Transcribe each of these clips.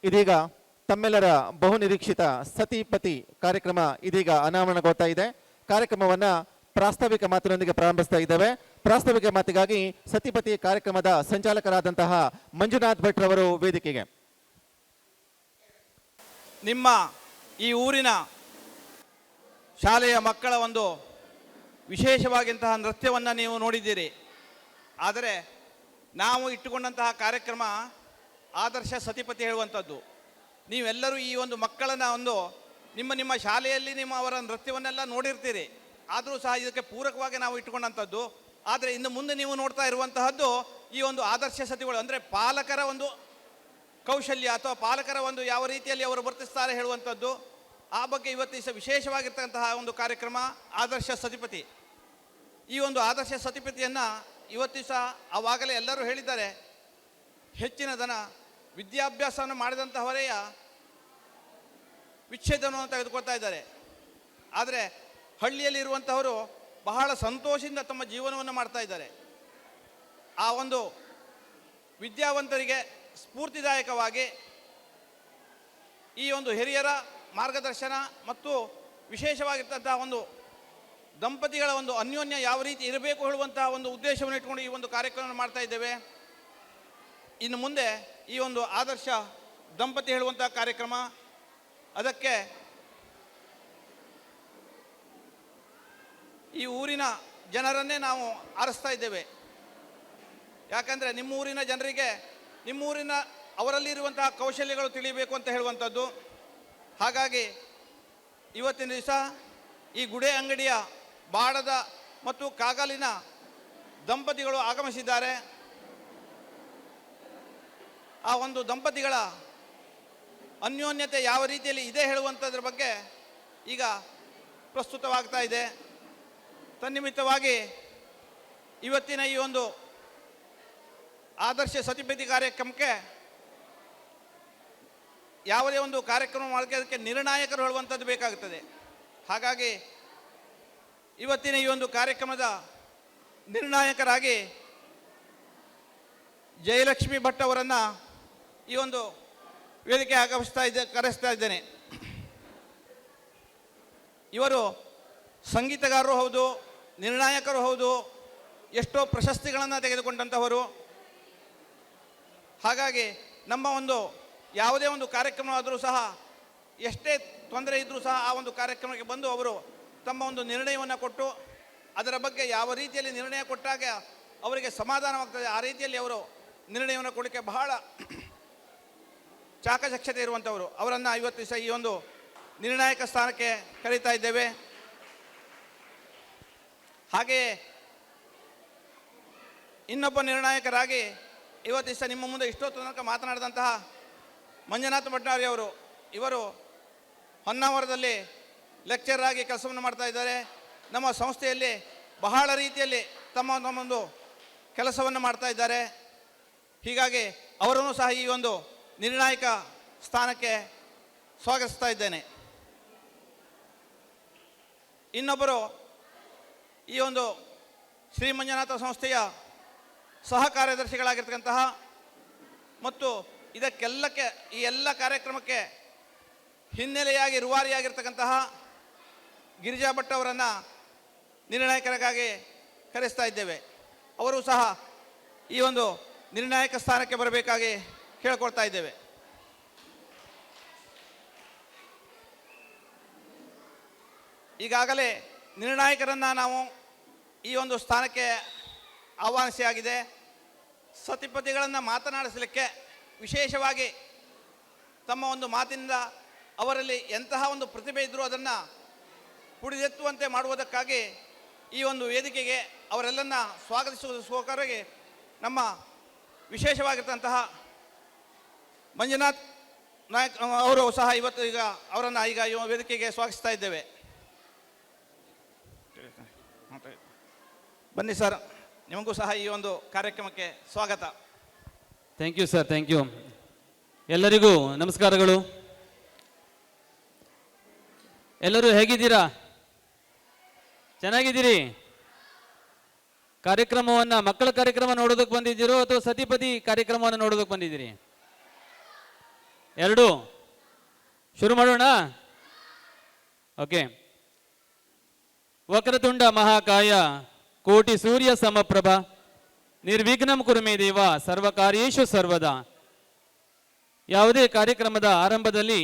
ಇದೀಗ ತಮ್ಮೆಲ್ಲರ ಬಹುನಿರೀಕ್ಷಿತ ಸತಿಪತಿ ಕಾರ್ಯಕ್ರಮ ಇದೀಗ ಅನಾವರಣಗೊಳ್ತಾ ಇದೆ. ಕಾರ್ಯಕ್ರಮವನ್ನ ಪ್ರಾಸ್ತಾವಿಕ ಮಾತಿನೊಂದಿಗೆ ಪ್ರಾರಂಭಿಸ್ತಾ ಇದ್ದೇವೆ. ಪ್ರಾಸ್ತಾವಿಕ ಮಾತಿಗಾಗಿ ಸತಿಪತಿ ಕಾರ್ಯಕ್ರಮದ ಸಂಚಾಲಕರಾದಂತಹ ಮಂಜುನಾಥ್ ಭಟ್ ರವರು ವೇದಿಕೆಗೆ. ನಿಮ್ಮ ಈ ಊರಿನ ಶಾಲೆಯ ಮಕ್ಕಳ ಒಂದು ವಿಶೇಷವಾಗಿಂತಹ ನೃತ್ಯವನ್ನು ನೀವು ನೋಡಿದ್ದೀರಿ. ಆದರೆ ನಾವು ಇಟ್ಟುಕೊಂಡಂತಹ ಕಾರ್ಯಕ್ರಮ ಆದರ್ಶ ಸತಿಪತಿ ಹೇಳುವಂಥದ್ದು. ನೀವೆಲ್ಲರೂ ಈ ಒಂದು ಮಕ್ಕಳನ್ನು ನಿಮ್ಮ ಶಾಲೆಯಲ್ಲಿ ಅವರ ನೃತ್ಯವನ್ನೆಲ್ಲ ನೋಡಿರ್ತೀರಿ. ಆದರೂ ಸಹ ಇದಕ್ಕೆ ಪೂರಕವಾಗಿ ನಾವು ಇಟ್ಟುಕೊಂಡಂಥದ್ದು. ಆದರೆ ಇನ್ನು ಮುಂದೆ ನೀವು ನೋಡ್ತಾ ಇರುವಂತಹದ್ದು ಈ ಒಂದು ಆದರ್ಶ ಸತಿಗಳು, ಅಂದರೆ ಪಾಲಕರ ಒಂದು ಕೌಶಲ್ಯ ಅಥವಾ ಪಾಲಕರ ಒಂದು ಯಾವ ರೀತಿಯಲ್ಲಿ ಅವರು ವರ್ತಿಸ್ತಾರೆ ಹೇಳುವಂಥದ್ದು. ಆ ಬಗ್ಗೆ ಇವತ್ತು ವಿಶೇಷವಾಗಿರ್ತಕ್ಕಂತಹ ಒಂದು ಕಾರ್ಯಕ್ರಮ ಆದರ್ಶ ಸತಿಪತಿ. ಈ ಒಂದು ಆದರ್ಶ ಸತಿಪತಿಯನ್ನು ಇವತ್ತು ಸಹ ಆವಾಗಲೇ ಎಲ್ಲರೂ ಹೇಳಿದ್ದಾರೆ, ಹೆಚ್ಚಿನ ಜನ ವಿದ್ಯಾಭ್ಯಾಸವನ್ನು ಮಾಡಿದಂತಹವರೆಯ ವಿಚ್ಛೇದನವನ್ನು ತೆಗೆದುಕೊಳ್ತಾ ಇದ್ದಾರೆ. ಆದರೆ ಹಳ್ಳಿಯಲ್ಲಿರುವಂಥವರು ಬಹಳ ಸಂತೋಷದಿಂದ ತಮ್ಮ ಜೀವನವನ್ನು ಮಾಡ್ತಾ ಇದ್ದಾರೆ. ಆ ಒಂದು ವಿದ್ಯಾವಂತರಿಗೆ ಸ್ಫೂರ್ತಿದಾಯಕವಾಗಿ ಈ ಒಂದು ಹಿರಿಯರ ಮಾರ್ಗದರ್ಶನ ಮತ್ತು ವಿಶೇಷವಾಗಿರ್ತಂತಹ ಒಂದು ದಂಪತಿಗಳ ಒಂದು ಅನ್ಯೋನ್ಯ ಯಾವ ರೀತಿ ಇರಬೇಕು ಹೇಳುವಂತಹ ಒಂದು ಉದ್ದೇಶವನ್ನು ಇಟ್ಕೊಂಡು ಈ ಒಂದು ಕಾರ್ಯಕ್ರಮವನ್ನು ಮಾಡ್ತಾ ಇದ್ದೇವೆ. ಇನ್ನು ಮುಂದೆ ಈ ಒಂದು ಆದರ್ಶ ದಂಪತಿ ಹೇಳುವಂತಹ ಕಾರ್ಯಕ್ರಮ, ಅದಕ್ಕೆ ಈ ಊರಿನ ಜನರನ್ನೇ ನಾವು ಆರಿಸ್ತಾ ಇದ್ದೇವೆ. ಯಾಕಂದರೆ ನಿಮ್ಮ ಊರಿನ ಜನರಿಗೆ ಅವರಲ್ಲಿರುವಂತಹ ಕೌಶಲ್ಯಗಳು ತಿಳಿಯಬೇಕು ಅಂತ ಹೇಳುವಂಥದ್ದು. ಹಾಗಾಗಿ ಇವತ್ತಿನ ದಿವಸ ಈ ಗುಡೆ ಅಂಗಡಿಯ ಬಾಡದ ಮತ್ತು ಕಾಗಲಿನ ದಂಪತಿಗಳು ಆಗಮಿಸಿದ್ದಾರೆ. ಆ ಒಂದು ದಂಪತಿಗಳ ಅನ್ಯೋನ್ಯತೆ ಯಾವ ರೀತಿಯಲ್ಲಿ ಇದೆ ಹೇಳುವಂಥದ್ರ ಬಗ್ಗೆ ಈಗ ಪ್ರಸ್ತುತವಾಗ್ತಾ ಇದೆ. ತನ್ನಿಮಿತ್ತವಾಗಿ ಇವತ್ತಿನ ಈ ಒಂದು ಆದರ್ಶ ಸತಿಪತಿ ಕಾರ್ಯಕ್ರಮಕ್ಕೆ ಯಾವುದೇ ಒಂದು ಕಾರ್ಯಕ್ರಮ ಮಾಡೋಕ್ಕೆ ಅದಕ್ಕೆ ನಿರ್ಣಾಯಕರು ಹೇಳುವಂಥದ್ದು ಬೇಕಾಗುತ್ತದೆ. ಹಾಗಾಗಿ ಇವತ್ತಿನ ಈ ಒಂದು ಕಾರ್ಯಕ್ರಮದ ನಿರ್ಣಾಯಕರಾಗಿ ಜಯಲಕ್ಷ್ಮಿ ಭಟ್ ಅವರನ್ನು ಈ ಒಂದು ವೇದಿಕೆ ಕರೆಸ್ತಾ ಇದ್ದೇನೆ. ಇವರು ಸಂಗೀತಗಾರರು ಹೌದು, ನಿರ್ಣಾಯಕರು ಹೌದು, ಎಷ್ಟೋ ಪ್ರಶಸ್ತಿಗಳನ್ನು ತೆಗೆದುಕೊಂಡಂಥವರು. ಹಾಗಾಗಿ ನಮ್ಮ ಒಂದು ಯಾವುದೇ ಒಂದು ಕಾರ್ಯಕ್ರಮವಾದರೂ ಸಹ ಎಷ್ಟೇ ತೊಂದರೆ ಇದ್ದರೂ ಸಹ ಆ ಒಂದು ಕಾರ್ಯಕ್ರಮಕ್ಕೆ ಬಂದು ಅವರು ತಮ್ಮ ಒಂದು ನಿರ್ಣಯವನ್ನು ಕೊಟ್ಟು ಅದರ ಬಗ್ಗೆ ಯಾವ ರೀತಿಯಲ್ಲಿ ನಿರ್ಣಯ ಕೊಟ್ಟಾಗ ಅವರಿಗೆ ಸಮಾಧಾನವಾಗ್ತದೆ ಆ ರೀತಿಯಲ್ಲಿ ಅವರು ನಿರ್ಣಯವನ್ನು ಕೊಡಲಿಕ್ಕೆ ಬಹಳ ಚಾಕಚಕ್ಯತೆ ಇರುವಂಥವರು. ಅವರನ್ನು ಇವತ್ತು ದಿವಸ ಈ ಒಂದು ನಿರ್ಣಾಯಕ ಸ್ಥಾನಕ್ಕೆ ಕರೀತಾ ಇದ್ದೇವೆ. ಹಾಗೆಯೇ ಇನ್ನೊಬ್ಬ ನಿರ್ಣಾಯಕರಾಗಿ ಇವತ್ತು ದಿವಸ ನಿಮ್ಮ ಮುಂದೆ ಇಷ್ಟೊತ್ತು ತನಕ ಮಾತನಾಡಿದಂತಹ ಮಂಜುನಾಥ ಭಟ್ಟಾರಿ ಅವರು, ಇವರು ಹೊನ್ನಾವರದಲ್ಲಿ ಲೆಕ್ಚರರ್ ಆಗಿ ಕೆಲಸವನ್ನು ಮಾಡ್ತಾ ಇದ್ದಾರೆ. ನಮ್ಮ ಸಂಸ್ಥೆಯಲ್ಲಿ ಬಹಳ ರೀತಿಯಲ್ಲಿ ತಮ್ಮೊಂದು ಕೆಲಸವನ್ನು ಮಾಡ್ತಾ ಇದ್ದಾರೆ. ಹೀಗಾಗಿ ಅವರನ್ನು ಸಹ ಈ ಒಂದು ನಿರ್ಣಾಯಕ ಸ್ಥಾನಕ್ಕೆ ಸ್ವಾಗತಿಸ್ತಾ ಇದ್ದೇನೆ. ಇನ್ನೊಬ್ಬರು ಈ ಒಂದು ಶ್ರೀ ಮಂಜುನಾಥ ಸಂಸ್ಥೆಯ ಸಹ ಕಾರ್ಯದರ್ಶಿಗಳಾಗಿರ್ತಕ್ಕಂತಹ ಮತ್ತು ಇದಕ್ಕೆಲ್ಲಕ್ಕೆ ಈ ಎಲ್ಲ ಕಾರ್ಯಕ್ರಮಕ್ಕೆ ಹಿನ್ನೆಲೆಯಾಗಿ ರೂವಾರಿಯಾಗಿರ್ತಕ್ಕಂತಹ ಗಿರಿಜಾ ಭಟ್ ಅವರನ್ನು ನಿರ್ಣಾಯಕರಿಗಾಗಿ ಕರೆಸ್ತಾ ಇದ್ದೇವೆ. ಅವರು ಸಹ ಈ ಒಂದು ನಿರ್ಣಾಯಕ ಸ್ಥಾನಕ್ಕೆ ಬರಬೇಕಾಗಿ ಕೇಳಿಕೊಳ್ತಾ ಇದ್ದೇವೆ. ಈಗಾಗಲೇ ನಿರ್ಣಾಯಕರನ್ನು ನಾವು ಈ ಒಂದು ಸ್ಥಾನಕ್ಕೆ ಆಹ್ವಾನಿಸಿಯಾಗಿದೆ. ಸತಿಪತಿಗಳನ್ನು ಮಾತನಾಡಿಸಲಿಕ್ಕೆ ವಿಶೇಷವಾಗಿ ತಮ್ಮ ಒಂದು ಮಾತಿನಿಂದ ಅವರಲ್ಲಿ ಎಂತಹ ಒಂದು ಪ್ರತಿಭೆ ಇದ್ದರೂ ಅದನ್ನು ಪುಡಿದೆತ್ತುವಂತೆ ಮಾಡುವುದಕ್ಕಾಗಿ ಈ ಒಂದು ವೇದಿಕೆಗೆ ಅವರೆಲ್ಲನ್ನ ಸ್ವಾಗತಿಸುವುದಕ್ಕೋಸ್ಕರವಾಗಿ ನಮ್ಮ ವಿಶೇಷವಾಗಿರ್ತಂತಹ ಮಂಜುನಾಥ್ ನಾಯಕ್ ಅವರು ಸಹ ಇವತ್ತು ಅವರನ್ನು ಈ ವೇದಿಕೆಗೆ ಸ್ವಾಗತಿಸ್ತಾ ಇದ್ದೇವೆ. ಬನ್ನಿ ಸರ್, ನಿಮಗೂ ಸಹ ಈ ಒಂದು ಕಾರ್ಯಕ್ರಮಕ್ಕೆ ಸ್ವಾಗತ. Thank you sir, thank you. ಎಲ್ಲರಿಗೂ ನಮಸ್ಕಾರಗಳು. ಎಲ್ಲರೂ ಹೇಗಿದ್ದೀರಾ? ಚೆನ್ನಾಗಿದ್ದೀರಿ? ಕಾರ್ಯಕ್ರಮವನ್ನು, ಮಕ್ಕಳ ಕಾರ್ಯಕ್ರಮ ನೋಡೋದಕ್ಕೆ ಬಂದಿದ್ದೀರೋ ಅಥವಾ ಸತಿಪತಿ ಕಾರ್ಯಕ್ರಮವನ್ನು ನೋಡೋದಕ್ಕೆ ಬಂದಿದ್ದೀರಿ? ಎರಡು ಶುರು ಮಾಡೋಣ. ಓಕೆ. ವಕ್ರತುಂಡ ಮಹಾಕಾಯ ಕೋಟಿ ಸೂರ್ಯ ಸಮಪ್ರಭ ನಿರ್ವಿಘ್ನಂ ಕುರುಮೇ ದೇವ ಸರ್ವಕಾರ್ಯೇಷು ಸರ್ವದಾ. ಯಾವುದೇ ಕಾರ್ಯಕ್ರಮದ ಆರಂಭದಲ್ಲಿ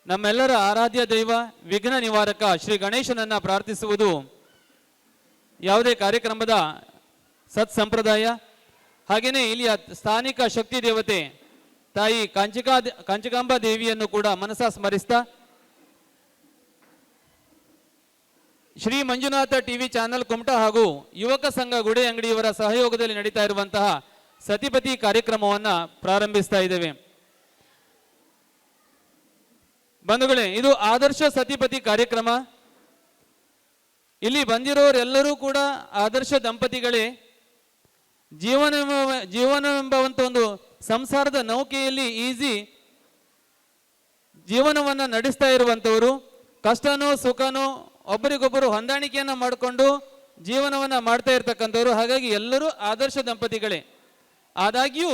ನಮ್ಮೆಲ್ಲರ ಆರಾಧ್ಯ ದೈವ ವಿಘ್ನ ನಿವಾರಕ ಶ್ರೀ ಗಣೇಶನನ್ನ ಪ್ರಾರ್ಥಿಸುವುದು ಯಾವುದೇ ಕಾರ್ಯಕ್ರಮದ ಸತ್ಸಂಪ್ರದಾಯ. ಹಾಗೆಯೇ ಇಲ್ಲಿಯ ಸ್ಥಾನಿಕ ಶಕ್ತಿ ದೇವತೆ ತಾಯಿ ಕಾಂಚಿಕಾಂಬಾ ದೇವಿಯನ್ನು ಕೂಡ ಮನಸಾ ಸ್ಮರಿಸ್ತಾ ಶ್ರೀ ಮಂಜುನಾಥ ಟಿವಿ ಚಾನೆಲ್ ಕುಮಟಾ ಹಾಗೂ ಯುವಕ ಸಂಘ ಗುಡೆ ಅಂಗಡಿಯವರ ಸಹಯೋಗದಲ್ಲಿ ನಡೀತಾ ಇರುವಂತಹ ಸತಿಪತಿ ಕಾರ್ಯಕ್ರಮವನ್ನು ಪ್ರಾರಂಭಿಸ್ತಾ ಇದ್ದೇವೆ. ಬಂಧುಗಳೇ, ಇದು ಆದರ್ಶ ಸತಿಪತಿ ಕಾರ್ಯಕ್ರಮ. ಇಲ್ಲಿ ಬಂದಿರೋರೆಲ್ಲರೂ ಕೂಡ ಆದರ್ಶ ದಂಪತಿಗಳೇ. ಜೀವನವೆಂಬ ಒಂದು ಸಂಸಾರದ ನೌಕೆಯಲ್ಲಿ ಈಸಿ ಜೀವನವನ್ನು ನಡೆಸ್ತಾ ಇರುವಂಥವರು. ಕಷ್ಟನೋ ಸುಖನೋ ಒಬ್ಬರಿಗೊಬ್ಬರು ಹೊಂದಾಣಿಕೆಯನ್ನು ಮಾಡಿಕೊಂಡು ಜೀವನವನ್ನು ಮಾಡ್ತಾ ಇರ್ತಕ್ಕಂಥವ್ರು. ಹಾಗಾಗಿ ಎಲ್ಲರೂ ಆದರ್ಶ ದಂಪತಿಗಳೇ. ಆದಾಗ್ಯೂ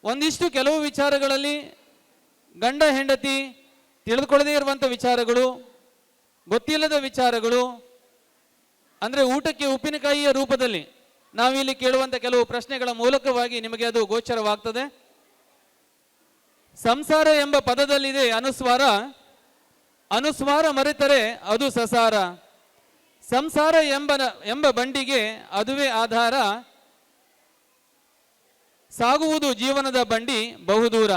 ಒಂದಿಷ್ಟು ಕೆಲವು ವಿಚಾರಗಳಲ್ಲಿ ಗಂಡ ಹೆಂಡತಿ ತಿಳಿದುಕೊಳ್ಳದೇ ಇರುವಂಥ ವಿಚಾರಗಳು, ಗೊತ್ತಿಲ್ಲದ ವಿಚಾರಗಳು, ಅಂದರೆ ಊಟಕ್ಕೆ ಉಪ್ಪಿನಕಾಯಿಯ ರೂಪದಲ್ಲಿ ನಾವಿಲ್ಲಿ ಕೇಳುವಂಥ ಕೆಲವು ಪ್ರಶ್ನೆಗಳ ಮೂಲಕವಾಗಿ ನಿಮಗೆ ಅದು ಗೋಚರವಾಗ್ತದೆ. ಸಂಸಾರ ಎಂಬ ಪದದಲ್ಲಿದೆ ಅನುಸ್ವಾರ. ಅನುಸ್ವಾರ ಮರೆತರೆ ಅದು ಸಸಾರ. ಸಂಸಾರ ಎಂಬ ಬಂಡಿಗೆ ಅದುವೇ ಆಧಾರ. ಸಾಗುವುದು ಜೀವನದ ಬಂಡಿ ಬಹುದೂರ.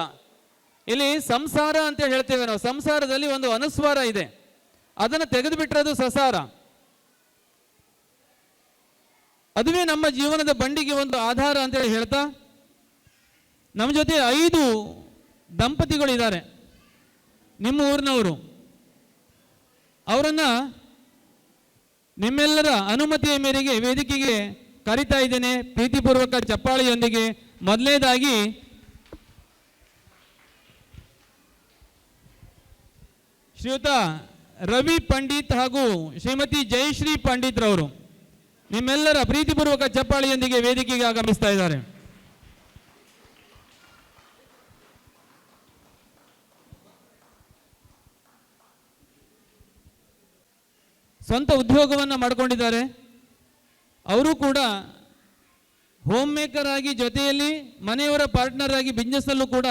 ಇಲ್ಲಿ ಸಂಸಾರ ಅಂತ ಹೇಳ್ತೇವೆ ನಾವು. ಸಂಸಾರದಲ್ಲಿ ಒಂದು ಅನುಸ್ವಾರ ಇದೆ, ಅದನ್ನು ತೆಗೆದುಬಿಟ್ರೆ ಅದು ಸಸಾರ. ಅದುವೇ ನಮ್ಮ ಜೀವನದ ಬಂಡಿಗೆ ಒಂದು ಆಧಾರ ಅಂತೇಳಿ ಹೇಳ್ತಾ, ನಮ್ಮ ಜೊತೆ 5 ದಂಪತಿಗಳಿದ್ದಾರೆ, ನಿಮ್ಮ ಊರಿನವರು. ಅವರನ್ನ ನಿಮ್ಮೆಲ್ಲರ ಅನುಮತಿಯ ಮೇರೆಗೆ ವೇದಿಕೆಗೆ ಕರೀತಾ ಇದ್ದೇನೆ ಪ್ರೀತಿಪೂರ್ವಕ ಚಪ್ಪಾಳೆಯೊಂದಿಗೆ. ಮೊದಲನೇದಾಗಿ ಶ್ರೀಯುತ ರವಿ ಪಂಡಿತ್ ಹಾಗೂ ಶ್ರೀಮತಿ ಜಯಶ್ರೀ ಪಂಡಿತ್ ರವರು ನಿಮ್ಮೆಲ್ಲರ ಪ್ರೀತಿಪೂರ್ವಕ ಚಪ್ಪಾಳೆಯೊಂದಿಗೆ ವೇದಿಕೆಗೆ ಆಗಮಿಸ್ತಾ ಇದ್ದಾರೆ. ಸ್ವಂತ ಉದ್ಯೋಗವನ್ನು ಮಾಡಿಕೊಂಡಿದ್ದಾರೆ. ಅವರು ಕೂಡ ಹೋಮ್ ಮೇಕರ್ ಆಗಿ ಜೊತೆಯಲ್ಲಿ ಮನೆಯವರ ಪಾರ್ಟ್ನರ್ ಆಗಿ ಬಿಸ್ನೆಸ್ಸಲ್ಲೂ ಕೂಡ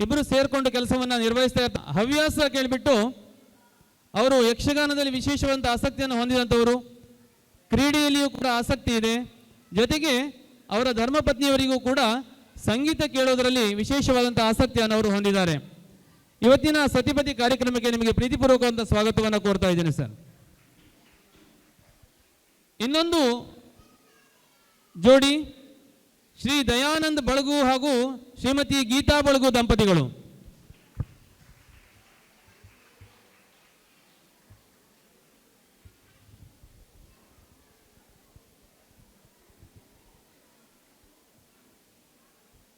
ಇಬ್ಬರು ಸೇರಿಕೊಂಡು ಕೆಲಸವನ್ನು ನಿರ್ವಹಿಸ್ತಾ ಇರ್ತಾರೆ. ಹವ್ಯಾಸ ಕೇಳಿಬಿಟ್ಟು ಅವರು ಯಕ್ಷಗಾನದಲ್ಲಿ ವಿಶೇಷವಾದ ಆಸಕ್ತಿಯನ್ನು ಹೊಂದಿದಂಥವರು. ಕ್ರೀಡೆಯಲ್ಲಿಯೂ ಕೂಡ ಆಸಕ್ತಿ ಇದೆ. ಜೊತೆಗೆ ಅವರ ಧರ್ಮಪತ್ನಿಯವರಿಗೂ ಕೂಡ ಸಂಗೀತ ಕೇಳೋದರಲ್ಲಿ ವಿಶೇಷವಾದಂಥ ಆಸಕ್ತಿಯನ್ನು ಅವರು ಹೊಂದಿದ್ದಾರೆ. ಇವತ್ತಿನ ಸತಿಪತಿ ಕಾರ್ಯಕ್ರಮಕ್ಕೆ ನಿಮಗೆ ಪ್ರೀತಿಪೂರ್ವಕವಾದ ಸ್ವಾಗತವನ್ನು ಕೋರ್ತಾ ಇದ್ದೇನೆ ಸರ್. ಇನ್ನೊಂದು ಜೋಡಿ ಶ್ರೀ ದಯಾನಂದ್ ಬಳಗು ಹಾಗೂ ಶ್ರೀಮತಿ ಗೀತಾ ಬಳಗು ದಂಪತಿಗಳು.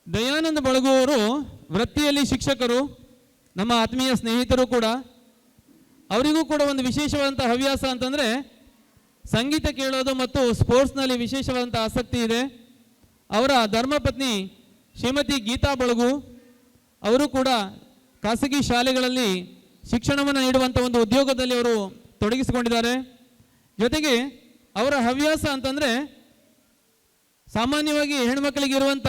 ದಯಾನಂದ ಬಳಗು ಅವರು ವೃತ್ತಿಯಲ್ಲಿ ಶಿಕ್ಷಕರು, ನಮ್ಮ ಆತ್ಮೀಯ ಸ್ನೇಹಿತರು ಕೂಡ. ಅವರಿಗೂ ಕೂಡ ಒಂದು ವಿಶೇಷವಾದಂಥ ಹವ್ಯಾಸ ಅಂತಂದರೆ ಸಂಗೀತ ಕೇಳೋದು ಮತ್ತು ಸ್ಪೋರ್ಟ್ಸ್ನಲ್ಲಿ ವಿಶೇಷವಾದಂಥ ಆಸಕ್ತಿ ಇದೆ. ಅವರ ಧರ್ಮಪತ್ನಿ ಶ್ರೀಮತಿ ಗೀತಾ ಬಳಗು ಅವರು ಕೂಡ ಖಾಸಗಿ ಶಾಲೆಗಳಲ್ಲಿ ಶಿಕ್ಷಣವನ್ನು ನೀಡುವಂಥ ಒಂದು ಉದ್ಯೋಗದಲ್ಲಿ ಅವರು ತೊಡಗಿಸಿಕೊಂಡಿದ್ದಾರೆ. ಜೊತೆಗೆ ಅವರ ಹವ್ಯಾಸ ಅಂತಂದರೆ ಸಾಮಾನ್ಯವಾಗಿ ಹೆಣ್ಮಕ್ಳಿಗೆ ಇರುವಂಥ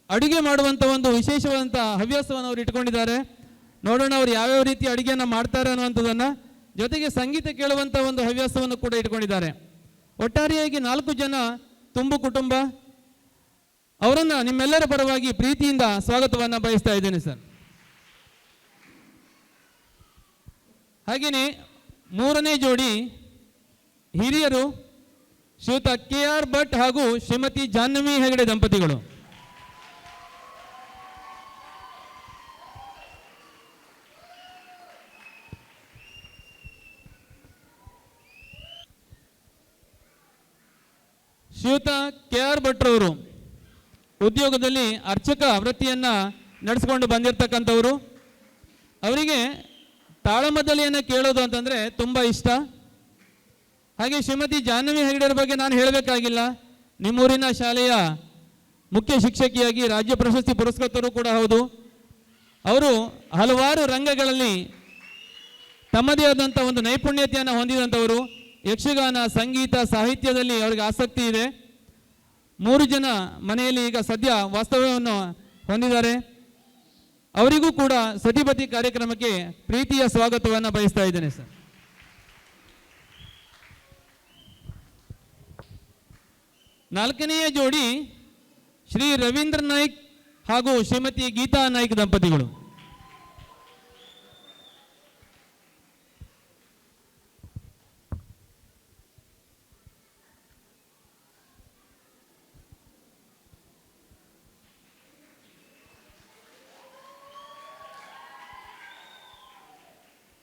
ಅಡುಗೆ ಮಾಡುವಂಥ ಒಂದು ವಿಶೇಷವಾದಂಥ ಹವ್ಯಾಸವನ್ನು ಅವರು ಇಟ್ಕೊಂಡಿದ್ದಾರೆ. ನೋಡೋಣ ಅವರು ಯಾವ್ಯಾವ ರೀತಿ ಅಡುಗೆಯನ್ನು ಮಾಡ್ತಾರೆ ಅನ್ನುವಂಥದ್ದನ್ನು. ಜೊತೆಗೆ ಸಂಗೀತ ಕೇಳುವಂಥ ಒಂದು ಹವ್ಯಾಸವನ್ನು ಕೂಡ ಇಟ್ಕೊಂಡಿದ್ದಾರೆ. ಒಟ್ಟಾರೆಯಾಗಿ 4 ಜನ ತುಂಬು ಕುಟುಂಬ. ಅವರನ್ನು ನಿಮ್ಮೆಲ್ಲರ ಪರವಾಗಿ ಪ್ರೀತಿಯಿಂದ ಸ್ವಾಗತವನ್ನು ಬಯಸ್ತಾ ಇದ್ದೇನೆ ಸರ್. ಹಾಗೆಯೇ 3ನೇ ಜೋಡಿ ಹಿರಿಯರು ಶ್ರೀಯುತ KR ಭಟ್ ಹಾಗೂ ಶ್ರೀಮತಿ ಜಾಹ್ನವಿ ಹೆಗಡೆ ದಂಪತಿಗಳು. ಶ್ರೀಯುತ KR ಭಟ್ರವರು ಉದ್ಯೋಗದಲ್ಲಿ ಅರ್ಚಕ ವೃತ್ತಿಯನ್ನು ನಡೆಸಿಕೊಂಡು ಬಂದಿರತಕ್ಕಂಥವರು. ಅವರಿಗೆ ತಾಳಮದ್ದಲೆಯನ್ನು ಕೇಳೋದು ಅಂತಂದರೆ ತುಂಬ ಇಷ್ಟ. ಹಾಗೆ ಶ್ರೀಮತಿ ಜಾಹ್ನವಿ ಹೆಗಡೆಯರ ಬಗ್ಗೆ ನಾನು ಹೇಳಬೇಕಾಗಿಲ್ಲ. ನಿಮ್ಮೂರಿನ ಶಾಲೆಯ ಮುಖ್ಯ ಶಿಕ್ಷಕಿಯಾಗಿ ರಾಜ್ಯ ಪ್ರಶಸ್ತಿ ಪುರಸ್ಕೃತರು ಕೂಡ ಹೌದು. ಅವರು ಹಲವಾರು ರಂಗಗಳಲ್ಲಿ ತಮ್ಮದೇ ಆದಂಥ ಒಂದು ನೈಪುಣ್ಯತೆಯನ್ನು ಹೊಂದಿದಂಥವರು. ಯಕ್ಷಗಾನ, ಸಂಗೀತ, ಸಾಹಿತ್ಯದಲ್ಲಿ ಅವರಿಗೆ ಆಸಕ್ತಿ ಇದೆ. 3 ಜನ ಮನೆಯಲ್ಲಿ ಈಗ ಸದ್ಯ ವಾಸ್ತವ್ಯವನ್ನು ಹೊಂದಿದ್ದಾರೆ. ಅವರಿಗೂ ಕೂಡ ಸತಿಪತಿ ಕಾರ್ಯಕ್ರಮಕ್ಕೆ ಪ್ರೀತಿಯ ಸ್ವಾಗತವನ್ನು ಬಯಸ್ತಾ ಇದ್ದೇನೆ ಸರ್. ನಾಲ್ಕನೆಯ ಜೋಡಿ ಶ್ರೀ ರವೀಂದ್ರ ನಾಯ್ಕ್ ಹಾಗೂ ಶ್ರೀಮತಿ ಗೀತಾ ನಾಯ್ಕ್ ದಂಪತಿಗಳು.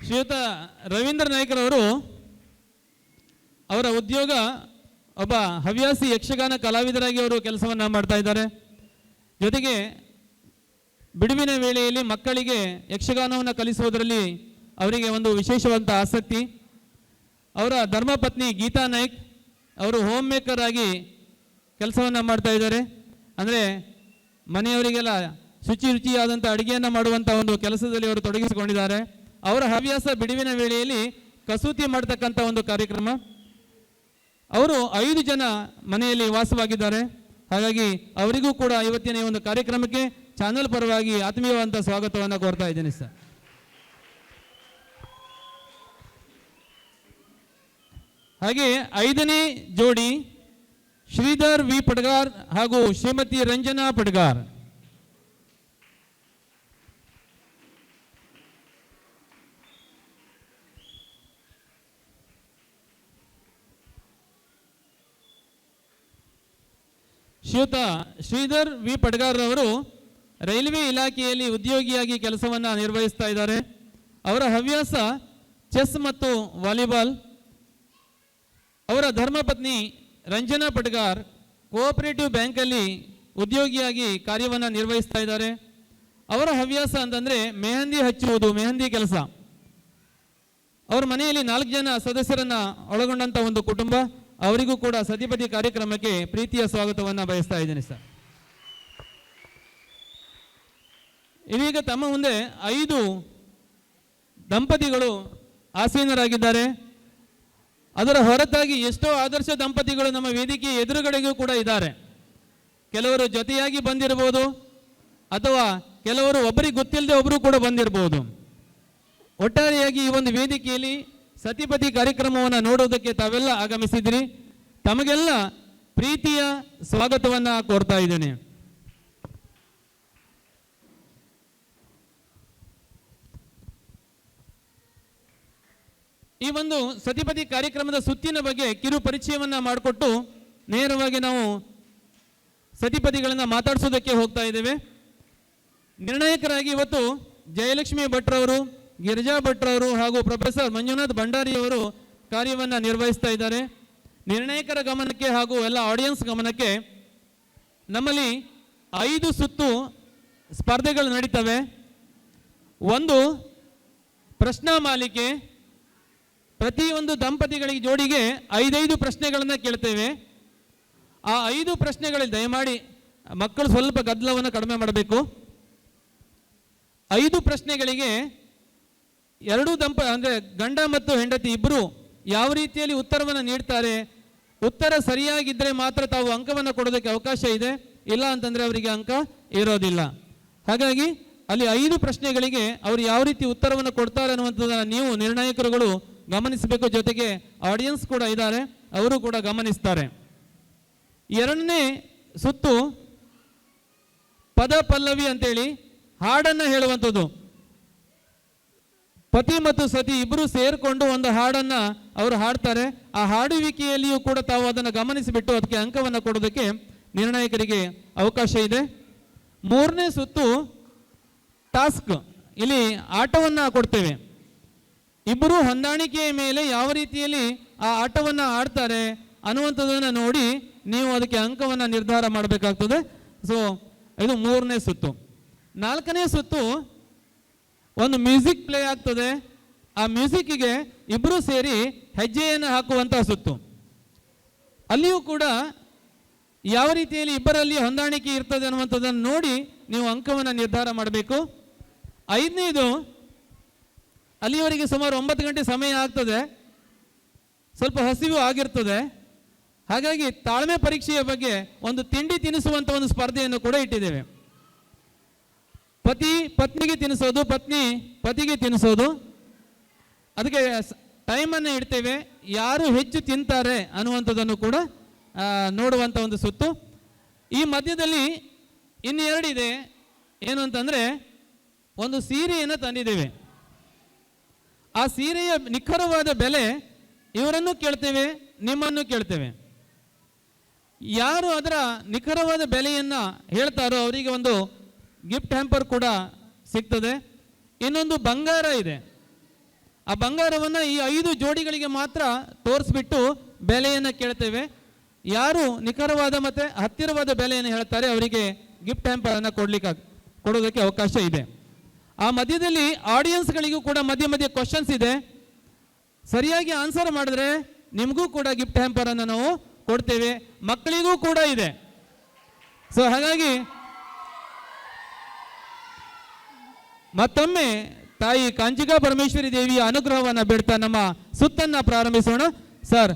ಶ್ರೀಯುತ ರವೀಂದ್ರ ನಾಯ್ಕರವರು ಅವರ ಉದ್ಯೋಗ ಒಬ್ಬ ಹವ್ಯಾಸಿ ಯಕ್ಷಗಾನ ಕಲಾವಿದರಾಗಿ ಅವರು ಕೆಲಸವನ್ನು ಮಾಡ್ತಾ ಇದ್ದಾರೆ. ಜೊತೆಗೆ ಬಿಡುವಿನ ವೇಳೆಯಲ್ಲಿ ಮಕ್ಕಳಿಗೆ ಯಕ್ಷಗಾನವನ್ನು ಕಲಿಸುವುದರಲ್ಲಿ ಅವರಿಗೆ ಒಂದು ವಿಶೇಷವಾದ ಆಸಕ್ತಿ. ಅವರ ಧರ್ಮಪತ್ನಿ ಗೀತಾ ನಾಯ್ಕ್ ಅವರು ಹೋಮ್ ಮೇಕರ್ ಆಗಿ ಕೆಲಸವನ್ನು ಮಾಡ್ತಾ ಇದ್ದಾರೆ. ಅಂದರೆ ಮನೆಯವರಿಗೆಲ್ಲ ರುಚಿಯಾದಂಥ ಅಡುಗೆಯನ್ನು ಮಾಡುವಂಥ ಒಂದು ಕೆಲಸದಲ್ಲಿ ಅವರು ತೊಡಗಿಸಿಕೊಂಡಿದ್ದಾರೆ. ಅವರ ಹವ್ಯಾಸ ಬಿಡುವಿನ ವೇಳೆಯಲ್ಲಿ ಕಸೂತಿ ಮಾಡ್ತಕ್ಕಂಥ ಒಂದು ಕಾರ್ಯಕ್ರಮ. ಅವರು 5 ಜನ ಮನೆಯಲ್ಲಿ ವಾಸವಾಗಿದ್ದಾರೆ. ಹಾಗಾಗಿ ಅವರಿಗೂ ಕೂಡ ಇವತ್ತಿನ ಈ ಒಂದು ಕಾರ್ಯಕ್ರಮಕ್ಕೆ ಚಾನಲ್ ಪರವಾಗಿ ಆತ್ಮೀಯವಾದಂಥ ಸ್ವಾಗತವನ್ನು ಕೋರ್ತಾ ಇದ್ದೇನೆ ಸರ್. ಹಾಗೆ 5ನೇ ಜೋಡಿ ಶ್ರೀಧರ್ ವಿ ಪಡ್ಗಾರ್ ಹಾಗೂ ಶ್ರೀಮತಿ ರಂಜನಾ ಪಡ್ಗಾರ್. ಶ್ರೀಯುತ ಶ್ರೀಧರ್ ವಿ ಪಡ್ಗಾರ್ ಅವರು ರೈಲ್ವೆ ಇಲಾಖೆಯಲ್ಲಿ ಉದ್ಯೋಗಿಯಾಗಿ ಕೆಲಸವನ್ನು ನಿರ್ವಹಿಸ್ತಾ ಇದ್ದಾರೆ. ಅವರ ಹವ್ಯಾಸ ಚೆಸ್ ಮತ್ತು ವಾಲಿಬಾಲ್. ಅವರ ಧರ್ಮಪತ್ನಿ ರಂಜನಾ ಪಡ್ಗಾರ್ ಕೋಆಪರೇಟಿವ್ ಬ್ಯಾಂಕಲ್ಲಿ ಉದ್ಯೋಗಿಯಾಗಿ ಕಾರ್ಯವನ್ನು ನಿರ್ವಹಿಸ್ತಾ ಇದ್ದಾರೆ. ಅವರ ಹವ್ಯಾಸ ಅಂತಂದರೆ ಮೆಹಂದಿ ಹಚ್ಚುವುದು, ಮೆಹಂದಿ ಕೆಲಸ. ಅವರ ಮನೆಯಲ್ಲಿ 4 ಜನ ಸದಸ್ಯರನ್ನು ಒಳಗೊಂಡಂಥ ಒಂದು ಕುಟುಂಬ. ಅವರಿಗೂ ಕೂಡ ಸತಿಪತಿ ಕಾರ್ಯಕ್ರಮಕ್ಕೆ ಪ್ರೀತಿಯ ಸ್ವಾಗತವನ್ನು ಬಯಸ್ತಾ ಇದ್ದೇನೆ ಸರ್. ಇದೀಗ ತಮ್ಮ ಮುಂದೆ 5 ದಂಪತಿಗಳು ಆಸೀನರಾಗಿದ್ದಾರೆ. ಅದರ ಹೊರತಾಗಿ ಎಷ್ಟೋ ಆದರ್ಶ ದಂಪತಿಗಳು ನಮ್ಮ ವೇದಿಕೆ ಎದುರುಗಡೆಗೂ ಕೂಡ ಇದ್ದಾರೆ. ಕೆಲವರು ಜೊತೆಯಾಗಿ ಬಂದಿರಬಹುದು, ಅಥವಾ ಕೆಲವರು ಒಬ್ಬರಿಗೆ ಗೊತ್ತಿಲ್ಲದೆ ಒಬ್ಬರು ಕೂಡ ಬಂದಿರಬಹುದು. ಒಟ್ಟಾರೆಯಾಗಿ ಈ ಒಂದು ವೇದಿಕೆಯಲ್ಲಿ ಸತಿಪತಿ ಕಾರ್ಯಕ್ರಮವನ್ನು ನೋಡೋದಕ್ಕೆ ತಾವೆಲ್ಲ ಆಗಮಿಸಿದ್ರಿ. ತಮಗೆಲ್ಲ ಪ್ರೀತಿಯ ಸ್ವಾಗತವನ್ನು ಕೋರ್ತಾ ಇದ್ದೇನೆ. ಈ ಒಂದು ಸತಿಪತಿ ಕಾರ್ಯಕ್ರಮದ ಸುತ್ತಿನ ಬಗ್ಗೆ ಕಿರು ಪರಿಚಯವನ್ನ ಮಾಡಿಕೊಟ್ಟು ನೇರವಾಗಿ ನಾವು ಸತಿಪತಿಗಳನ್ನು ಮಾತಾಡಿಸೋದಕ್ಕೆ ಹೋಗ್ತಾ ಇದ್ದೇವೆ. ನಿರ್ಣಾಯಕರಾಗಿ ಇವತ್ತು ಜಯಲಕ್ಷ್ಮಿ ಭಟ್ರವರು, ಗಿರಿಜಾ ಭಟ್ರವರು ಹಾಗೂ ಪ್ರೊಫೆಸರ್ ಮಂಜುನಾಥ್ ಭಂಡಾರಿ ಅವರು ಕಾರ್ಯವನ್ನು ನಿರ್ವಹಿಸ್ತಾ ಇದ್ದಾರೆ. ನಿರ್ಣಾಯಕರ ಗಮನಕ್ಕೆ ಹಾಗೂ ಎಲ್ಲ ಆಡಿಯನ್ಸ್ ಗಮನಕ್ಕೆ ನಮ್ಮಲ್ಲಿ 5 ಸುತ್ತು ಸ್ಪರ್ಧೆಗಳು ನಡೀತವೆ. ಒಂದು ಪ್ರಶ್ನಾ ಮಾಲಿಕೆ. ಪ್ರತಿಯೊಂದು ದಂಪತಿಗಳಿಗೆ ಜೋಡಿಗೆ 5 ಪ್ರಶ್ನೆಗಳನ್ನು ಕೇಳ್ತೇವೆ. ಆ 5 ಪ್ರಶ್ನೆಗಳಲ್ಲಿ ದಯಮಾಡಿ ಮಕ್ಕಳು ಸ್ವಲ್ಪ ಗದ್ದಲವನ್ನು ಕಡಿಮೆ ಮಾಡಬೇಕು. 5 ಪ್ರಶ್ನೆಗಳಿಗೆ 2 ಅಂದರೆ ಗಂಡ ಮತ್ತು ಹೆಂಡತಿ ಇಬ್ಬರು ಯಾವ ರೀತಿಯಲ್ಲಿ ಉತ್ತರವನ್ನು ನೀಡ್ತಾರೆ, ಉತ್ತರ ಸರಿಯಾಗಿದ್ದರೆ ಮಾತ್ರ ತಾವು ಅಂಕವನ್ನು ಕೊಡೋದಕ್ಕೆ ಅವಕಾಶ ಇದೆ, ಇಲ್ಲ ಅಂತಂದರೆ ಅವರಿಗೆ ಅಂಕ ಇರೋದಿಲ್ಲ. ಹಾಗಾಗಿ ಅಲ್ಲಿ 5 ಪ್ರಶ್ನೆಗಳಿಗೆ ಅವರು ಯಾವ ರೀತಿ ಉತ್ತರವನ್ನು ಕೊಡ್ತಾರೆ ಅನ್ನುವಂಥದ್ದನ್ನು ನೀವು ನಿರ್ಣಾಯಕರುಗಳು ಗಮನಿಸಬೇಕು. ಜೊತೆಗೆ ಆಡಿಯನ್ಸ್ ಕೂಡ ಇದ್ದಾರೆ, ಅವರು ಕೂಡ ಗಮನಿಸ್ತಾರೆ. 2ನೇ ಸುತ್ತು ಪದ ಪಲ್ಲವಿ ಅಂತೇಳಿ ಹಾಡನ್ನು ಹೇಳುವಂಥದ್ದು. ಪತಿ ಮತ್ತು ಸತಿ ಇಬ್ಬರು ಸೇರಿಕೊಂಡು ಒಂದು ಹಾಡನ್ನು ಅವರು ಹಾಡ್ತಾರೆ. ಆ ಹಾಡುವಿಕೆಯಲ್ಲಿಯೂ ಕೂಡ ತಾವು ಅದನ್ನು ಗಮನಿಸಿಬಿಟ್ಟು ಅದಕ್ಕೆ ಅಂಕವನ್ನು ಕೊಡೋದಕ್ಕೆ ನಿರ್ಣಾಯಕರಿಗೆ ಅವಕಾಶ ಇದೆ. 3ನೇ ಸುತ್ತು ಟಾಸ್ಕ್. ಇಲ್ಲಿ ಆಟವನ್ನು ಕೊಡ್ತೇವೆ. ಇಬ್ಬರು ಹೊಂದಾಣಿಕೆಯ ಮೇಲೆ ಯಾವ ರೀತಿಯಲ್ಲಿ ಆ ಆಟವನ್ನು ಆಡ್ತಾರೆ ಅನ್ನುವಂಥದ್ದನ್ನು ನೋಡಿ ನೀವು ಅದಕ್ಕೆ ಅಂಕವನ್ನು ನಿರ್ಧಾರ ಮಾಡಬೇಕಾಗ್ತದೆ. ಸೊ ಇದು 3ನೇ ಸುತ್ತು. 4ನೇ ಸುತ್ತು ಒಂದು ಮ್ಯೂಸಿಕ್ ಪ್ಲೇ ಆಗ್ತದೆ. ಆ ಮ್ಯೂಸಿಕ್ಕಿಗೆ ಇಬ್ಬರು ಸೇರಿ ಹೆಜ್ಜೆಯನ್ನು ಹಾಕುವಂಥ ಸುತ್ತು. ಅಲ್ಲಿಯೂ ಕೂಡ ಯಾವ ರೀತಿಯಲ್ಲಿ ಇಬ್ಬರಲ್ಲಿ ಹೊಂದಾಣಿಕೆ ಇರ್ತದೆ ಅನ್ನುವಂಥದ್ದನ್ನು ನೋಡಿ ನೀವು ಅಂಕವನ್ನು ನಿರ್ಧಾರ ಮಾಡಬೇಕು. 5ನೇದು, ಅಲ್ಲಿಯವರೆಗೆ ಸುಮಾರು 9 ಗಂಟೆ ಸಮಯ ಆಗ್ತದೆ, ಸ್ವಲ್ಪ ಹಸಿವು ಆಗಿರ್ತದೆ. ಹಾಗಾಗಿ ತಾಳ್ಮೆ ಪರೀಕ್ಷೆಯ ಬಗ್ಗೆ ಒಂದು ತಿಂಡಿ ತಿನ್ನಿಸುವಂಥ ಒಂದು ಸ್ಪರ್ಧೆಯನ್ನು ಕೂಡ ಇಟ್ಟಿದ್ದೇವೆ. ಪತಿ ಪತ್ನಿಗೆ ತಿನ್ನಿಸೋದು, ಪತ್ನಿ ಪತಿಗೆ ತಿನ್ನಿಸೋದು. ಅದಕ್ಕೆ ಟೈಮನ್ನು ಇಡ್ತೇವೆ. ಯಾರು ಹೆಚ್ಚು ತಿಂತಾರೆ ಅನ್ನುವಂಥದ್ದನ್ನು ಕೂಡ ನೋಡುವಂಥ ಒಂದು ಸುತ್ತು. ಈ ಮಧ್ಯದಲ್ಲಿ ಇನ್ನು 2 ಇದೆ. ಏನು ಅಂತಂದರೆ, ಒಂದು ಸೀರೆಯನ್ನು ತಂದಿದ್ದೇವೆ. ಆ ಸೀರೆಯ ನಿಖರವಾದ ಬೆಲೆ ಇವರನ್ನು ಕೇಳ್ತೇವೆ, ನಿಮ್ಮನ್ನು ಕೇಳ್ತೇವೆ. ಯಾರು ಅದರ ನಿಖರವಾದ ಬೆಲೆಯನ್ನು ಹೇಳ್ತಾರೋ ಅವರಿಗೆ ಒಂದು ಗಿಫ್ಟ್ ಹ್ಯಾಂಪರ್ ಕೂಡ ಸಿಗ್ತದೆ. ಇನ್ನೊಂದು ಬಂಗಾರ ಇದೆ. ಆ ಬಂಗಾರವನ್ನು ಈ 5 ಜೋಡಿಗಳಿಗೆ ಮಾತ್ರ ತೋರಿಸ್ಬಿಟ್ಟು ಬೆಲೆಯನ್ನು ಕೇಳ್ತೇವೆ. ಯಾರು ನಿಖರವಾದ ಮತ್ತು ಹತ್ತಿರವಾದ ಬೆಲೆಯನ್ನು ಹೇಳ್ತಾರೆ ಅವರಿಗೆ ಗಿಫ್ಟ್ ಹ್ಯಾಂಪರನ್ನು ಕೊಡೋದಕ್ಕೆ ಅವಕಾಶ ಇದೆ. ಆ ಮಧ್ಯದಲ್ಲಿ ಆಡಿಯನ್ಸ್ಗಳಿಗೂ ಕೂಡ ಮಧ್ಯೆ ಮಧ್ಯೆ ಕ್ವಶನ್ಸ್ ಇದೆ. ಸರಿಯಾಗಿ ಆನ್ಸರ್ ಮಾಡಿದ್ರೆ ನಿಮಗೂ ಕೂಡ ಗಿಫ್ಟ್ ಹ್ಯಾಂಪರನ್ನು ನಾವು ಕೊಡ್ತೇವೆ. ಮಕ್ಕಳಿಗೂ ಕೂಡ ಇದೆ. ಸೊ ಹಾಗಾಗಿ ಮತ್ತೊಮ್ಮೆ ತಾಯಿ ಕಾಂಚಿಕಾ ಪರಮೇಶ್ವರಿ ದೇವಿಯ ಅನುಗ್ರಹವನ್ನು ಬೇಡ್ತಾ ನಮ್ಮ ಸುತ್ತನ್ನು ಪ್ರಾರಂಭಿಸೋಣ. ಸರ್,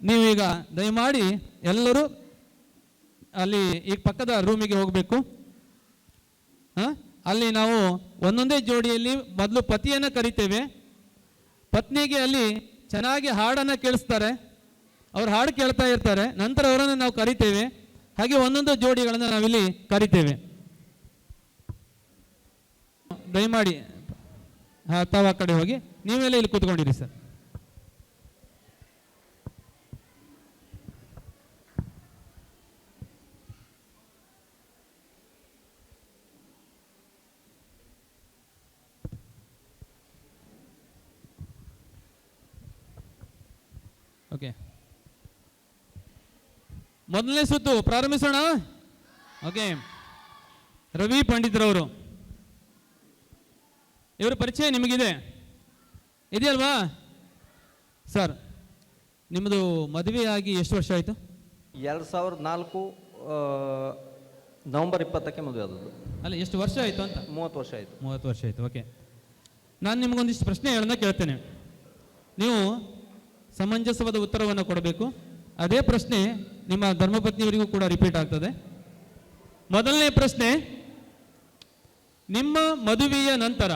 ನೀವೀಗ ದಯಮಾಡಿ ಎಲ್ಲರೂ ಅಲ್ಲಿ ಈ ಪಕ್ಕದ ರೂಮಿಗೆ ಹೋಗಬೇಕು. ಅಲ್ಲಿ ನಾವು ಒಂದೊಂದೇ ಜೋಡಿಯಲ್ಲಿ ಮೊದಲು ಪತಿಯನ್ನು ಕರಿತೇವೆ. ಪತ್ನಿಗೆ ಅಲ್ಲಿ ಚೆನ್ನಾಗಿ ಹಾಡನ್ನು ಕೇಳಿಸ್ತಾರೆ, ಅವ್ರು ಹಾಡು ಕೇಳ್ತಾ ಇರ್ತಾರೆ. ನಂತರ ಅವರನ್ನು ನಾವು ಕರಿತೇವೆ. ಹಾಗೆ ಒಂದೊಂದು ಜೋಡಿಗಳನ್ನು ನಾವಿಲ್ಲಿ ಕರಿತೇವೆ. ದಯಮಾಡಿ ತಾವು ಆ ಕಡೆ ಹೋಗಿ, ನೀವೆಲ್ಲ ಇಲ್ಲಿ ಕೂತ್ಕೊಂಡಿರಿ ಸರ್. ಓಕೆ, ಮೊದಲನೇ ಸುತ್ತು ಪ್ರಾರಂಭಿಸೋಣ. ಓಕೆ, ರವಿ ಪಂಡಿತ್ರವರು, ಇವರ ಪರಿಚಯ ನಿಮಗಿದೆ, ಇದೆಯಲ್ವಾ ಸರ್? ನಿಮ್ಮದು ಮದುವೆಯಾಗಿ ಎಷ್ಟು ವರ್ಷ ಆಯಿತು? 2004 ನವೆಂಬರ್ 20ಕ್ಕೆ ಮದುವೆ ಆದದ್ದು. ಅಲ್ಲ, ಎಷ್ಟು ವರ್ಷ ಆಯಿತು ಅಂತ? 30 ವರ್ಷ ಆಯಿತು. 30 ವರ್ಷ ಆಯಿತು. ಓಕೆ, ನಾನು ನಿಮಗೊಂದಿಷ್ಟು ಪ್ರಶ್ನೆಗಳನ್ನು ಕೇಳ್ತೇನೆ. ನೀವು ಸಮಂಜಸವಾದ ಉತ್ತರವನ್ನು ಕೊಡಬೇಕು. ಅದೇ ಪ್ರಶ್ನೆ ನಿಮ್ಮ ಧರ್ಮಪತ್ನಿಯವರಿಗೂ ಕೂಡ ರಿಪೀಟ್ ಆಗ್ತದೆ. ಮೊದಲನೇ ಪ್ರಶ್ನೆ, ನಿಮ್ಮ ಮದುವೆಯ ನಂತರ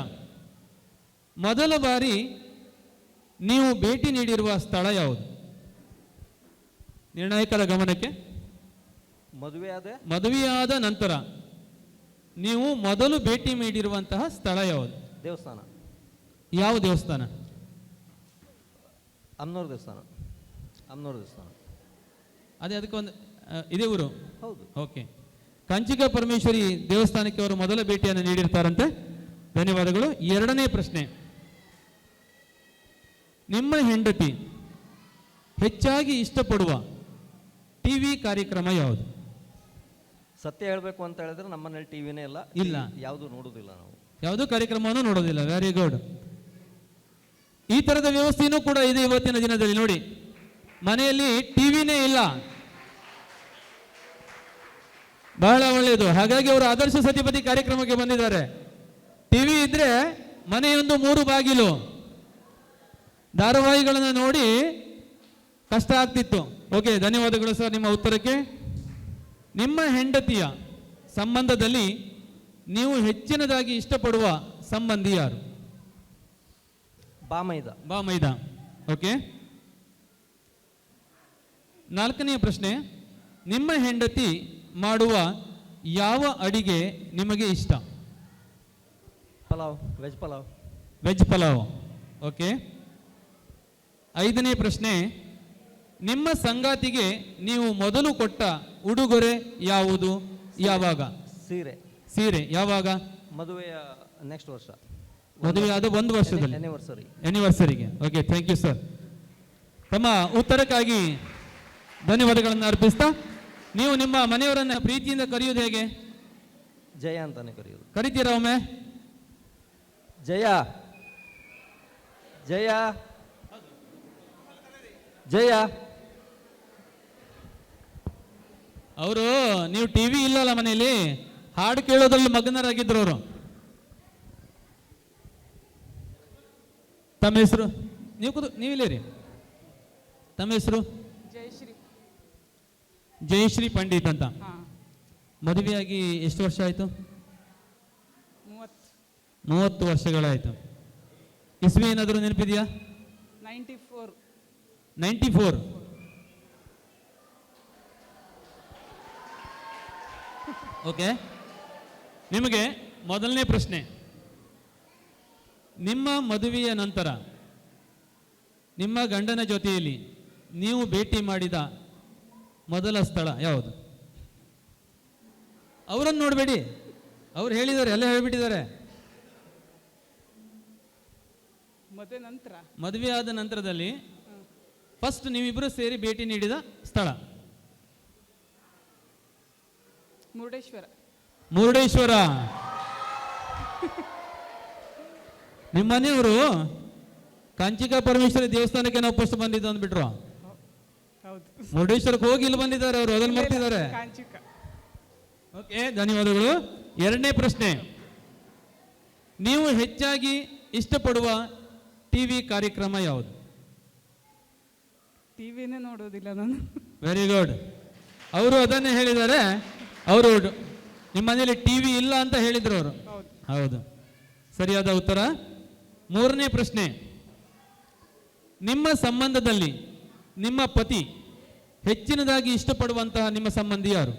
ಮೊದಲ ಬಾರಿ ನೀವು ಭೇಟಿ ನೀಡಿರುವ ಸ್ಥಳ ಯಾವುದು? ನಿರ್ಣಾಯಕರ ಗಮನಕ್ಕೆ. ಮದುವೆಯಾದ ನಂತರ ನೀವು ಮೊದಲು ಭೇಟಿ ನೀಡಿರುವಂತಹ ಸ್ಥಳ ಯಾವುದು? ದೇವಸ್ಥಾನ. ಯಾವ ದೇವಸ್ಥಾನ? ಅಮ್ನೂರು ದೇವಸ್ಥಾನ. ಅದೇ, ಅದಕ್ಕೊಂದು ಇದೇ ಊರು? ಹೌದು. ಓಕೆ, ಕಾಂಚಿಕಾ ಪರಮೇಶ್ವರಿ ದೇವಸ್ಥಾನಕ್ಕೆ ಅವರು ಮೊದಲ ಭೇಟಿಯನ್ನು ನೀಡಿರ್ತಾರಂತೆ. ಧನ್ಯವಾದಗಳು. 2ನೇ ಪ್ರಶ್ನೆ, ನಿಮ್ಮ ಹೆಂಡತಿ ಹೆಚ್ಚಾಗಿ ಇಷ್ಟಪಡುವ ಟಿವಿ ಕಾರ್ಯಕ್ರಮ ಯಾವುದು? ಸತ್ಯ ಹೇಳಬೇಕು ಅಂತ ಹೇಳಿದ್ರೆ ನಮ್ಮನೇಲಿ ಟಿವಿನೇ ಇಲ್ಲ. ಯಾವುದು ನೋಡುವುದಿಲ್ಲ ನಾವು. ಯಾವುದೋ ಕಾರ್ಯಕ್ರಮವನ್ನು ನೋಡೋದಿಲ್ಲ. Very good. ಈ ತರದ ವ್ಯವಸ್ಥೆಯೂ ಕೂಡ ಇದೆ ಇವತ್ತಿನ ದಿನದಲ್ಲಿ. ನೋಡಿ, ಮನೆಯಲ್ಲಿ ಟಿವಿನೇ ಇಲ್ಲ, ಬಹಳ ಒಳ್ಳೆಯದು. ಹಾಗಾಗಿ ಅವರು ಆದರ್ಶ ಸತಿಪತಿ ಕಾರ್ಯಕ್ರಮಕ್ಕೆ ಬಂದಿದ್ದಾರೆ. ಟಿವಿ ಇದ್ರೆ ಮನೆಯೊಂದು 3 ಬಾಗಿಲು, ಧಾರಾವಾಹಿಗಳನ್ನು ನೋಡಿ ಕಷ್ಟ ಆಗ್ತಿತ್ತು. ಓಕೆ, ಧನ್ಯವಾದಗಳು ಸರ್ ನಿಮ್ಮ ಉತ್ತರಕ್ಕೆ. ನಿಮ್ಮ ಹೆಂಡತಿಯ ಸಂಬಂಧದಲ್ಲಿ ನೀವು ಹೆಚ್ಚಿನದಾಗಿ ಇಷ್ಟಪಡುವ ಸಂಬಂಧಿ ಯಾರು? ಬಾಮೈದ. ಓಕೆ. 4ನೇ ಪ್ರಶ್ನೆ, ನಿಮ್ಮ ಹೆಂಡತಿ ಮಾಡುವ ಯಾವ ಅಡಿಗೆ ನಿಮಗೆ ಇಷ್ಟ? ಪಲಾವ್, ವೆಜ್ ಪಲಾವ್. ಓಕೆ. 5ನೇ ಪ್ರಶ್ನೆ, ನಿಮ್ಮ ಸಂಗಾತಿಗೆ ನೀವು ಮೊದಲು ಕೊಟ್ಟ ಉಡುಗೊರೆ ಯಾವುದು, ಯಾವಾಗ? ಸೀರೆ. ಯಾವಾಗ? ಮದುವೆಯ ನೆಕ್ಸ್ಟ್ ವರ್ಷ. ಮದುವೆಯಾದ 1 ವರ್ಷದಲ್ಲಿ, ಎನಿವರ್ಸರಿಗೆ. Okay, thank you sir. ತಮ್ಮ ಉತ್ತರಕ್ಕಾಗಿ ಧನ್ಯವಾದಗಳನ್ನು ಅರ್ಪಿಸ್ತಾ, ನೀವು ನಿಮ್ಮ ಮನೆಯವರನ್ನ ಪ್ರೀತಿಯಿಂದ ಕರೆಯೋದು ಹೇಗೆ? ಜಯ ಅಂತಾನೆ ಕರೆಯೋದು. ಕರಿತೀರಾ ಒಮ್ಮೆ? ಜಯ ಜಯ ಜಯ. ಅವರು, ನೀವು ಟಿವಿ ಇಲ್ಲಲ್ಲ ಮನೆಯಲ್ಲಿ, ಹಾಡು ಕೇಳೋದ್ರಲ್ಲಿ ಮಗ್ನರಾಗಿದ್ರು ಅವರು. ತಮ್ಮ ಹೆಸರು? ನೀವಿಲ್ಲೇ ರೀ. ತಮ್ಮ ಹೆಸರು? ಜಯಶ್ರೀ. ಜಯಶ್ರೀ ಪಂಡಿತ್ ಅಂತ. ಹಾಂ. ಮದುವೆಯಾಗಿ ಎಷ್ಟು ವರ್ಷ ಆಯಿತು? 30. 30 ವರ್ಷಗಳಾಯಿತು. ಇಸ್ವಿ ಏನಾದರೂ ನೆನಪಿದೆಯಾ? 94. 94. ಓಕೆ. ನಿಮಗೆ ಮೊದಲನೇ ಪ್ರಶ್ನೆ, ನಿಮ್ಮ ಮದುವೆಯ ನಂತರ ನಿಮ್ಮ ಗಂಡನ ಜೊತೆಯಲ್ಲಿ ನೀವು ಭೇಟಿ ಮಾಡಿದ ಮೊದಲ ಸ್ಥಳ ಯಾವುದು? ಅವರನ್ನು ನೋಡಬೇಡಿ, ಅವ್ರು ಹೇಳಿದ್ದಾರೆ, ಎಲ್ಲ ಹೇಳಿಬಿಟ್ಟಿದ್ದಾರೆ. ಮದುವೆ ನಂತರ ಮದುವೆ ಆದ ನಂತರದಲ್ಲಿ ಫಸ್ಟ್ ನೀವಿಬ್ಬರು ಸೇರಿ ಭೇಟಿ ನೀಡಿದ ಸ್ಥಳ? ಮುರುಡೇಶ್ವರ. ಮುರುಡೇಶ್ವರ. ನಿಮ್ಮ ಮನೆಯವರು ಕಾಂಚಿಕಾ ಪರಮೇಶ್ವರಿ ದೇವಸ್ಥಾನಕ್ಕೆ ನಾವು ಫಸ್ಟ್ ಬಂದಿದ್ದು ಅಂದ್ಬಿಟ್ರು. ಹೌದು. ಮುರುಡೇಶ್ವರಕ್ಕೆ ಹೋಗಿ ಇಲ್ಲಿ ಬಂದಿದ್ದಾರೆ, ಅವರು ಅದನ್ನು ಮಾಡ್ತಿದ್ದಾರೆ. ಕಾಂಚಿಕ. ಓಕೆ, ಧನ್ಯವಾದಗಳು. ಎರಡನೇ ಪ್ರಶ್ನೆ, ನೀವು ಹೆಚ್ಚಾಗಿ ಇಷ್ಟಪಡುವ ಟಿವಿ ಕಾರ್ಯಕ್ರಮ ಯಾವುದು? ಟಿವಿನೇ ನೋಡೋದಿಲ್ಲ ನಾನು. Very good. ಅವರು ಅದನ್ನೇ ಹೇಳಿದ್ದಾರೆ. ಅವರು ನಿಮ್ಮ ಮನೆಯಲ್ಲಿ ಟಿವಿ ಇಲ್ಲ ಅಂತ ಹೇಳಿದ್ರು ಅವರು. ಹೌದು. ಹೌದು, ಸರಿಯಾದ ಉತ್ತರ. ಮೂರನೇ ಪ್ರಶ್ನೆ, ನಿಮ್ಮ ಸಂಬಂಧದಲ್ಲಿ ನಿಮ್ಮ ಪತಿ ಹೆಚ್ಚಿನದಾಗಿ ಇಷ್ಟಪಡುವಂತಹ ನಿಮ್ಮ ಸಂಬಂಧಿ ಯಾರು?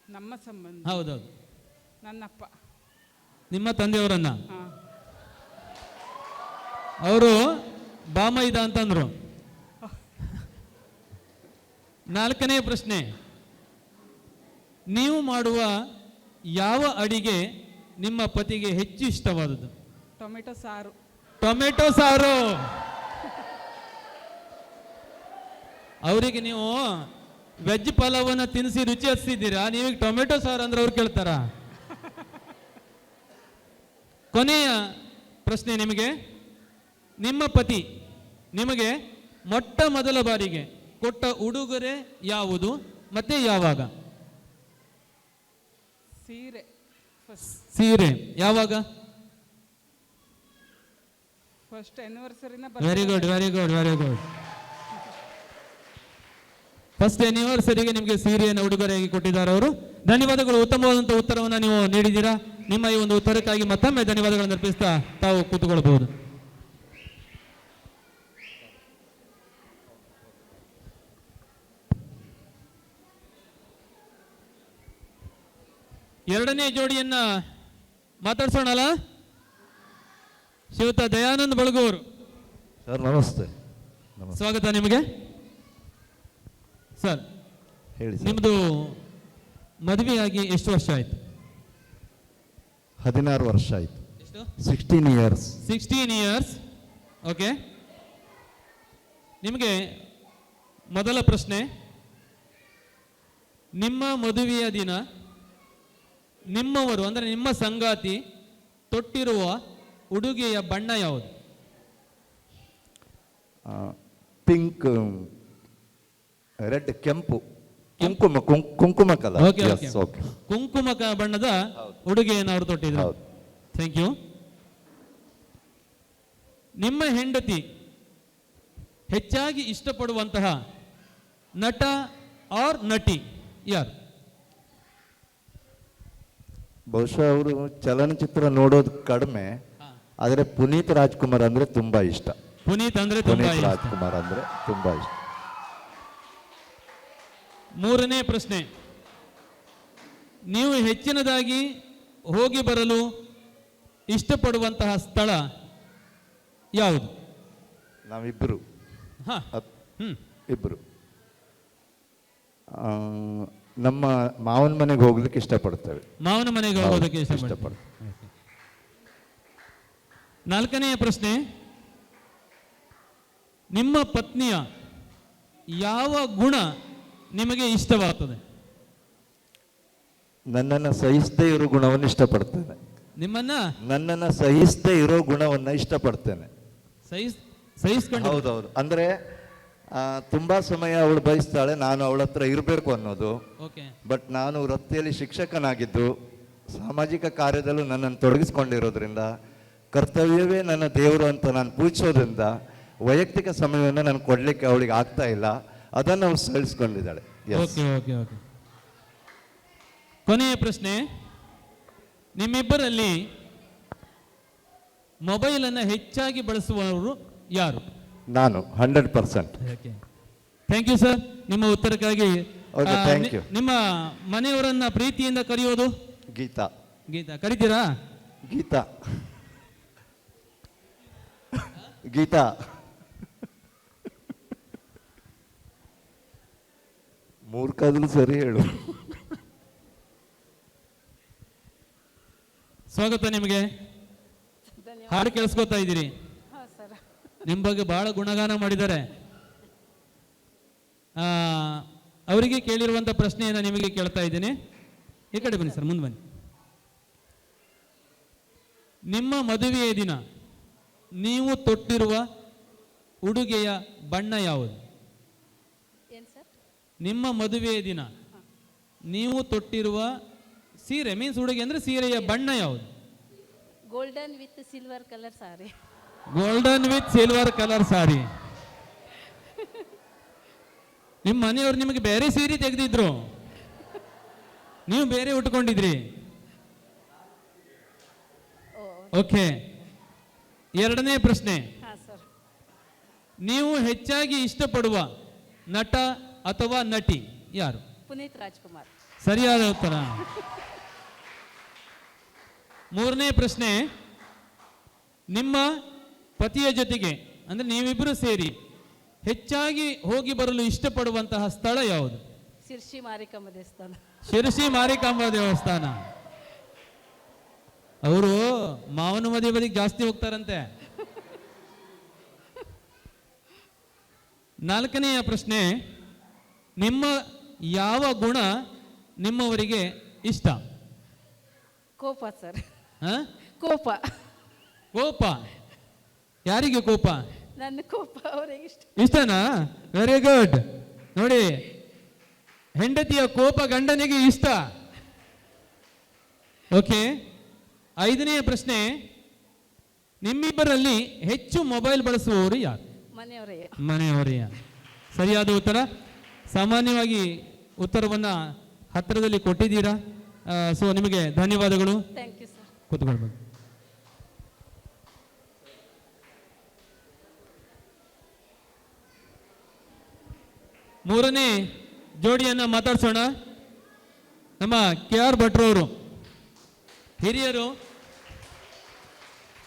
ನಮ್ಮ ಸಂಬಂಧ. ಹೌದೌದು. ನನ್ನಪ್ಪ. ನಿಮ್ಮ ತಂದೆಯವರನ್ನ ಹಾಂ. ಅವರು ಬಾಮೈದ ಅಂತಂದ್ರು. ನಾಲ್ಕನೇ ಪ್ರಶ್ನೆ, ನೀವು ಮಾಡುವ ಯಾವ ಅಡಿಗೆ ನಿಮ್ಮ ಪತಿಗೆ ಹೆಚ್ಚು ಇಷ್ಟವಾದದ್ದು? ಟೊಮೆಟೊ ಸಾರು. ಟೊಮೆಟೊ ಸಾರು. ಅವರಿಗೆ ನೀವು ವೆಜ್ ಪಲಾವನ್ನ ತಿನ್ನಿಸಿ ರುಚಿ ಹಚ್ತಿದ್ದೀರಾ, ನೀವೀಗ ಟೊಮೆಟೊ ಸಾರು ಅಂದ್ರೆ ಅವ್ರು ಕೇಳ್ತಾರ? ಕೊನೆಯ ಪ್ರಶ್ನೆ ನಿಮಗೆ, ನಿಮ್ಮ ಪತಿ ನಿಮಗೆ ಮೊಟ್ಟ ಮೊದಲ ಬಾರಿಗೆ ಕೊಟ್ಟ ಉಡುಗೊರೆ ಯಾವುದು ಮತ್ತೆ ಯಾವಾಗ? ಸೀರೆ. ಫಸ್ಟ್. ಸೀರೆ ಯಾವಾಗ? ಫಸ್ಟ್ ಆನಿವರ್ಸರಿನ. Very good, very good, very good. First ಆನಿವರ್ಸರಿಗೆ ನಿಮಗೆ ಸೀರೆಯನ್ನು ಉಡುಗೊರೆಯಾಗಿ ಕೊಟ್ಟಿದ್ದಾರೆ ಅವರು. ಧನ್ಯವಾದಗಳು. ಉತ್ತಮವಾದಂಥ ಉತ್ತರವನ್ನು ನೀವು ನೀಡಿದ್ದೀರಾ. ನಿಮ್ಮ ಈ ಒಂದು ಉತ್ತರಕ್ಕಾಗಿ ಮತ್ತೊಮ್ಮೆ ಧನ್ಯವಾದಗಳನ್ನು ಅರ್ಪಿಸ್ತಾ ತಾವು ಕೂತುಕೊಳ್ಳಬಹುದು. ಎರಡನೇ ಜೋಡಿಯನ್ನ ಮಾತಾಡ್ಸೋಣಲ್ಲ. ಶ್ರೀಯುತ ದಯಾನಂದ್ ಬಳಗೂರು ಸರ್, ನಮಸ್ತೆ. ಸ್ವಾಗತ ನಿಮಗೆ. ಸರ್, ಹೇಳಿ ಸರ್. ನಿಮ್ಮದು ಮದುವೆಯಾಗಿ ಎಷ್ಟು ವರ್ಷ ಆಯಿತು? 16 ವರ್ಷ ಆಯಿತು. ಎಷ್ಟು? 16 ಇಯರ್ಸ್. 16 ಇಯರ್ಸ್. ಓಕೆ. ನಿಮಗೆ ಮೊದಲ ಪ್ರಶ್ನೆ, ನಿಮ್ಮ ಮದುವೆಯ ದಿನ ನಿಮ್ಮವರು ಅಂದರೆ ನಿಮ್ಮ ಸಂಗಾತಿ ತೊಟ್ಟಿರುವ ಉಡುಗೆಯ ಬಣ್ಣ ಯಾವುದು? ಪಿಂಕ್, ರೆಡ್, ಕೆಂಪು, ಕುಂಕುಮ ಕಲರ್. Okay, okay. ಓಕೆ. ಕುಂಕುಮ ಬಣ್ಣದ ಉಡುಗೆಯನ್ನು ಅವರು ತೊಟ್ಟಿದ್ರು. ಹೌದು. Thank you. ನಿಮ್ಮ ಹೆಂಡತಿ ಹೆಚ್ಚಾಗಿ ಇಷ್ಟಪಡುವಂತಹ ನಟ ಆರ್ ನಟಿ ಯಾರು? ಬಹುಶಃ ಅವರು ಚಲನಚಿತ್ರ ನೋಡೋದು ಕಡಿಮೆ, ಆದರೆ ಪುನೀತ್ ರಾಜ್ಕುಮಾರ್ ಅಂದ್ರೆ ತುಂಬಾ ಇಷ್ಟ. ಪುನೀತ್ ಅಂದ್ರೆ ತುಂಬಾ ಪುನೀತ್ ಇಷ್ಟ. ರಾಜ್ಕುಮಾರ್ ಅಂದ್ರೆ ತುಂಬಾ ಇಷ್ಟ. ಮೂರನೇ ಪ್ರಶ್ನೆ, ನೀವು ಹೆಚ್ಚಿನದಾಗಿ ಹೋಗಿ ಬರಲು ಇಷ್ಟಪಡುವಂತಹ ಸ್ಥಳ ಯಾವುದು? ನಾವಿಬ್ಬರು ಹಾ. ಹ್ಮ್. ಇಬ್ಬರು ನಮ್ಮ ಮಾವನ ಮನೆಗೆ ಹೋಗ್ಲಿಕ್ಕೆ ಇಷ್ಟಪಡ್ತೇವೆ. ಮಾವನ ಮನೆಗೆ ಹೋಗೋದಕ್ಕೆ ಇಷ್ಟಪಡ್ತೀವಿ. ಇಷ್ಟಪಡ್ತೇವೆ. ನಾಲ್ಕನೆಯ ಪ್ರಶ್ನೆ, ನಿಮ್ಮ ಪತ್ನಿಯ ಯಾವ ಗುಣ ನಿಮಗೆ ಇಷ್ಟವಾಗ್ತದೆ? ನನ್ನನ್ನು ಸಹಿಸದೇ ಇರೋ ಗುಣವನ್ನು ಇಷ್ಟಪಡ್ತೇನೆ. ನನ್ನನ್ನು ಸಹಿಸದೇ ಇರೋ ಗುಣವನ್ನ ಇಷ್ಟಪಡ್ತೇನೆ. ಸಹಿಸ್ಕೊಂಡು? ಹೌದೌದು. ಅಂದ್ರೆ ತುಂಬಾ ಸಮಯ ಅವಳು ಬಯಸ್ತಾಳೆ, ನಾನು ಅವಳ ಹತ್ರ ಇರಬೇಕು ಅನ್ನೋದು. ಓಕೆ. ಬಟ್ ನಾನು ವೃತ್ತಿಯಲ್ಲಿ ಶಿಕ್ಷಕನಾಗಿದ್ದು ಸಾಮಾಜಿಕ ಕಾರ್ಯದಲ್ಲೂ ನನ್ನನ್ನು ತೊಡಗಿಸ್ಕೊಂಡಿರೋದ್ರಿಂದ, ಕರ್ತವ್ಯವೇ ನನ್ನ ದೇವರು ಅಂತ ನಾನು ಪೂಜಿಸೋದ್ರಿಂದ ವೈಯಕ್ತಿಕ ಸಮಯವನ್ನು ನಾನು ಕೊಡಲಿಕ್ಕೆ ಅವಳಿಗೆ ಆಗ್ತಾ ಇಲ್ಲ. ಅದನ್ನು ಅವಳು ಸಹಿಸ್ಕೊಂಡಿದ್ದಾಳೆ. Yes. Okay okay okay. ಕೊನೆಯ ಪ್ರಶ್ನೆ, ನಿಮ್ಮಿಬ್ಬರಲ್ಲಿ ಮೊಬೈಲನ್ನು ಹೆಚ್ಚಾಗಿ ಬಳಸುವವರು ಯಾರು? ನಾನು 100%. ಓಕೆ, ಥ್ಯಾಂಕ್ ಯು ಸರ್ ನಿಮ್ಮ ಉತ್ತರಕ್ಕಾಗಿ. Okay, thank you. ನಿಮ್ಮ ಮನೆಯವರನ್ನ ಪ್ರೀತಿಯಿಂದ ಕರೆಯೋದು? ಗೀತಾ. ಗೀತಾ ಕರಿತೀರಾ? ಗೀತಾ ಗೀತಾ ಮೂರ್ಖಾದ್ರೂ ಸರಿ ಹೇಳು. ಸ್ವಾಗತ ನಿಮಗೆ. ಹಾಡು ಕೇಳಿಸ್ಕೊತಾ ಇದ್ದೀರಿ, ಹಾಂ ಸರ್. ನಿಮ್ಮ ಬಗ್ಗೆ ಬಹಳ ಗುಣಗಾನ ಮಾಡಿದ್ದಾರೆ. ಅವರಿಗೆ ಕೇಳಿರುವಂಥ ಪ್ರಶ್ನೆಯನ್ನು ನಿಮಗೆ ಕೇಳ್ತಾ ಇದ್ದೀನಿ. ಈ ಕಡೆ ಬನ್ನಿ ಸರ್, ಮುಂದೆ ಬನ್ನಿ. ನಿಮ್ಮ ಮದುವೆಯ ದಿನ ನೀವು ತೊಟ್ಟಿರುವ ಉಡುಗೆಯ ಬಣ್ಣ ಯಾವುದು? ಏನು ಸರ್? ನಿಮ್ಮ ಮದುವೆಯ ದಿನ ನೀವು ತೊಟ್ಟಿರುವ ಸೀರೆ, ಮೀನ್ಸ್ ಉಡುಗೆ ಅಂದರೆ ಸೀರೆಯ ಬಣ್ಣ ಯಾವುದು? Golden with silver colour sari. Golden with silver colour sari. ನಿಮ್ಮ ಮನೆಯವರು ನಿಮಗೆ ಬೇರೆ ಸೀರೆ ತೆಗೆದಿದ್ರು, ನೀವು ಬೇರೆ ಉಟ್ಕೊಂಡಿದ್ರಿ. ಓಕೆ, ಎರಡನೇ ಪ್ರಶ್ನೆ, ಹಾಂ ಸರ್. ನೀವು ಹೆಚ್ಚಾಗಿ ಇಷ್ಟಪಡುವ ನಟ ಅಥವಾ ನಟಿ ಯಾರು? ಪುನೀತ್ ರಾಜ್ಕುಮಾರ್. ಸರಿಯಾದ ಉತ್ತರ. ಮೂರನೇ ಪ್ರಶ್ನೆ, ನಿಮ್ಮ ಪತಿಯ ಜೊತೆಗೆ ಅಂದ್ರೆ ನೀವಿಬ್ಬರು ಸೇರಿ ಹೆಚ್ಚಾಗಿ ಹೋಗಿ ಬರಲು ಇಷ್ಟಪಡುವಂತಹ ಸ್ಥಳ ಯಾವುದು? ಶಿರ್ಷಿ ಮಾರಿಕಮ್ಮ ದೇವಸ್ಥಾನ. ಶಿರಸಿ ಮಾರಿಕಾಂಬ ದೇವಸ್ಥಾನ. ಅವರು ಮಾವನ ಮದುವೆ ಬದಿಗೆ ಜಾಸ್ತಿ ಹೋಗ್ತಾರಂತೆ. ನಾಲ್ಕನೆಯ ಪ್ರಶ್ನೆ, ನಿಮ್ಮ ಯಾವ ಗುಣ ನಿಮ್ಮವರಿಗೆ ಇಷ್ಟ? ಕೋಪ ಸರ್. ಹ? ಕೋಪ. ಕೋಪ. ಯಾರಿಗೆ ಕೋಪ? ನನ್ನ ಕೋಪ ಅವರಿಗೆ ಇಷ್ಟ. ಇಷ್ಟನಾ? Very good. ನೋಡಿ, ಹೆಂಡತಿಯ ಕೋಪ ಗಂಡನಿಗೆ ಇಷ್ಟ. ಓಕೆ, ಐದನೆಯ ಪ್ರಶ್ನೆ, ನಿಮ್ಮಿಬ್ಬರಲ್ಲಿ ಹೆಚ್ಚು ಮೊಬೈಲ್ ಬಳಸುವವರು ಯಾರು? ಮನೆಯವರೇ. ಮನೆಯವರೇ. ಸರಿಯಾದ ಉತ್ತರ. ಸಾಮಾನ್ಯವಾಗಿ ಉತ್ತರವನ್ನು ಹತ್ತಿರದಲ್ಲಿ ಕೊಟ್ಟಿದ್ದೀರಾ. ಸೊ ನಿಮಗೆ ಧನ್ಯವಾದಗಳು. Thank you sir. ಕೂತ್ಕೊಳ್ಬೋದು. ಮೂರನೇ ಜೋಡಿಯನ್ನ ಮಾತಾಡ್ಸೋಣ. ನಮ್ಮ KR ಭಟ್ರವರು ಹಿರಿಯರು,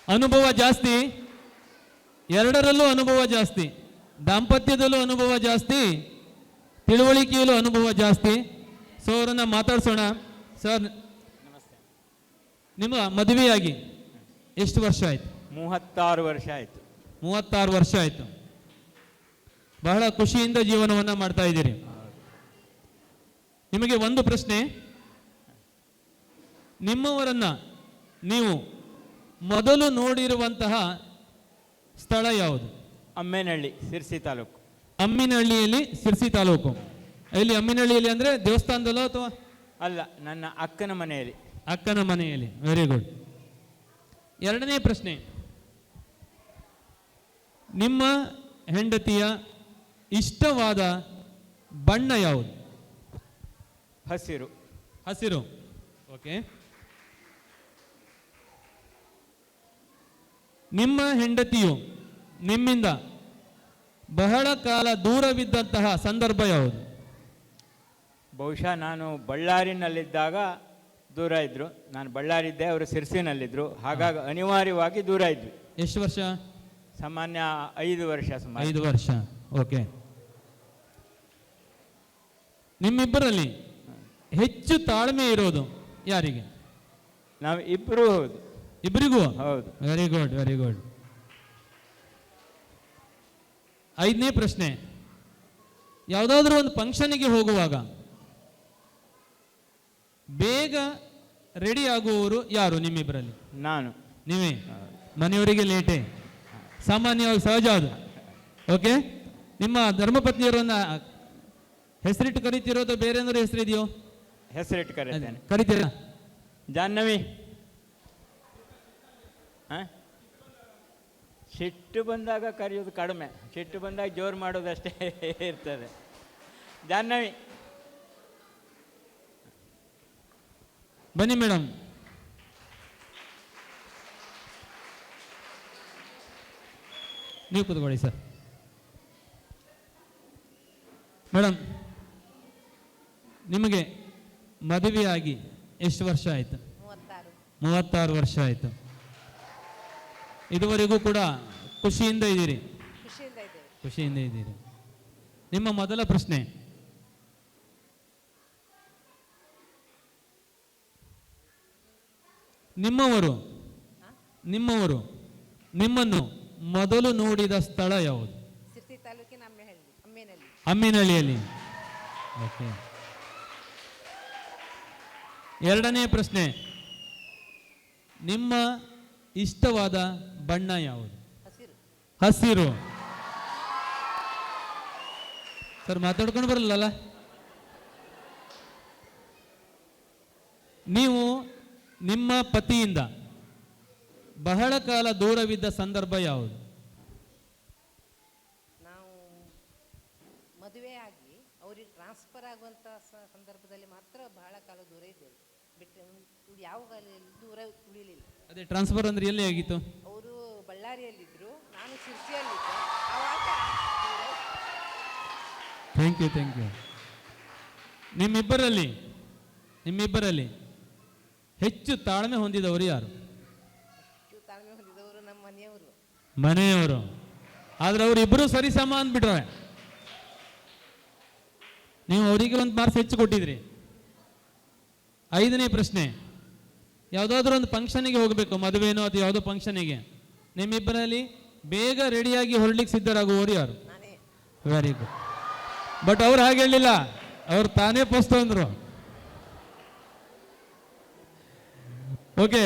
ಅನುಭವ ಜಾಸ್ತಿ, ಎರಡರಲ್ಲೂ ಅನುಭವ ಜಾಸ್ತಿ, ದಾಂಪತ್ಯದಲ್ಲೂ ಅನುಭವ ಜಾಸ್ತಿ, ತಿಳುವಳಿಕೆಯಲ್ಲೂ ಅನುಭವ ಜಾಸ್ತಿ. ಸೊ ಅವರನ್ನ ಮಾತಾಡ್ಸೋಣ. ಸರ್, ನಿಮ್ಮ ಮದುವೆಯಾಗಿ ಎಷ್ಟು ವರ್ಷ ಆಯ್ತು? 36 ವರ್ಷ ಆಯಿತು. 36 ವರ್ಷ ಆಯ್ತು. ಬಹಳ ಖುಷಿಯಿಂದ ಜೀವನವನ್ನ ಮಾಡ್ತಾ ಇದ್ದೀರಿ. ನಿಮಗೆ ಒಂದು ಪ್ರಶ್ನೆ, ನಿಮ್ಮವರನ್ನ ನೀವು ಮೊದಲು ನೋಡಿರುವಂತಹ ಸ್ಥಳ ಯಾವುದು? ಅಮ್ಮೇನಹಳ್ಳಿ, ಸಿರ್ಸಿ ತಾಲೂಕು. ಅಮ್ಮಿನಹಳ್ಳಿಯಲ್ಲಿ, ಸಿರ್ಸಿ ತಾಲೂಕು. ಇಲ್ಲಿ ಅಮ್ಮಿನಹಳ್ಳಿಯಲ್ಲಿ ಅಂದ್ರೆ ದೇವಸ್ಥಾನದಲ್ಲೋ ಅಥವಾ? ಅಲ್ಲ, ನನ್ನ ಅಕ್ಕನ ಮನೆಯಲ್ಲಿ. ಅಕ್ಕನ ಮನೆಯಲ್ಲಿ. Very good. ಎರಡನೇ ಪ್ರಶ್ನೆ, ನಿಮ್ಮ ಹೆಂಡತಿಯ ಇಷ್ಟವಾದ ಬಣ್ಣ ಯಾವುದು? ಹಸಿರು. ಹಸಿರು. ಓಕೆ. ನಿಮ್ಮ ಹೆಂಡತಿಯು ನಿಮ್ಮಿಂದ ಬಹಳ ಕಾಲ ದೂರವಿದ್ದಂತಹ ಸಂದರ್ಭ ಯಾವುದು? ಬಹುಶಃ ನಾನು ಬಳ್ಳಾರಿನಲ್ಲಿದ್ದಾಗ ದೂರ ಇದ್ದರು. ನಾನು ಬಳ್ಳಾರಿದ್ದೆ, ಅವರು ಸಿರ್ಸಿನಲ್ಲಿದ್ದರು. ಹಾಗಾಗಿ ಅನಿವಾರ್ಯವಾಗಿ ದೂರ ಇದ್ವಿ. ಎಷ್ಟು ವರ್ಷ? ಸಾಮಾನ್ಯ 5 ವರ್ಷ ಸುಮಾರು. 5 ವರ್ಷ. ಓಕೆ. ನಿಮ್ಮಿಬ್ಬರಲ್ಲಿ ಹೆಚ್ಚು ತಾಳ್ಮೆ ಇರೋದು ಯಾರಿಗೆ? ನಾವು ಇಬ್ಬರು. ಹೌದು, ಇಬ್ಬರಿಗೂ. ಹೌದು. Very good, very good. ಐದನೇ ಪ್ರಶ್ನೆ, ಯಾವುದಾದ್ರೂ ಒಂದು ಫಂಕ್ಷನ್ಗೆ ಹೋಗುವಾಗ ಬೇಗ ರೆಡಿ ಆಗುವವರು ಯಾರು ನಿಮ್ಮಿಬ್ಬರಲ್ಲಿ? ನಾನು. ನೀವೇ? ಮನೆಯವರಿಗೆ ಲೇಟೇ, ಸಾಮಾನ್ಯವಾಗಿ ಸಹಜ ಅದು. ಓಕೆ. ನಿಮ್ಮ ಧರ್ಮಪತ್ನಿಯರನ್ನ ಹೆಸರಿಟ್ಟು ಕರಿತಿರೋದು ಬೇರೆ ಏನಾದ್ರು ಹೆಸರಿದೆಯೋ? ಹೆಸರಿಟ್ಟು ಕರೀತೇನೆ. ಕರಿತೀರಾ? ಜಾಹ್ನವಿ ಹಾಂ, ಸಿಟ್ಟು ಬಂದಾಗ ಕರೆಯೋದು ಕಡಿಮೆ, ಸಿಟ್ಟು ಬಂದಾಗ ಜೋರು ಮಾಡೋದಷ್ಟೇ ಇರ್ತದೆ. ಜಾಹ್ನವಿ ಬನ್ನಿ ಮೇಡಮ್. ನೀವು ಕೂತ್ಕೊಳ್ಳಿ ಸರ್. ಮೇಡಮ್, ನಿಮಗೆ ಮದುವೆಯಾಗಿ ಎಷ್ಟು ವರ್ಷ ಆಯಿತು? 36 ವರ್ಷ ಆಯಿತು. ಇದುವರೆಗೂ ಕೂಡ ಖುಷಿಯಿಂದ ಇದ್ದೀರಿ? ಖುಷಿಯಿಂದ ಇದ್ದೀರಿ. ನಿಮ್ಮ ಮೊದಲ ಪ್ರಶ್ನೆ, ನಿಮ್ಮವರು ನಿಮ್ಮನ್ನು ಮೊದಲು ನೋಡಿದ ಸ್ಥಳ ಯಾವುದು? ಸಿರ್ಸಿ ತಾಲೂಕಿನ ಅಮ್ಮಿನಹಳ್ಳಿಯಲ್ಲಿ. ಓಕೆ. ಎರಡನೇ ಪ್ರಶ್ನೆ, ನಿಮ್ಮ ಇಷ್ಟವಾದ ಬಣ್ಣ ಯಾವುದು? ಹಸಿರು. ಸರ್ ಮಾತಾಡ್ಕೊಂಡು ಬರಲ್ಲ. ನೀವು ನಿಮ್ಮ ಪತಿಯಿಂದ ಬಹಳ ಕಾಲ ದೂರವಿದ್ದ ಸಂದರ್ಭ ಯಾವುದು? ನಾವು ಮದುವೆ ಆಗಿ ಅವ್ರಿಗೆ ಟ್ರಾನ್ಸ್ಫರ್ ಆಗುವಂಥ ಸಂದರ್ಭದಲ್ಲಿ ಮಾತ್ರ ಬಹಳ ಕಾಲ ದೂರ ಇದ್ದೇವೆ, ಬಿಟ್ಟು ಯಾವ ಕಾಲದಲ್ಲಿ ದೂರ ಉಳಿಲಿಲ್ಲ. ಅದೇ ಟ್ರಾನ್ಸ್ಫರ್ ಅಂದ್ರೆ ಎಲ್ಲಿ ಆಗಿತ್ತು? ಅವರು ಬಳ್ಳಾರಿಯಲ್ಲಿದ್ದರು, ನಾನು ಸಿರ್ಸಿಯಲ್ಲಿದ್ದೆ. ಆವಾಗ ಥ್ಯಾಂಕ್ ಯು. ನಿಮ್ಮಿಬ್ಬರಲ್ಲಿ ಹೆಚ್ಚು ತಾಳ್ಮೆ ಹೊಂದಿದವರು ಯಾರು? ತಾಳ್ಮೆ ಹೊಂದಿದವರು ನಮ್ಮ ಮನೆಯವರು. ಆದ್ರೆ ಅವರಿಬ್ಬರು ಸರಿ ಸಮ ಅಂದ್ಬಿಟ್ರೆ ನೀವು ಅವರಿಗೆ ಒಂದು ಮಾರ್ಕ್ಸ್ ಹೆಚ್ಚು ಕೊಟ್ಟಿದ್ರಿ. ಐದನೇ ಪ್ರಶ್ನೆ, ಯಾವುದಾದ್ರೂ ಒಂದು ಫಂಕ್ಷನಿಗೆ ಹೋಗಬೇಕು, ಮದುವೆನೋ ಅಥವಾ ಯಾವುದೋ ಫಂಕ್ಷನಿಗೆ, ನಿಮ್ಮಿಬ್ಬರಲ್ಲಿ ಬೇಗ ರೆಡಿಯಾಗಿ ಹೊರಡ್ಲಿಕ್ಕೆ ಸಿದ್ಧರಾಗುವವರು ಯಾರು? Very good. ಬಟ್ ಅವ್ರು ಹಾಗೆ ಹೇಳಿಲ್ಲ, ಅವ್ರು ತಾನೇ ಪೋಸ್ಟ್ ಅಂದ್ರು. ಓಕೆ,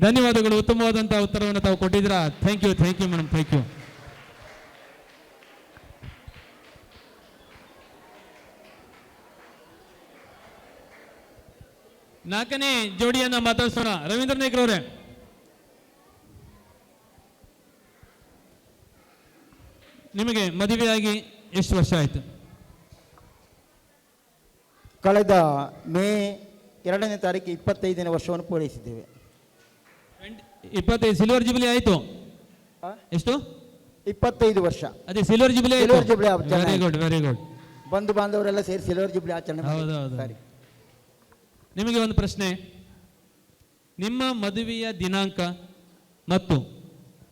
ಧನ್ಯವಾದಗಳು. ಉತ್ತಮವಾದಂತಹ ಉತ್ತರವನ್ನು ತಾವು ಕೊಟ್ಟಿದ್ದೀರಾ. Thank you madam, thank you. ನಾಲ್ಕನೇ ಜೋಡಿಯನ್ನ ಮಾತಾಡ್ಸೋಣ. ರವೀಂದ್ರ ನಾಯ್ಕರವರೇ, ನಿಮಗೆ ಮದುವೆಯಾಗಿ ಎಷ್ಟು ವರ್ಷ ಆಯಿತು? ಕಳೆದ ಮೇ 2ನೇ ತಾರೀಕು 25ನೇ ವರ್ಷವನ್ನು ಪೂರೈಸಿದ್ದೇವೆ. 25 ಸಿಲ್ವರ್ ಜುಬಿಲಿ ಆಯಿತು. ಎಷ್ಟು? 25 ವರ್ಷ. ಅದೇ silver jubilee. Very good, very good. ಬಂಧು ಬಾಂಧವರೆಲ್ಲ ಸೇರಿ ಸಿಲ್ವರ್ ಜುಬ್ಲಿ ಆಚರಣೆ. ಹೌದೌದು. ನಿಮಗೆ ಒಂದು ಪ್ರಶ್ನೆ, ನಿಮ್ಮ ಮದುವೆಯ ದಿನಾಂಕ ಮತ್ತು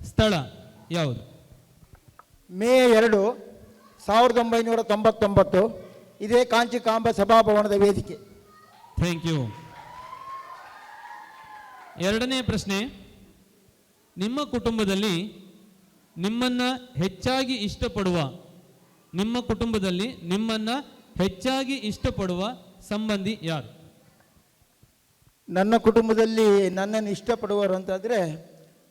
ಸ್ಥಳ ಯಾವುದು? ಮೇ 2, 1999, ಇದೇ ಕಾಂಚಿ ಕಾಂಬ ಸಭಾಭವನದ ವೇದಿಕೆ. Thank you. ಎರಡನೇ ಪ್ರಶ್ನೆ, ನಿಮ್ಮ ಕುಟುಂಬದಲ್ಲಿ ನಿಮ್ಮನ್ನ ಹೆಚ್ಚಾಗಿ ಇಷ್ಟಪಡುವ ಸಂಬಂಧಿ ಯಾರು? ನನ್ನ ಕುಟುಂಬದಲ್ಲಿ ನನ್ನನ್ನು ಇಷ್ಟಪಡುವರು ಅಂತಾದರೆ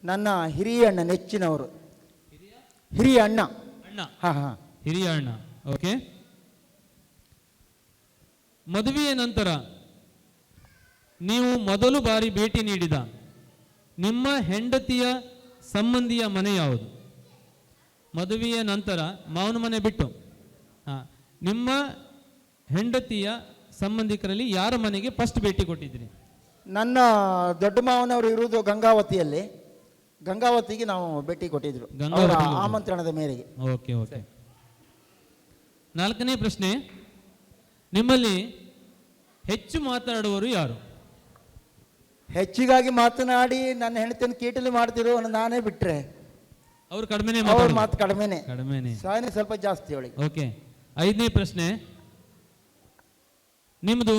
ನನ್ನ ಹಿರಿಯ ಅಣ್ಣ, ನೆಚ್ಚಿನವರು. ಹಿರಿಯ ಅಣ್ಣ. ಹಿರಿಯ ಅಣ್ಣ. ಓಕೆ. ಮದುವೆಯ ನಂತರ ನೀವು ಮೊದಲು ಬಾರಿ ಭೇಟಿ ನೀಡಿದ ನಿಮ್ಮ ಹೆಂಡತಿಯ ಸಂಬಂಧಿಯ ಮನೆ ಯಾವುದು? ಮದುವೆಯ ನಂತರ ಮಾವನ ಮನೆ ಬಿಟ್ಟು ನಿಮ್ಮ ಹೆಂಡತಿಯ ಸಂಬಂಧಿಕರಲ್ಲಿ ಯಾರ ಮನೆಗೆ ಫಸ್ಟ್ ಭೇಟಿ ಕೊಟ್ಟಿದ್ರಿ? ನನ್ನ ದೊಡ್ಡ ಮಾವನವರು ಇರುವುದು ಗಂಗಾವತಿಯಲ್ಲಿ. ಗಂಗಾವತಿಗೆ ನಾವು ಭೇಟಿ ಕೊಟ್ಟಿದ್ರು, ಆಮಂತ್ರಣದ ಮೇರೆಗೆ. Okay okay. ನಾಲ್ಕನೇ ಪ್ರಶ್ನೆ, ನಿಮ್ಮಲ್ಲಿ ಹೆಚ್ಚು ಮಾತನಾಡುವವರು ಯಾರು? ಹೆಚ್ಚಿಗಾಗಿ ಮಾತನಾಡಿ ನನ್ನ ಹೆಂಡತಿಯನ್ನು ಕೀಟಲಿ ಮಾಡ್ತಿರೋ ನಾನೇ ಬಿಟ್ರೆ ಅವ್ರು ಕಡಿಮೆ ಮಾತು ಕಡಿಮೆನೆ, ಸಾಯನೇ ಸ್ವಲ್ಪ ಜಾಸ್ತಿ ಅವಳಿಗೆ. ಓಕೆ. ಐದನೇ ಪ್ರಶ್ನೆ, ನಿಮ್ಮದು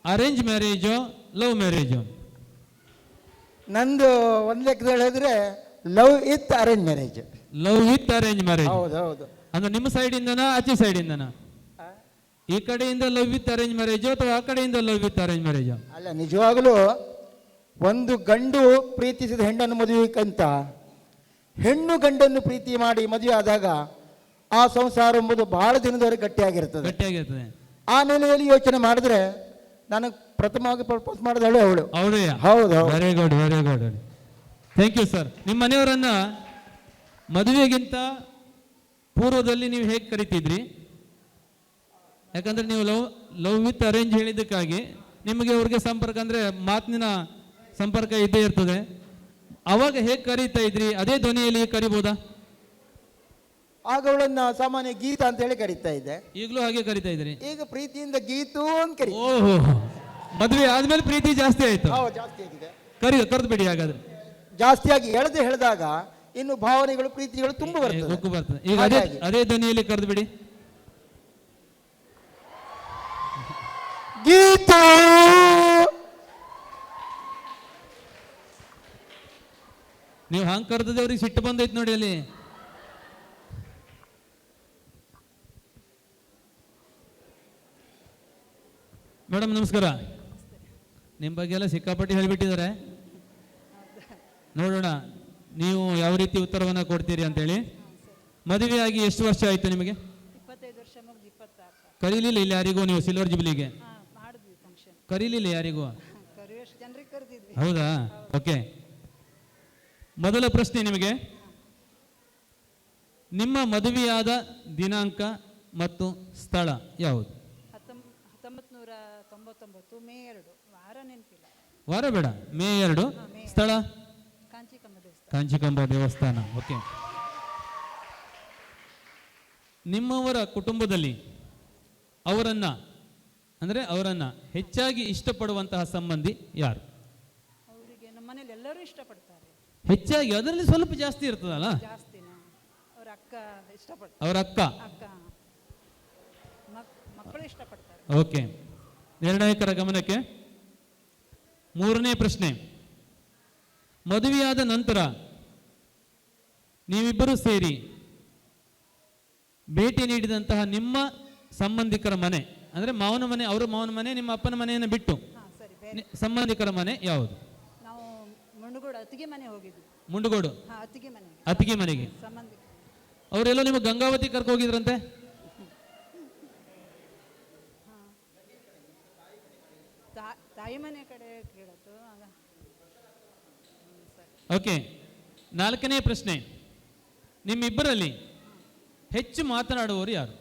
ಅರೇಂಜ್ ಮ್ಯಾರೇಜೋ ಲವ್ ಮ್ಯಾರೇಜೋ? ನಂದು ಒಂದು ಲೆಕ್ಕದಲ್ಲಿ ಹೇಳಿದ್ರೆ love with arrange marriage. Love with arrange marriage. ಹೌದು ಹೌದು. ಅಂದ್ರೆ ನಿಮ್ಮ ಸೈಡ್ ಇಂದನಾ ಆಚೆ ಸೈಡ್ ಇಂದನಾ? ಈ ಕಡೆಯಿಂದ ಲವ್ ವಿತ್ ಅರೇಂಜ್ ಮ್ಯಾರೇಜ್ ಅಥವಾ ಆ ಕಡೆಯಿಂದ ಲವ್ ವಿತ್ ಅರೇಂಜ್ ಮ್ಯಾರೇಜ್? ಅಲ್ಲ, ನಿಜವಾಗಲೂ ಒಂದು ಗಂಡು ಪ್ರೀತಿಸಿದ ಹೆಣ್ಣನ್ನು ಮದುವೆಗಂತ ಹೆಣ್ಣು ಗಂಡನ್ನು ಪ್ರೀತಿ ಮಾಡಿ ಮದುವೆ ಆದಾಗ ಆ ಸಂಸಾರ ಎಂಬುದು ಬಹಳ ದಿನದವರೆಗೆ ಗಟ್ಟಿಯಾಗಿರ್ತದೆ. ಗಟ್ಟಿಯಾಗಿರ್ತದೆ. ಆ ನೆಲೆಯಲ್ಲಿ ಯೋಚನೆ ಮಾಡಿದ್ರೆ ನನಗೆ ಪ್ರಥಮವಾಗಿ ಪ್ರಪೋಸ್ ಮಾಡಿದಳು ಅವಳು. ಅವರೇ? ಹೌದು very good, very good. Thank you sir. ನಿಮ್ಮ ಮನೆಯವರನ್ನ ಮದುವೆಗಿಂತ ಪೂರ್ವದಲ್ಲಿ ನೀವು ಹೇಗೆ ಕರಿತಿದ್ರಿ? ಯಾಕಂದ್ರೆ ನೀವು ಲವ್ ವಿತ್ ಅರೇಂಜ್ ಹೇಳಿದ್ದಕ್ಕಾಗಿ ನಿಮಗೆ ಅವ್ರಿಗೆ ಸಂಪರ್ಕ ಅಂದರೆ ಮಾತಿನ ಸಂಪರ್ಕ ಇದ್ದೇ ಇರ್ತದೆ. ಅವಾಗ ಹೇಗೆ ಕರೀತಾ ಇದ್ರಿ? ಅದೇ ಧ್ವನಿಯಲ್ಲಿ ಕರಿಬೋದಾ? ಆಗ ಅವಳನ್ನ ಸಾಮಾನ್ಯ ಗೀತಾ ಅಂತ ಹೇಳಿ ಕರೀತಾ ಇದ್ದೆ. ಈಗಲೂ ಹಾಗೆ ಕರಿತಾ ಇದ್ರಿ? ಈಗ ಪ್ರೀತಿಯಿಂದ ಗೀತು ಅಂತ ಕರಿ. ಓಹೋ, ಮದುವೆ ಆದ್ಮೇಲೆ ಪ್ರೀತಿ ಜಾಸ್ತಿ ಆಯ್ತು? ಜಾಸ್ತಿ ಆಗಿದೆ. ಕರೆದು ಬಿಡಿ ಹಾಗಾದ್ರೆ. ಜಾಸ್ತಿಯಾಗಿ ಹೇಳಿದಾಗ ಇನ್ನು ಭಾವನೆಗಳು ಪ್ರೀತಿಗಳು ತುಂಬ ಬರ್ತದೆ. ಈಗ ಅದೇ ಧ್ವನಿಯಲ್ಲಿ ಕರೆದು ಬಿಡಿ. ಗೀತಾ ನೀವು ಹಂಗೆ ಕರೆದದೆ ಅವ್ರಿಗೆ ಸಿಟ್ಟು ಬಂದೈತೆ ನೋಡಿ ಅಲ್ಲಿ. ಮೇಡಮ್ ನಮಸ್ಕಾರ. ನಿಮ್ಮ ಬಗ್ಗೆ ಎಲ್ಲ ಸಿಕ್ಕಾಪಟ್ಟಿ ಹೇಳಿಬಿಟ್ಟಿದ್ದಾರೆ. ನೋಡೋಣ ನೀವು ಯಾವ ರೀತಿ ಉತ್ತರವನ್ನು ಕೊಡ್ತೀರಿ ಅಂತೇಳಿ. ಮದುವೆಯಾಗಿ ಎಷ್ಟು ವರ್ಷ ಆಯಿತು ನಿಮಗೆ? 25 ವರ್ಷ ಮುಗಿದು 26. ಕರೀಲಿಲ್ಲ ಇಲ್ಲಿ ಯಾರಿಗೂ ನೀವು ಸಿಲ್ವರ್ ಜುಬ್ಲಿಗೆ? ಮಾಡಿದ್ವಿ ಫಂಕ್ಷನ್. ಕರೀಲಿಲ್ಲ ಯಾರಿಗೂ? ಕರಿಯೋಷ್ಟು ಜನರಿಗೆ ಕರೆದಿದ್ವಿ. ಹೌದಾ? ಓಕೆ. ಮೊದಲ ಪ್ರಶ್ನೆ ನಿಮಗೆ, ನಿಮ್ಮ ಮದುವೆಯಾದ ದಿನಾಂಕ ಮತ್ತು ಸ್ಥಳ ಯಾವುದು? 1999 ಮೇ 2. ವಾರ ನೆನಪಿಲ್ಲ. ವಾರ ಬೇಡ, ಮೇ 2. ಸ್ಥಳ? ಕಾಂಚಿಕಂಬ ದೇವಸ್ಥಾನ. ಕಾಂಚಿಕಂಬ ದೇವಸ್ಥಾನ. ಓಕೆ. ನಿಮ್ಮವರ ಕುಟುಂಬದಲ್ಲಿ ಅವರನ್ನ ಹೆಚ್ಚಾಗಿ ಇಷ್ಟಪಡುವಂತಹ ಸಂಬಂಧಿ ಯಾರು? ಅವರಿಗೆ ನಮ್ಮ ಮನೇಲಿ ಎಲ್ಲರೂ ಇಷ್ಟಪಡ್ತಾರೆ. ಹೆಚ್ಚಾಗಿ ಅದರಲ್ಲಿ ಸ್ವಲ್ಪ ಜಾಸ್ತಿ ಇರ್ತದಲ್ಲ? ಜಾಸ್ತಿನ ಅವ್ರ ಅಕ್ಕ ಇಷ್ಟಪಡ್ತಾರೆ. ಅವರ ಅಕ್ಕ ಮಕ್ಕಳು ಇಷ್ಟಪಡ್ತಾರೆ. ಓಕೆ. ನಿರ್ಣಾಯಕರ ಗಮನಕ್ಕೆ. ಮೂರನೇ ಪ್ರಶ್ನೆ, ಮದುವೆಯಾದ ನಂತರ ನೀವಿಬ್ಬರು ಸೇರಿ ಭೇಟಿ ನೀಡಿದಂತಹ ನಿಮ್ಮ ಸಂಬಂಧಿಕರ ಮನೆ, ಅಂದರೆ ಮಾವನ ಮನೆ, ಅವರ ಮಾವನ ಮನೆ, ನಿಮ್ಮ ಅಪ್ಪನ ಮನೆಯನ್ನು ಬಿಟ್ಟು ಸಂಬಂಧಿಕರ ಮನೆ ಯಾವುದು? ನಾವು ಮುಂಡಗೋಡು ಅತ್ತಿಗೆ ಮನೆ ಹೋಗಿದ್ವಿ. ಮುಂಡಗೋಡು ಅತ್ತಿಗೆ ಮನೆಗೆ. ಸಂಬಂಧಿಕ ಅವರೆಲ್ಲ ನಿಮಗೆ ಗಂಗಾವತಿ ಕರ್ಕೊ ಹೋಗಿದ್ರಂತೆ? ತಾಯಿ ಮನೆ ಕಡೆ ಕೇಳತ್ತು. ಓಕೆ. ನಾಲ್ಕನೇ ಪ್ರಶ್ನೆ, ನಿಮ್ಮಿಬ್ಬರಲ್ಲಿ ಹೆಚ್ಚು ಮಾತನಾಡುವವರು ಯಾರು?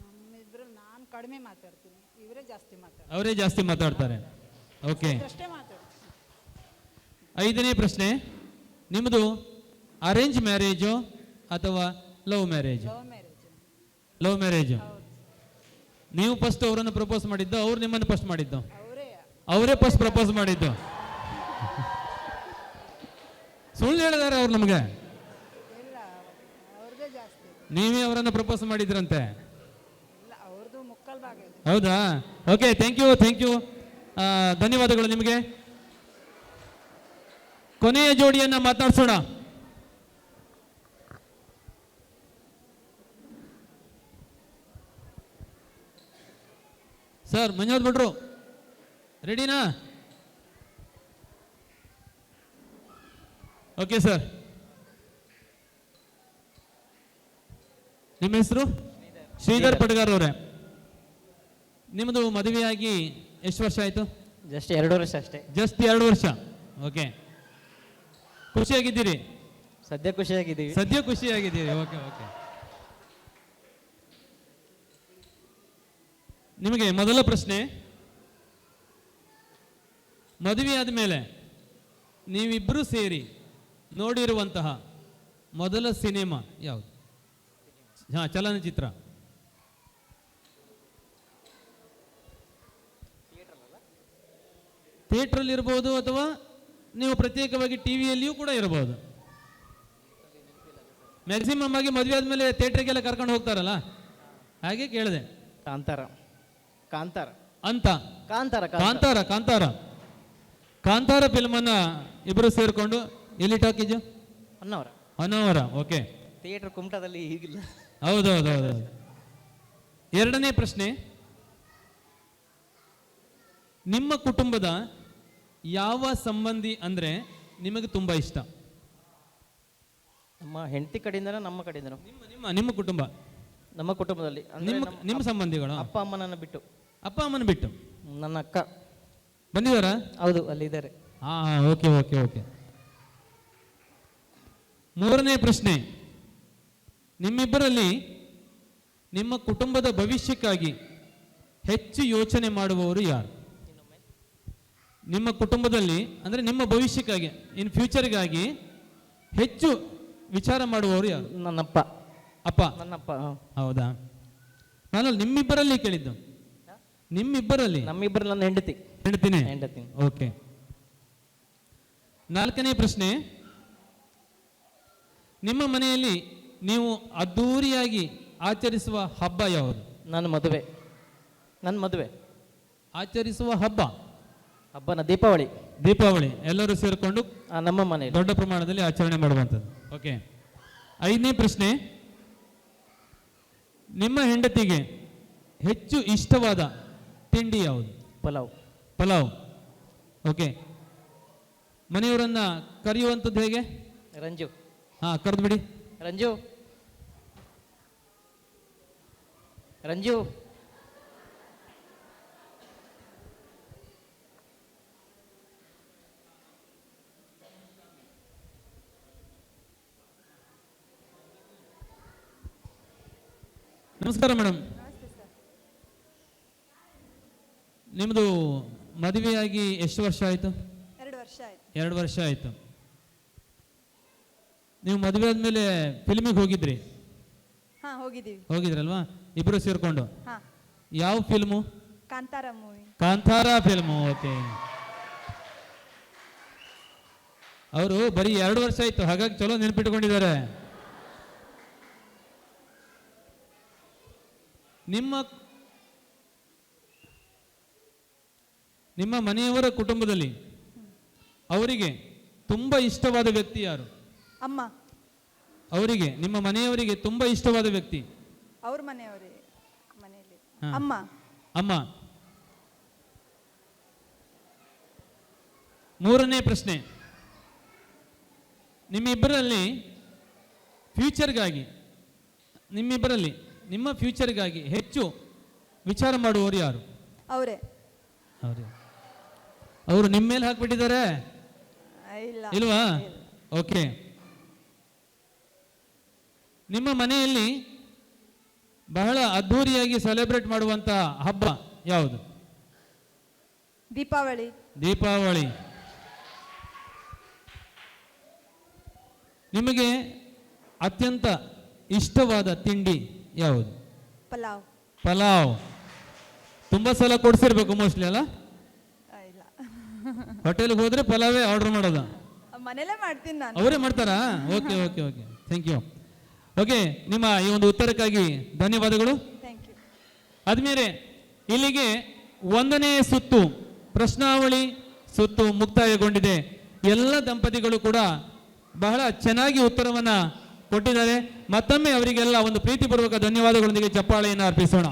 ನಮ್ಮಿಬ್ರಲ್ಲಿ ನಾನು ಕಡಿಮೆ ಮಾತಾಡ್ತೀನಿ, ಇವರೇ ಜಾಸ್ತಿ ಮಾತಾಡ್ತಾರೆ. ಅವರೇ ಜಾಸ್ತಿ ಮಾತಾಡ್ತಾರೆ. ಓಕೆ. ಅಷ್ಟೇ ಮಾತಾಡ್ತೀನಿ. ಐದನೇ ಪ್ರಶ್ನೆ, ನಿಮ್ಮದು ಅರೇಂಜ್ ಮ್ಯಾರೇಜು ಅಥವಾ ಲವ್ ಮ್ಯಾರೇಜ್? Love marriage. ನೀವು ಫಸ್ಟ್ ಅವರನ್ನು ಪ್ರಪೋಸ್ ಮಾಡಿದ್ದು, ಅವ್ರು ನಿಮ್ಮನ್ನು ಫಸ್ಟ್ ಮಾಡಿದ್ದು? ಅವರೇ ಫಸ್ಟ್ ಪ್ರಪೋಸ್ ಮಾಡಿದ್ದು. ಸುಳ್ಳು ಹೇಳಿದಾರೆ ಅವ್ರು ನಮಗೆ. ನೀವೇ ಅವರನ್ನು ಪ್ರಪೋಸ್ ಮಾಡಿದ್ರಂತೆ? ಹೌದಾ? Okay, thank you. ಧನ್ಯವಾದಗಳು ನಿಮಗೆ. ಕೊನೆಯ ಜೋಡಿಯನ್ನ ಮಾತಾಡ್ಸೋಣ. ಸರ್, ಮಂಜುನಾಥ್ ಭಟ್ರು ರೆಡಿನಾ? Okay sir. ನಿಮ್ಮ ಹೆಸರು? ಶ್ರೀಧರ್ ಪಡ್ಗಾರ್ ಅವರೇ. ನಿಮ್ಮದು ಮದುವೆಯಾಗಿ ಎಷ್ಟು ವರ್ಷ ಆಯಿತು? ಜಸ್ಟ್ 2 ವರ್ಷ ಅಷ್ಟೇ. ಜಸ್ಟ್ 2 ವರ್ಷ. ಓಕೆ. ಖುಷಿಯಾಗಿದ್ದೀರಿ? ಸದ್ಯ ಖುಷಿಯಾಗಿದ್ದೀವಿ. ಓಕೆ. ನಿಮಗೆ ಮೊದಲ ಪ್ರಶ್ನೆ, ಮದುವೆಯಾದ ಮೇಲೆ ನೀವಿಬ್ಬರು ಸೇರಿ ನೋಡಿರುವಂತಹ ಮೊದಲ ಸಿನಿಮಾ ಯಾವುದು? ಚಲನಚಿತ್ರ. ಥಿಯೇಟ್ರಲ್ಲಿ ಇರ್ಬೋದು ಅಥವಾ ನೀವು ಪ್ರತ್ಯೇಕವಾಗಿ ಟಿವಿಯಲ್ಲಿಯೂ ಕೂಡ ಇರಬಹುದು. ಮ್ಯಾಕ್ಸಿಮಮ್ ಆಗಿ ಮದುವೆ ಆದಮೇಲೆ ಥಿಯೇಟ್ರಿಗೆಲ್ಲ ಕರ್ಕೊಂಡು ಹೋಗ್ತಾರಲ್ಲ, ಹಾಗೆ ಕೇಳಿದೆ. ಕಾಂತಾರ ಫಿಲ್ಮನ್ನ ಇಬ್ಬರು ಸೇರಿಕೊಂಡು ಎಲ್ಲಿ ಟಾಕೀಜು? ಹೊನ್ನಾವರ. ಓಕೆ. ಥಿಯೇಟರ್ ಕುಮಟಾದಲ್ಲಿ ಈಗಿಲ್ಲ. ಹೌದೌದು. ಎರಡನೇ ಪ್ರಶ್ನೆ, ನಿಮ್ಮ ಕುಟುಂಬದ ಯಾವ ಸಂಬಂಧಿ ಅಂದ್ರೆ ನಿಮಗೆ ತುಂಬಾ ಇಷ್ಟ? ನಮ್ಮ ಹೆಂಡತಿ ಕಡೆಯಿಂದನೋ ನಮ್ಮ ಕಡೆಯಿಂದನೋ? ನಿಮ್ಮ ಕುಟುಂಬ. ನಮ್ಮ ಕುಟುಂಬದಲ್ಲಿ ನಿಮ್ಮ ಸಂಬಂಧಿಗಳು? ಅಪ್ಪ ಅಮ್ಮನನ್ನು ಬಿಟ್ಟು. ಅಪ್ಪ ಅಮ್ಮನ ಬಿಟ್ಟು ನನ್ನ ಅಕ್ಕ. ಬಂದಿದ್ದಾರಾ? ಹೌದು, ಅಲ್ಲಿದ್ದಾರೆ. ಹಾಂ, ಓಕೆ ಓಕೆ ಓಕೆ. ಮೂರನೇ ಪ್ರಶ್ನೆ, ನಿಮ್ಮಿಬ್ಬರಲ್ಲಿ ನಿಮ್ಮ ಕುಟುಂಬದ ಭವಿಷ್ಯಕ್ಕಾಗಿ ಹೆಚ್ಚು ಯೋಚನೆ ಮಾಡುವವರು ಯಾರು? ನಿಮ್ಮ ಕುಟುಂಬದಲ್ಲಿ ಅಂದರೆ ನಿಮ್ಮ ಭವಿಷ್ಯಕ್ಕಾಗಿ, ಇನ್ ಫ್ಯೂಚರ್ಗಾಗಿ ಹೆಚ್ಚು ವಿಚಾರ ಮಾಡುವವರು ಯಾರು? ನನ್ನಪ್ಪ. ಅಪ್ಪ? ನನ್ನಪ್ಪ. ಹೌದಾ? ನಾನು ನಿಮ್ಮಿಬ್ಬರಲ್ಲಿ ಕೇಳಿದ್ದು. ನಿಮ್ಮಿಬ್ಬರಲ್ಲಿ? ನಮ್ಮಿಬ್ಬರಲ್ಲಿ ನನ್ನ ಹೆಂಡತಿ. ಹೇಳ್ತೀನಿ. ಹೆಂಡತಿ. ಓಕೆ. ನಾಲ್ಕನೇ ಪ್ರಶ್ನೆ, ನಿಮ್ಮ ಮನೆಯಲ್ಲಿ ನೀವು ಅದ್ಧೂರಿಯಾಗಿ ಆಚರಿಸುವ ಹಬ್ಬ ಯಾವುದು? ನನ್ನ ಮದುವೆ. ನನ್ನ ಮದುವೆ ಆಚರಿಸುವ ಹಬ್ಬ? ಹಬ್ಬನ ದೀಪಾವಳಿ. ದೀಪಾವಳಿ ಎಲ್ಲರೂ ಸೇರಿಕೊಂಡು ನಮ್ಮ ಮನೆಯಲ್ಲಿ ದೊಡ್ಡ ಪ್ರಮಾಣದಲ್ಲಿ ಆಚರಣೆ ಮಾಡುವಂಥದ್ದು. ಓಕೆ. ಐದನೇ ಪ್ರಶ್ನೆ, ನಿಮ್ಮ ಹೆಂಡತಿಗೆ ಹೆಚ್ಚು ಇಷ್ಟವಾದ ತಿಂಡಿ ಯಾವುದು? ಪಲಾವ್. ಪಲಾವ್. ಓಕೆ. ಮನೆಯವರನ್ನ ಕರೆಯುವಂಥದ್ದು ಹೇಗೆ? ರಂಜು. ಹಾಂ, ಕರೆದು ಬಿಡಿ. ರಂಜು, ರಂಜು. ನಮಸ್ಕಾರ ಮೇಡಮ್. ನಿಮ್ಮದು ಮದುವೆಯಾಗಿ ಎಷ್ಟು ವರ್ಷ ಆಯಿತು? 2 ವರ್ಷ ಆಯ್ತು. 2 ವರ್ಷ ಆಯಿತು. ನೀವು ಮದುವೆ ಆದಮೇಲೆ ಫಿಲ್ಮಿಗೆ ಹೋಗಿದ್ರಿ? ಹಾ, ಹೋಗಿದ್ದೀವಿ. ಹೋಗಿದ್ರಲ್ವಾ ಇಬ್ಬರು ಸೇರಿಕೊಂಡು? ಹಾ, ಯಾವ film? Kantara movie. Kantara film. Okay. ಅವರು ಬರೀ 2 ವರ್ಷ ಆಯಿತು, ಹಾಗಾಗಿ ಚಲೋ ನೆನಪಿಟ್ಕೊಂಡಿದ್ದಾರೆ. ನಿಮ್ಮ ಮನೆಯವರ ಕುಟುಂಬದಲ್ಲಿ ಅವರಿಗೆ ತುಂಬಾ ಇಷ್ಟವಾದ ವ್ಯಕ್ತಿ ಯಾರು? ಅಮ್ಮ. ಅವರಿಗೆ, ನಿಮ್ಮ ಮನೆಯವರಿಗೆ ತುಂಬಾ ಇಷ್ಟವಾದ ವ್ಯಕ್ತಿ? ಅವ್ರ ಮನೆಯವರೇ ಮನೆಯಲ್ಲಿ. ಹಾ. ಅಮ್ಮ. ಅಮ್ಮ. ಮೂರನೇ ಪ್ರಶ್ನೆ, ನಿಮ್ಮಿಬ್ಬರಲ್ಲಿ ನಿಮ್ಮ ಫ್ಯೂಚರ್ಗಾಗಿ ಹೆಚ್ಚು ವಿಚಾರ ಮಾಡುವವರು ಯಾರು? ಅವರೇ. ಅವರು ನಿಮ್ಮ ಮೇಲೆ ಹಾಕ್ಬಿಟ್ಟಿದ್ದಾರೆ? ಇಲ್ಲ. ಇಲ್ವಾ? ಓಕೆ. ನಿಮ್ಮ ಮನೆಯಲ್ಲಿ ಬಹಳ ಅದ್ಧೂರಿಯಾಗಿ ಸೆಲೆಬ್ರೇಟ್ ಮಾಡುವಂತ ಹಬ್ಬ ಯಾವುದು? ದೀಪಾವಳಿ. ದೀಪಾವಳಿ. ನಿಮಗೆ ಅತ್ಯಂತ ಇಷ್ಟವಾದ ತಿಂಡಿ ಯಾವುದು? ಪಲಾವ್. ಪಲಾವ್. ತುಂಬಾ ಸಲ ಕೊಡ್ಸಿರ್ಬೇಕು ಮೋಸ್ಟ್ಲಿ ಅಲ್ಲ? ಇಲ್ಲ, ಹೋಟೆಲ್ಗೆ ಹೋದ್ರೆ ಪಲಾವೇ ಆರ್ಡರ್ ಮಾಡೋದ? ಮನೇಲೇ ಮಾಡ್ತೀನಿ ನಾನು. ಅವರೇ ಮಾಡ್ತಾರಾ? Okay okay okay, thank you. Okay, ನಿಮ್ಮ ಈ ಒಂದು ಉತ್ತರಕ್ಕಾಗಿ ಧನ್ಯವಾದಗಳು. Thank you. ಆದ್ಮೇಲೆ ಇಲ್ಲಿಗೆ 1ನೇ ಸುತ್ತು ಪ್ರಶ್ನಾವಳಿ ಸುತ್ತು ಮುಕ್ತಾಯಗೊಂಡಿದೆ. ಎಲ್ಲ ದಂಪತಿಗಳು ಕೂಡ ಬಹಳ ಚೆನ್ನಾಗಿ ಉತ್ತರವನ್ನ ಕೊಟ್ಟಿದ್ದಾರೆ. ಮತ್ತೊಮ್ಮೆ ಅವರಿಗೆಲ್ಲ ಒಂದು ಪ್ರೀತಿಪೂರ್ವಕ ಧನ್ಯವಾದಗಳೊಂದಿಗೆ ಚಪ್ಪಾಳೆಯನ್ನು ಅರ್ಪಿಸೋಣ.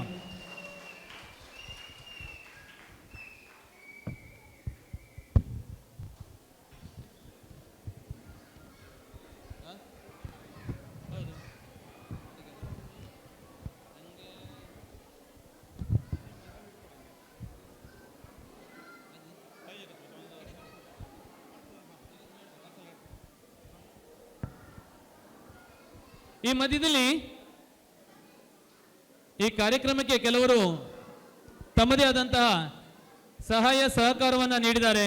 ಈ ಮಧ್ಯದಲ್ಲಿ ಈ ಕಾರ್ಯಕ್ರಮಕ್ಕೆ ಕೆಲವರು ತಮ್ಮದೇ ಆದಂತಹ ಸಹಾಯ ಸಹಕಾರವನ್ನು ನೀಡಿದ್ದಾರೆ.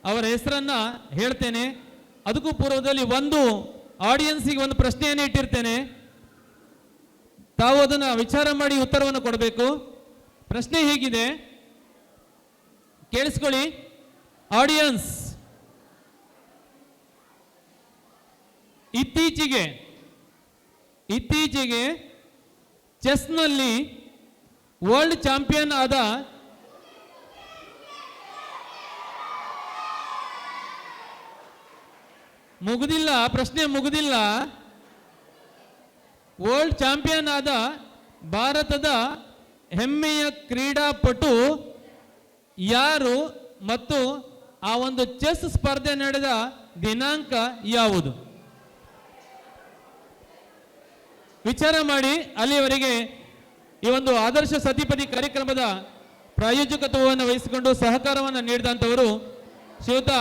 ಅವರ ಹೆಸರನ್ನ ಹೇಳ್ತೇನೆ. ಅದಕ್ಕೂ ಪೂರ್ವದಲ್ಲಿ ಒಂದು ಆಡಿಯನ್ಸಿಗೆ ಒಂದು ಪ್ರಶ್ನೆಯನ್ನು ಇಟ್ಟಿರ್ತೇನೆ. ತಾವು ಅದನ್ನು ವಿಚಾರ ಮಾಡಿ ಉತ್ತರವನ್ನು ಕೊಡಬೇಕು. ಪ್ರಶ್ನೆ ಹೀಗಿದೆ, ಕೇಳಿಸ್ಕೊಳ್ಳಿ ಆಡಿಯನ್ಸ್. ಇತ್ತೀಚೆಗೆ ಚೆಸ್ನಲ್ಲಿ ವರ್ಲ್ಡ್ ಚಾಂಪಿಯನ್ ಆದ ಪ್ರಶ್ನೆ ಮುಗುದಿಲ್ಲ. ವರ್ಲ್ಡ್ ಚಾಂಪಿಯನ್ ಆದ ಭಾರತದ ಹೆಮ್ಮೆಯ ಕ್ರೀಡಾಪಟು ಯಾರು ಮತ್ತು ಆ ಒಂದು ಚೆಸ್ ಸ್ಪರ್ಧೆ ನಡೆದ ದಿನಾಂಕ ಯಾವುದು? ವಿಚಾರ ಮಾಡಿ. ಅಲ್ಲಿಯವರೆಗೆ ಈ ಒಂದು ಆದರ್ಶ ಸತಿಪತಿ ಕಾರ್ಯಕ್ರಮದ ಪ್ರಾಯೋಜಕತ್ವವನ್ನು ವಹಿಸಿಕೊಂಡು ಸಹಕಾರವನ್ನು ನೀಡಿದಂಥವರು ಶ್ರೀಯುತ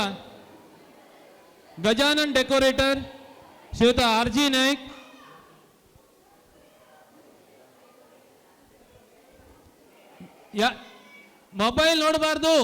ಗಜಾನನ್ ಡೆಕೋರೇಟರ್, ಶ್ರೀಯುತ RG ನಾಯ್ಕ್, ಮೊಬೈಲ್ ನೋಡಬಾರ್ದು.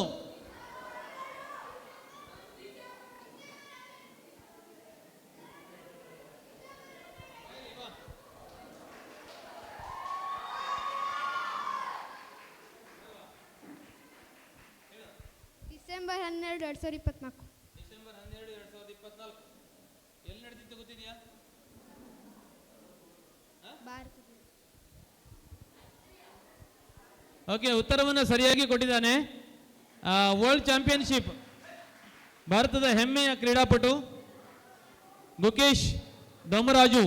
ಡಿಸೆಂಬರ್ 12, 2024. ಡಿಸೆಂಬರ್ 12, 2024 ಎಲ್ಲಿ ನಡೆದಿತ್ತು ಗೊತ್ತಿದೆಯಾ? ಭಾರತದಲ್ಲಿ. ಓಕೆ, ಉತ್ತರವನ್ನು ಸರಿಯಾಗಿ ಕೊಟ್ಟಿದ್ದಾನೆ. ವರ್ಲ್ಡ್ ಚಾಂಪಿಯನ್ಶಿಪ್, ಭಾರತದ ಹೆಮ್ಮೆಯ ಕ್ರೀಡಾಪಟು ಗುಕೇಶ್ ದಮರಾಜು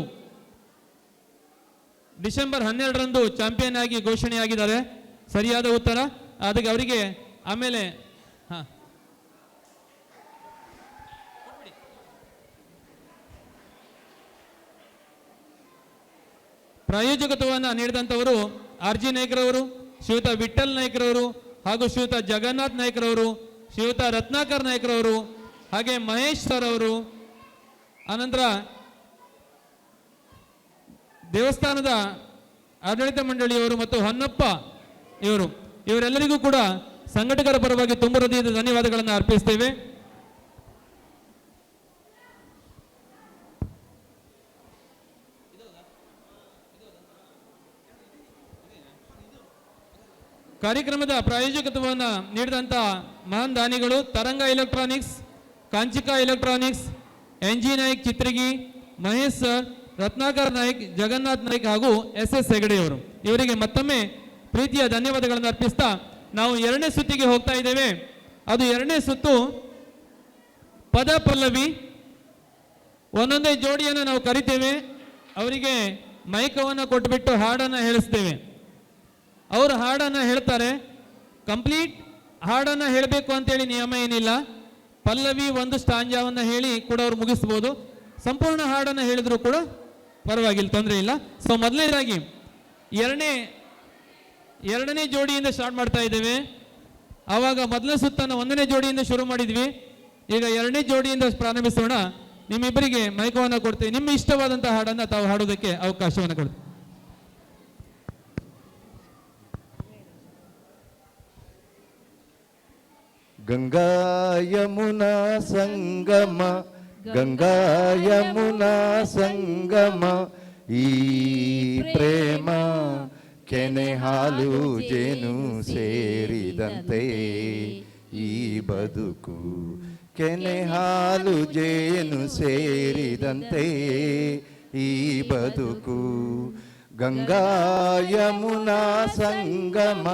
ಡಿಸೆಂಬರ್ 12ರಂದು ಚಾಂಪಿಯನ್ ಆಗಿ ಘೋಷಣೆಯಾಗಿದ್ದಾರೆ. ಸರಿಯಾದ ಉತ್ತರ. ಅದಕ್ಕೆ ಅವರಿಗೆ ಆಮೇಲೆ ಪ್ರಾಯೋಜಕತ್ವವನ್ನು ನೀಡಿದಂಥವರು RG ನಾಯ್ಕರವರು, ಶ್ರೀಯುತ ವಿಠಲ್ ನಾಯ್ಕರವರು ಹಾಗೂ ಶ್ರೀಯುತ ಜಗನ್ನಾಥ್ ನಾಯ್ಕರವರು, ಶ್ರೀಯುತ ರತ್ನಾಕರ್ ನಾಯ್ಕರವರು, ಹಾಗೆ ಮಹೇಶ್ ಸರ್ ಅವರು, ಅನಂತರ ದೇವಸ್ಥಾನದ ಆಡಳಿತ ಮಂಡಳಿಯವರು ಮತ್ತು ಹೊನ್ನಪ್ಪ ಇವರೆಲ್ಲರಿಗೂ ಕೂಡ ಸಂಘಟಕರ ಪರವಾಗಿ ತುಂಬ ಹೃದಯದ ಧನ್ಯವಾದಗಳನ್ನು ಅರ್ಪಿಸ್ತೇವೆ. ಕಾರ್ಯಕ್ರಮದ ಪ್ರಾಯೋಜಕತ್ವವನ್ನು ನೀಡಿದಂಥ ಮಹಾನ್ ದಾನಿಗಳು Taranga electronics, Kanchika electronics, NG Naik Chitragi, Mahesh sir, Ratnakar Naik, Jagannath Naik ಹಾಗೂ SS ಹೆಗಡೆ ಅವರು. ಇವರಿಗೆ ಮತ್ತೊಮ್ಮೆ ಪ್ರೀತಿಯ ಧನ್ಯವಾದಗಳನ್ನು ಅರ್ಪಿಸ್ತಾ ನಾವು ಎರಡನೇ ಸುತ್ತಿಗೆ ಹೋಗ್ತಾ ಇದ್ದೇವೆ. ಅದು ಎರಡನೇ ಸುತ್ತು ಪದ ಪಲ್ಲವಿ. ಒಂದೊಂದೇ ಜೋಡಿಯನ್ನು ನಾವು ಕರಿತೇವೆ. ಅವರಿಗೆ ಮೈಕವನ್ನು ಕೊಟ್ಟುಬಿಟ್ಟು ಹಾಡನ್ನು ಹೇಳಿಸ್ತೇವೆ. ಅವರು ಹಾಡನ್ನು ಹೇಳ್ತಾರೆ. ಕಂಪ್ಲೀಟ್ ಹಾಡನ್ನು ಹೇಳಬೇಕು ಅಂತೇಳಿ ನಿಯಮ ಏನಿಲ್ಲ. ಪಲ್ಲವಿ ಒಂದು ಸ್ಟಾಂಜಾವನ್ನು ಹೇಳಿ ಕೂಡ ಅವ್ರು ಮುಗಿಸ್ಬೋದು. ಸಂಪೂರ್ಣ ಹಾಡನ್ನು ಹೇಳಿದ್ರು ಕೂಡ ಪರವಾಗಿಲ್ಲ, ತೊಂದರೆ ಇಲ್ಲ. ಸೊ ಮೊದಲನೇದಾಗಿ ಎರಡನೇ ಜೋಡಿಯಿಂದ ಸ್ಟಾರ್ಟ್ ಮಾಡ್ತಾ ಇದ್ದೇವೆ. ಆವಾಗ ಮೊದಲನೇ ಸುತ್ತನ್ನು ಒಂದನೇ ಜೋಡಿಯಿಂದ ಶುರು ಮಾಡಿದ್ವಿ. ಈಗ ಎರಡನೇ ಜೋಡಿಯಿಂದ ಪ್ರಾರಂಭಿಸೋಣ. ನಿಮ್ಮಿಬ್ಬರಿಗೆ ಮೈಕವನ್ನು ಕೊಡ್ತೇವೆ. ನಿಮ್ಮ ಇಷ್ಟವಾದಂಥ ಹಾಡನ್ನು ತಾವು ಹಾಡೋದಕ್ಕೆ ಅವಕಾಶವನ್ನು ಕೊಡ್ತೀವಿ. ಗಂಗಾ ಯಮುನಾ ಸಂಗಮ, ಗಂಗಾ ಯಮುನಾ ಸಂಗಮ, ಈ ಪ್ರೇಮ ಕೆನೆ ಹಾಲು ಜೇನು ಸೇರಿದಂತೆ, ಈ ಬದುಕು ಕೆನೆ ಹಾಲು ಜೇನು ಸೇರಿದಂತೆ, ಈ ಬದುಕು ಗಂಗಾ ಯಮುನಾ ಸಂಗಮ,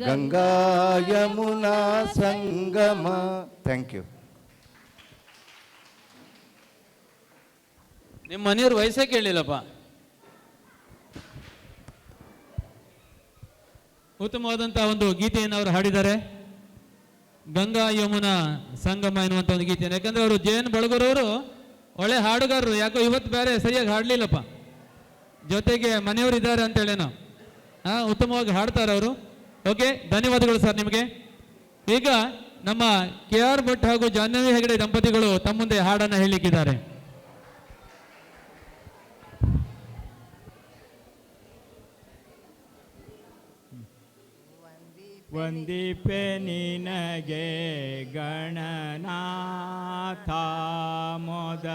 ಗಂಗಾ ಯಮುನಾ ಸಂಗಮ. Thank you. ನಿಮ್ಮ ಮನೆಯವ್ರ ವಯಸ್ಸೇ ಕೇಳಲಿಲ್ಲಪ್ಪ. ಉತ್ತಮವಾದಂಥ ಒಂದು ಗೀತೆಯನ್ನು ಅವರು ಹಾಡಿದ್ದಾರೆ. ಗಂಗಾ ಯಮುನಾ ಸಂಗಮ ಎನ್ನುವಂಥ ಒಂದು ಗೀತೆಯನ್ನು. ಯಾಕಂದ್ರೆ ಅವರು ಜಯನ್ ಬಳಗರವರು ಒಳ್ಳೆ ಹಾಡುಗಾರರು. ಯಾಕೋ ಇವತ್ತು ಬೇರೆ ಸರಿಯಾಗಿ ಹಾಡಲಿಲ್ಲಪ್ಪ. ಜೊತೆಗೆ ಮನೆಯವರು ಇದ್ದಾರೆ ಅಂತೇಳೇನೋ. ಉತ್ತಮವಾಗಿ ಹಾಡ್ತಾರೆ ಅವರು. ಓಕೆ, ಧನ್ಯವಾದಗಳು ಸರ್ ನಿಮಗೆ. ಈಗ ನಮ್ಮ KR ಭಟ್ ಹಾಗೂ ಜಾಹ್ನವಿ ಹೆಗಡೆ ದಂಪತಿಗಳು ತಮ್ಮ ಮುಂದೆ ಹಾಡನ್ನು ಹೇಳಲಿಕ್ಕಿದ್ದಾರೆ. ವಂದಿಪೆ ನಿನಗೆ ಗಣನಾಥ ಮೋದ,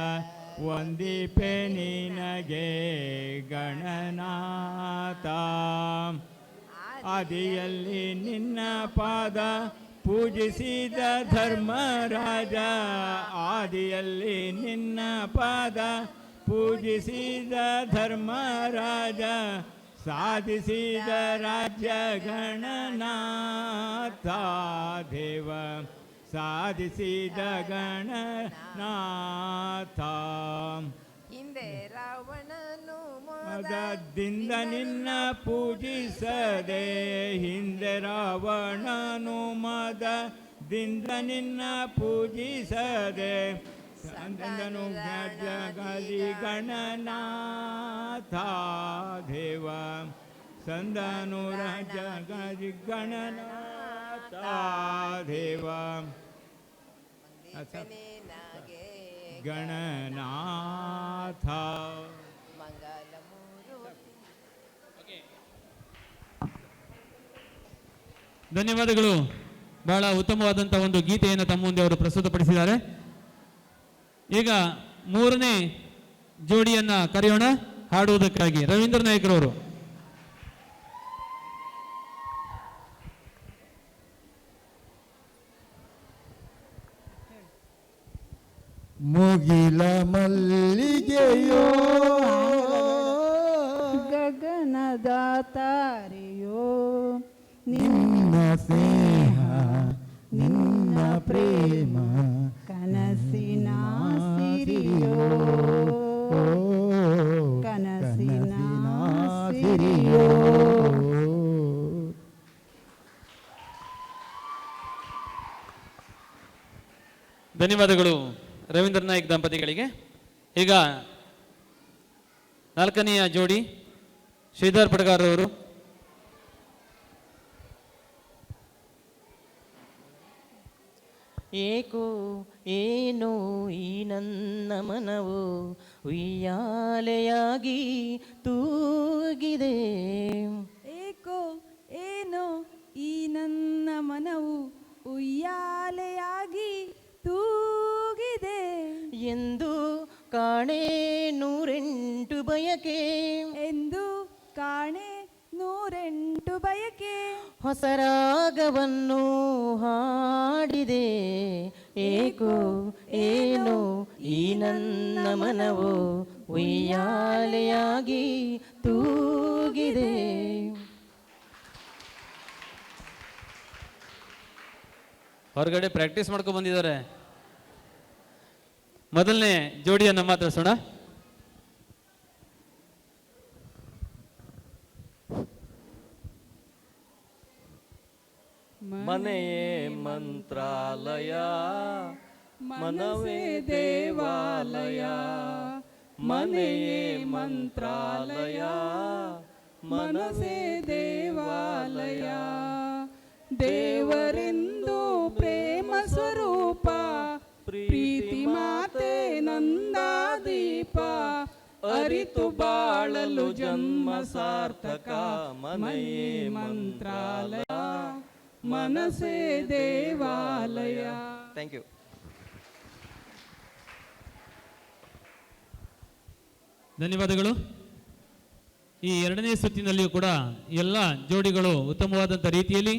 ವಂದಿಪೆ ನಿನಗೆ ಗಣನಾಥ. ಆದಿಯಲ್ಲಿ ನಿನ್ನ ಪಾದ ಪೂಜಿಸಿದ ಧರ್ಮರಾಜ, ಆದಿಯಲ್ಲಿ ನಿನ್ನ ಪಾದ ಪೂಜಿಸಿದ ಧರ್ಮರಾಜ, ಸಾಧಿಸಿದ ರಾಜ್ಯ ಗಣನಾಥ ದೇವ, ಸಾಧಿಸಿದ ಗಣನಾಥ. ಹಿಂದೆ ರಾವಣನು ಮದದಿಂದ ನಿನ್ನ ಪೂಜಿಸದೆ, ಹಿಂದೆ ರಾವಣನು ಮದದಿಂದ ನಿನ್ನ ಪೂಜಿಸದೆ, ಸಂತನು ಜಗದಿ ಗಣನಾಥ ದೇವ, ಸಂದನುರಾಜ ಗಣನಾಥ ದೇವ ಗಣನಾಥ. ಧನ್ಯವಾದಗಳು. ಬಹಳ ಉತ್ತಮವಾದಂಥ ಒಂದು ಗೀತೆಯನ್ನು ತಮ್ಮ ಮುಂದೆ ಅವರು ಪ್ರಸ್ತುತಪಡಿಸಿದ್ದಾರೆ. ಈಗ ಮೂರನೇ ಜೋಡಿಯನ್ನ ಕರೆಯೋಣ ಹಾಡುವುದಕ್ಕಾಗಿ. ರವೀಂದ್ರ ನಾಯ್ಕರವರು. ಮುಗಿಲ ಮಲ್ಲಿಗೆಯೋ ಗಗನದ ತಾರೆಯೋ ನಿನ್ನ ಸ್ನೇಹ ನಿನ್ನ ಪ್ರೇಮ ಕನಸಿನ ಸಿರಿಯೋ ಕನಸಿನ ಸಿರಿಯೋ. ಧನ್ಯವಾದಗಳು ರವೀಂದ್ರ ನಾಯ್ಕ್ ದಂಪತಿಗಳಿಗೆ. ಈಗ ನಾಲ್ಕನೆಯ ಜೋಡಿ ಶ್ರೀಧರ್ ಪಡ್ಗಾರ್ ಅವರು. ಏಕೋ ಏನೋ ಈ ನನ್ನ ಮನವು ಉಯ್ಯಾಲೆಯಾಗಿ ತೂಗಿದೆ. ಏಕೋ ಏನೋ ಈ ನನ್ನ ಮನವು ಉಯ್ಯಾಲೆಯಾಗಿ ತೂಗಿದೆ. ಎಂದು ಕಾಣೆ ನೂರೆಂಟು ಬಯಕೆ ಎಂದು ಕಾಣೆ ನೂರೆಂಟು ಬಯಕೆ. ಹೊಸ ರಾಗವನ್ನು ಹಾಡಿದೆ. ಏಕೋ ಏನೋ ಈ ನನ್ನ ಮನವು ಉಯ್ಯಾಲೆಯಾಗಿ ತೂಗಿದೆ. ಹೊರಗಡೆ ಪ್ರಾಕ್ಟೀಸ್ ಮಾಡ್ಕೊಂಡು ಬಂದಿದ್ದಾರೆ. ಮೊದಲನೇ ಜೋಡಿಯನ್ನು ಮಾತಾಡ್ಸೋಣ. ಮನೆಯೇ ಮಂತ್ರಾಲಯ ಮನವೇ ದೇವಾಲಯ. ಮನೆಯೇ ಮಂತ್ರಾಲಯ ಮನಸೇ ದೇವಾಲಯ. ದೇವರೆಂದು ಪ್ರೇಮ ಸ್ವರೂಪ ಪ್ರೀತಿ ಮಾತೆ ನಂದಾದೀಪ. ಅರಿತು ಬಾಳಲು ಜನ್ಮ ಸಾರ್ಥಕ. ಮನೆಯೇ ಮಂತ್ರಾಲಯ ಮನಸೇ ದೇವಾಲಯ. Thank you. ಧನ್ಯವಾದಗಳು. ಈ ಎರಡನೇ ಸುತ್ತಿನಲ್ಲಿಯೂ ಕೂಡ ಎಲ್ಲ ಜೋಡಿಗಳು ಉತ್ತಮವಾದಂಥ ರೀತಿಯಲ್ಲಿ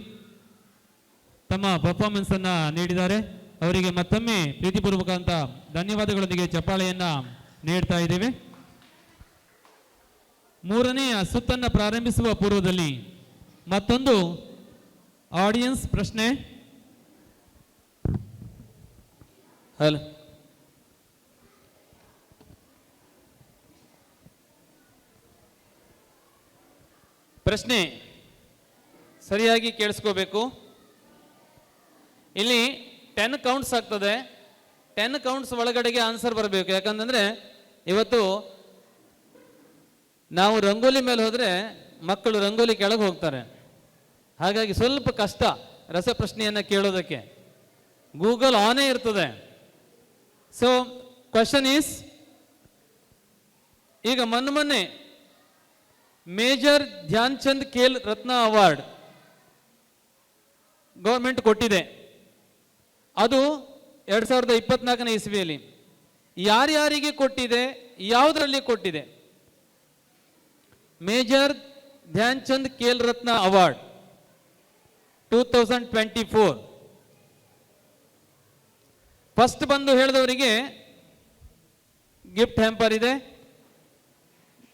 ತಮ್ಮ ಪರ್ಫಾರ್ಮೆನ್ಸ್ ಅನ್ನ ನೀಡಿದ್ದಾರೆ. ಅವರಿಗೆ ಮತ್ತೊಮ್ಮೆ ಪ್ರೀತಿಪೂರ್ವಕ ಅಂತ ಧನ್ಯವಾದಗಳೊಂದಿಗೆ ಚಪ್ಪಾಳೆಯನ್ನ ನೀಡ್ತಾ ಇದ್ದೇವೆ. ಮೂರನೆಯ ಸುತ್ತನ್ನು ಪ್ರಾರಂಭಿಸುವ ಪೂರ್ವದಲ್ಲಿ ಮತ್ತೊಂದು ಆಡಿಯನ್ಸ್ ಪ್ರಶ್ನೆ. ಹಲೋ, ಪ್ರಶ್ನೆ ಸರಿಯಾಗಿ ಕೇಳಿಸ್ಕೋಬೇಕು. ಇಲ್ಲಿ 10 ಕೌಂಟ್ಸ್ ಆಗ್ತದೆ. 10 ಕೌಂಟ್ಸ್ ಒಳಗಡೆಗೆ ಆನ್ಸರ್ ಬರಬೇಕು. ಯಾಕಂತಂದ್ರೆ ಇವತ್ತು ನಾವು ರಂಗೋಲಿ ಮೇಲೆ ಹೋದ್ರೆ ಮಕ್ಕಳು ರಂಗೋಲಿ ಕೆಳಗೆ ಹೋಗ್ತಾರೆ. ಹಾಗಾಗಿ ಸ್ವಲ್ಪ ಕಷ್ಟ ರಸಪ್ರಶ್ನೆಯನ್ನು ಕೇಳೋದಕ್ಕೆ. ಗೂಗಲ್ ಆನೇ ಇರ್ತದೆ. ಸೊ ಕ್ವಶನ್ ಈಸ್, ಈಗ ಮೊನ್ನೆ major Dhyan Chand Khel Ratna award government ಕೊಟ್ಟಿದೆ. ಅದು 2024ನೇ ಇಸ್ವಿಯಲ್ಲಿ ಯಾರ್ಯಾರಿಗೆ ಕೊಟ್ಟಿದೆ, ಯಾವುದರಲ್ಲಿ ಕೊಟ್ಟಿದೆ? Major Dhyan Chand Khel Ratna award 2024. First ಬಂದು ಹೇಳಿದವರಿಗೆ ಗಿಫ್ಟ್ ಹ್ಯಾಂಪರ್ ಇದೆ.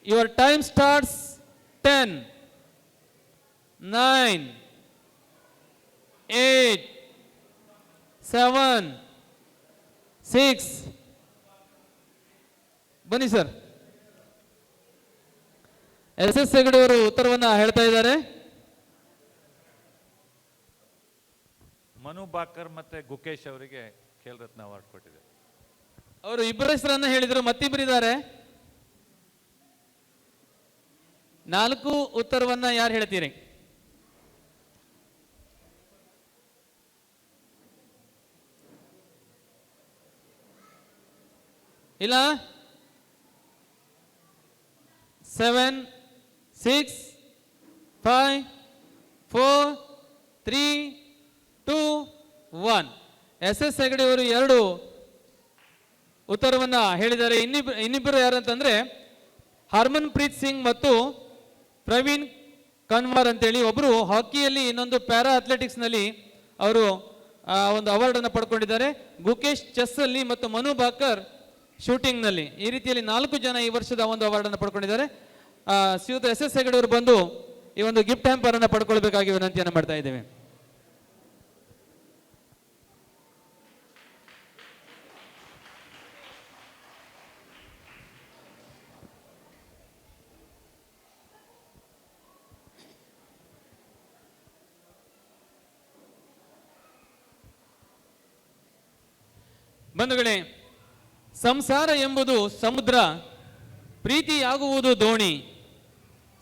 Your time starts 10, 9, 8, 7, 6. ಬನ್ನಿ ಸರ್. SS ಹೆಗಡೆ ಅವರು ಉತ್ತರವನ್ನ ಹೇಳ್ತಾ ಇದ್ದಾರೆ. ಮನು ಬಾಕರ್ ಮತ್ತೆ ಗುಕೇಶ್ ಅವರಿಗೆ ಖೇಲ್ ರತ್ನ ಅವಾರ್ಡ್ ಕೊಟ್ಟಿದೆ. ಅವರು ಇಬ್ಬರ ಹೆಸರನ್ನ ಹೇಳಿದ್ರು, ಮತ್ತಿಬ್ಬರಿದ್ದಾರೆ. 4 ಉತ್ತರವನ್ನ ಯಾರು ಹೇಳ್ತೀರಿ? ಇಲ್ಲ 7 6 5 4 3 2 1. ಎಸ್ ಎಸ್ ಹೆಗಡೆ ಅವರು 2 ಉತ್ತರವನ್ನ ಹೇಳಿದ್ದಾರೆ. ಇನ್ನಿಬ್ಬರು ಯಾರಂತಂದ್ರೆ ಹರ್ಮನ್ ಪ್ರೀತ್ ಸಿಂಗ್ ಮತ್ತು ಪ್ರವೀಣ್ ಕನ್ವಾರ್ ಅಂತೇಳಿ. ಒಬ್ಬರು ಹಾಕಿಯಲ್ಲಿ, ಇನ್ನೊಂದು ಪ್ಯಾರಾ ಅಥ್ಲೆಟಿಕ್ಸ್ನಲ್ಲಿ ಅವರು ಒಂದು ಅವಾರ್ಡನ್ನು ಪಡ್ಕೊಂಡಿದ್ದಾರೆ. ಗುಕೇಶ್ ಚೆಸ್ ಅಲ್ಲಿ ಮತ್ತು ಮನು ಭಾಕರ್ ಶೂಟಿಂಗ್ನಲ್ಲಿ. ಈ ರೀತಿಯಲ್ಲಿ 4 ಜನ ಈ ವರ್ಷದ ಒಂದು ಅವಾರ್ಡನ್ನು ಪಡ್ಕೊಂಡಿದ್ದಾರೆ. ಶ್ರೀಯುತ ಎಸ್ ಎಸ್ ಹೆಗಡೆ ಅವರು ಬಂದು ಈ ಒಂದು ಗಿಫ್ಟ್ ಹ್ಯಾಂಪರ್ ಅನ್ನು ಪಡ್ಕೊಳ್ಬೇಕಾಗಿ ವಿನಂತಿಯನ್ನು ಮಾಡ್ತಾ ಇದ್ದೇವೆ. ಬಂಧುಗಳೇ, ಸಂಸಾರ ಎಂಬುದು ಸಮುದ್ರ, ಪ್ರೀತಿಯಾಗುವುದು ದೋಣಿ.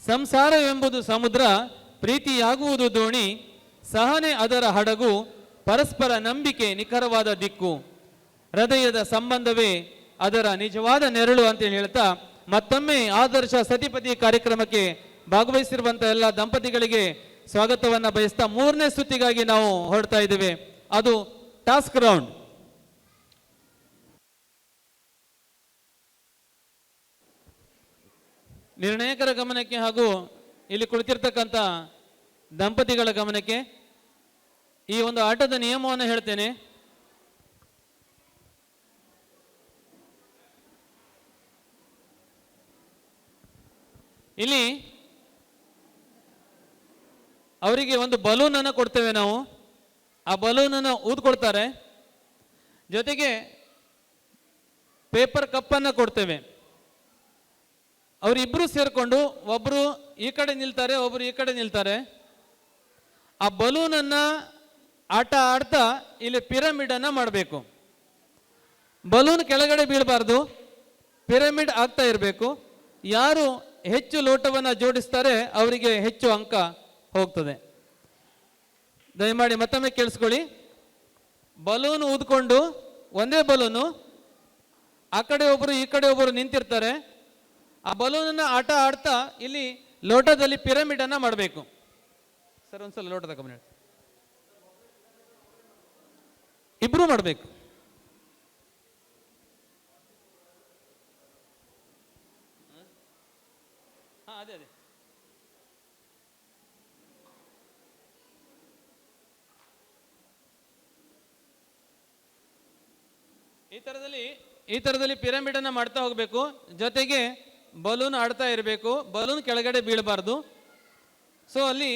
ಸಂಸಾರವೆಂಬುದು ಸಮುದ್ರ, ಪ್ರೀತಿಯಾಗುವುದು ದೋಣಿ, ಸಹನೆ ಅದರ ಹಡಗು, ಪರಸ್ಪರ ನಂಬಿಕೆ ನಿಖರವಾದ ದಿಕ್ಕು, ಹೃದಯದ ಸಂಬಂಧವೇ ಅದರ ನಿಜವಾದ ನೆರಳು ಅಂತೇಳಿ ಹೇಳ್ತಾ ಮತ್ತೊಮ್ಮೆ ಆದರ್ಶ ಸತಿಪತಿ ಕಾರ್ಯಕ್ರಮಕ್ಕೆ ಭಾಗವಹಿಸಿರುವಂತಹ ಎಲ್ಲ ದಂಪತಿಗಳಿಗೆ ಸ್ವಾಗತವನ್ನ ಬಯಸ್ತಾ 3ನೇ ಸುತ್ತಿಗಾಗಿ ನಾವು ಹೊರಡ್ತಾ ಇದ್ದೇವೆ. ಅದು ಟಾಸ್ಕ್ ರೌಂಡ್. ನಿರ್ಣಾಯಕರ ಗಮನಕ್ಕೆ ಹಾಗೂ ಇಲ್ಲಿ ಕುಳಿತಿರ್ತಕ್ಕಂಥ ದಂಪತಿಗಳ ಗಮನಕ್ಕೆ ಈ ಒಂದು ಆಟದ ನಿಯಮವನ್ನು ಹೇಳ್ತೇನೆ. ಇಲ್ಲಿ ಅವರಿಗೆ ಒಂದು ಬಲೂನ್ ಅನ್ನು ಕೊಡ್ತೇವೆ ನಾವು. ಆ ಬಲೂನ್ ಅನ್ನು ಊದ್ಕೊಳ್ತಾರೆ. ಜೊತೆಗೆ ಪೇಪರ್ ಕಪ್ ಅನ್ನು ಕೊಡ್ತೇವೆ. ಅವರಿಬ್ಬರು ಸೇರಿಕೊಂಡು ಒಬ್ಬರು ಈ ಕಡೆ ನಿಲ್ತಾರೆ, ಒಬ್ಬರು ಈ ಕಡೆ ನಿಲ್ತಾರೆ. ಆ ಬಲೂನನ್ನು ಆಟ ಆಡ್ತಾ ಇಲ್ಲಿ ಪಿರಮಿಡ್ ಅನ್ನು ಮಾಡಬೇಕು. ಬಲೂನ್ ಕೆಳಗಡೆ ಬೀಳಬಾರ್ದು, ಪಿರಮಿಡ್ ಆಗ್ತಾ ಇರಬೇಕು. ಯಾರು ಹೆಚ್ಚು ಲೋಟವನ್ನು ಜೋಡಿಸ್ತಾರೆ ಅವರಿಗೆ ಹೆಚ್ಚು ಅಂಕ ಹೋಗ್ತದೆ. ದಯಮಾಡಿ ಮತ್ತೊಮ್ಮೆ ಕೇಳಿಸ್ಕೊಳ್ಳಿ. ಬಲೂನ್ ಊದ್ಕೊಂಡು ಒಂದೇ ಬಲೂನು, ಆ ಕಡೆ ಒಬ್ಬರು ಈ ಕಡೆ ಒಬ್ಬರು ನಿಂತಿರ್ತಾರೆ. ಆ ಬಲೂನನ್ನು ಆಟ ಆಡ್ತಾ ಇಲ್ಲಿ ಲೋಟದಲ್ಲಿ ಪಿರಮಿಡ್ ಅನ್ನ ಮಾಡಬೇಕು. ಸರ್ ಒಂದ್ಸಲ ಲೋಟದ ಗಮನ, ಇಬ್ರು ಮಾಡಬೇಕು. ಅದೇ ಅದೇ ಈ ತರದಲ್ಲಿ ಪಿರಮಿಡ್ ಅನ್ನ ಮಾಡ್ತಾ ಹೋಗ್ಬೇಕು. ಜೊತೆಗೆ ಬಲೂನ್ ಆಡ್ತಾ ಇರಬೇಕು, ಬಲೂನ್ ಕೆಳಗಡೆ ಬೀಳಬಾರ್ದು. ಸೊ ಅಲ್ಲಿ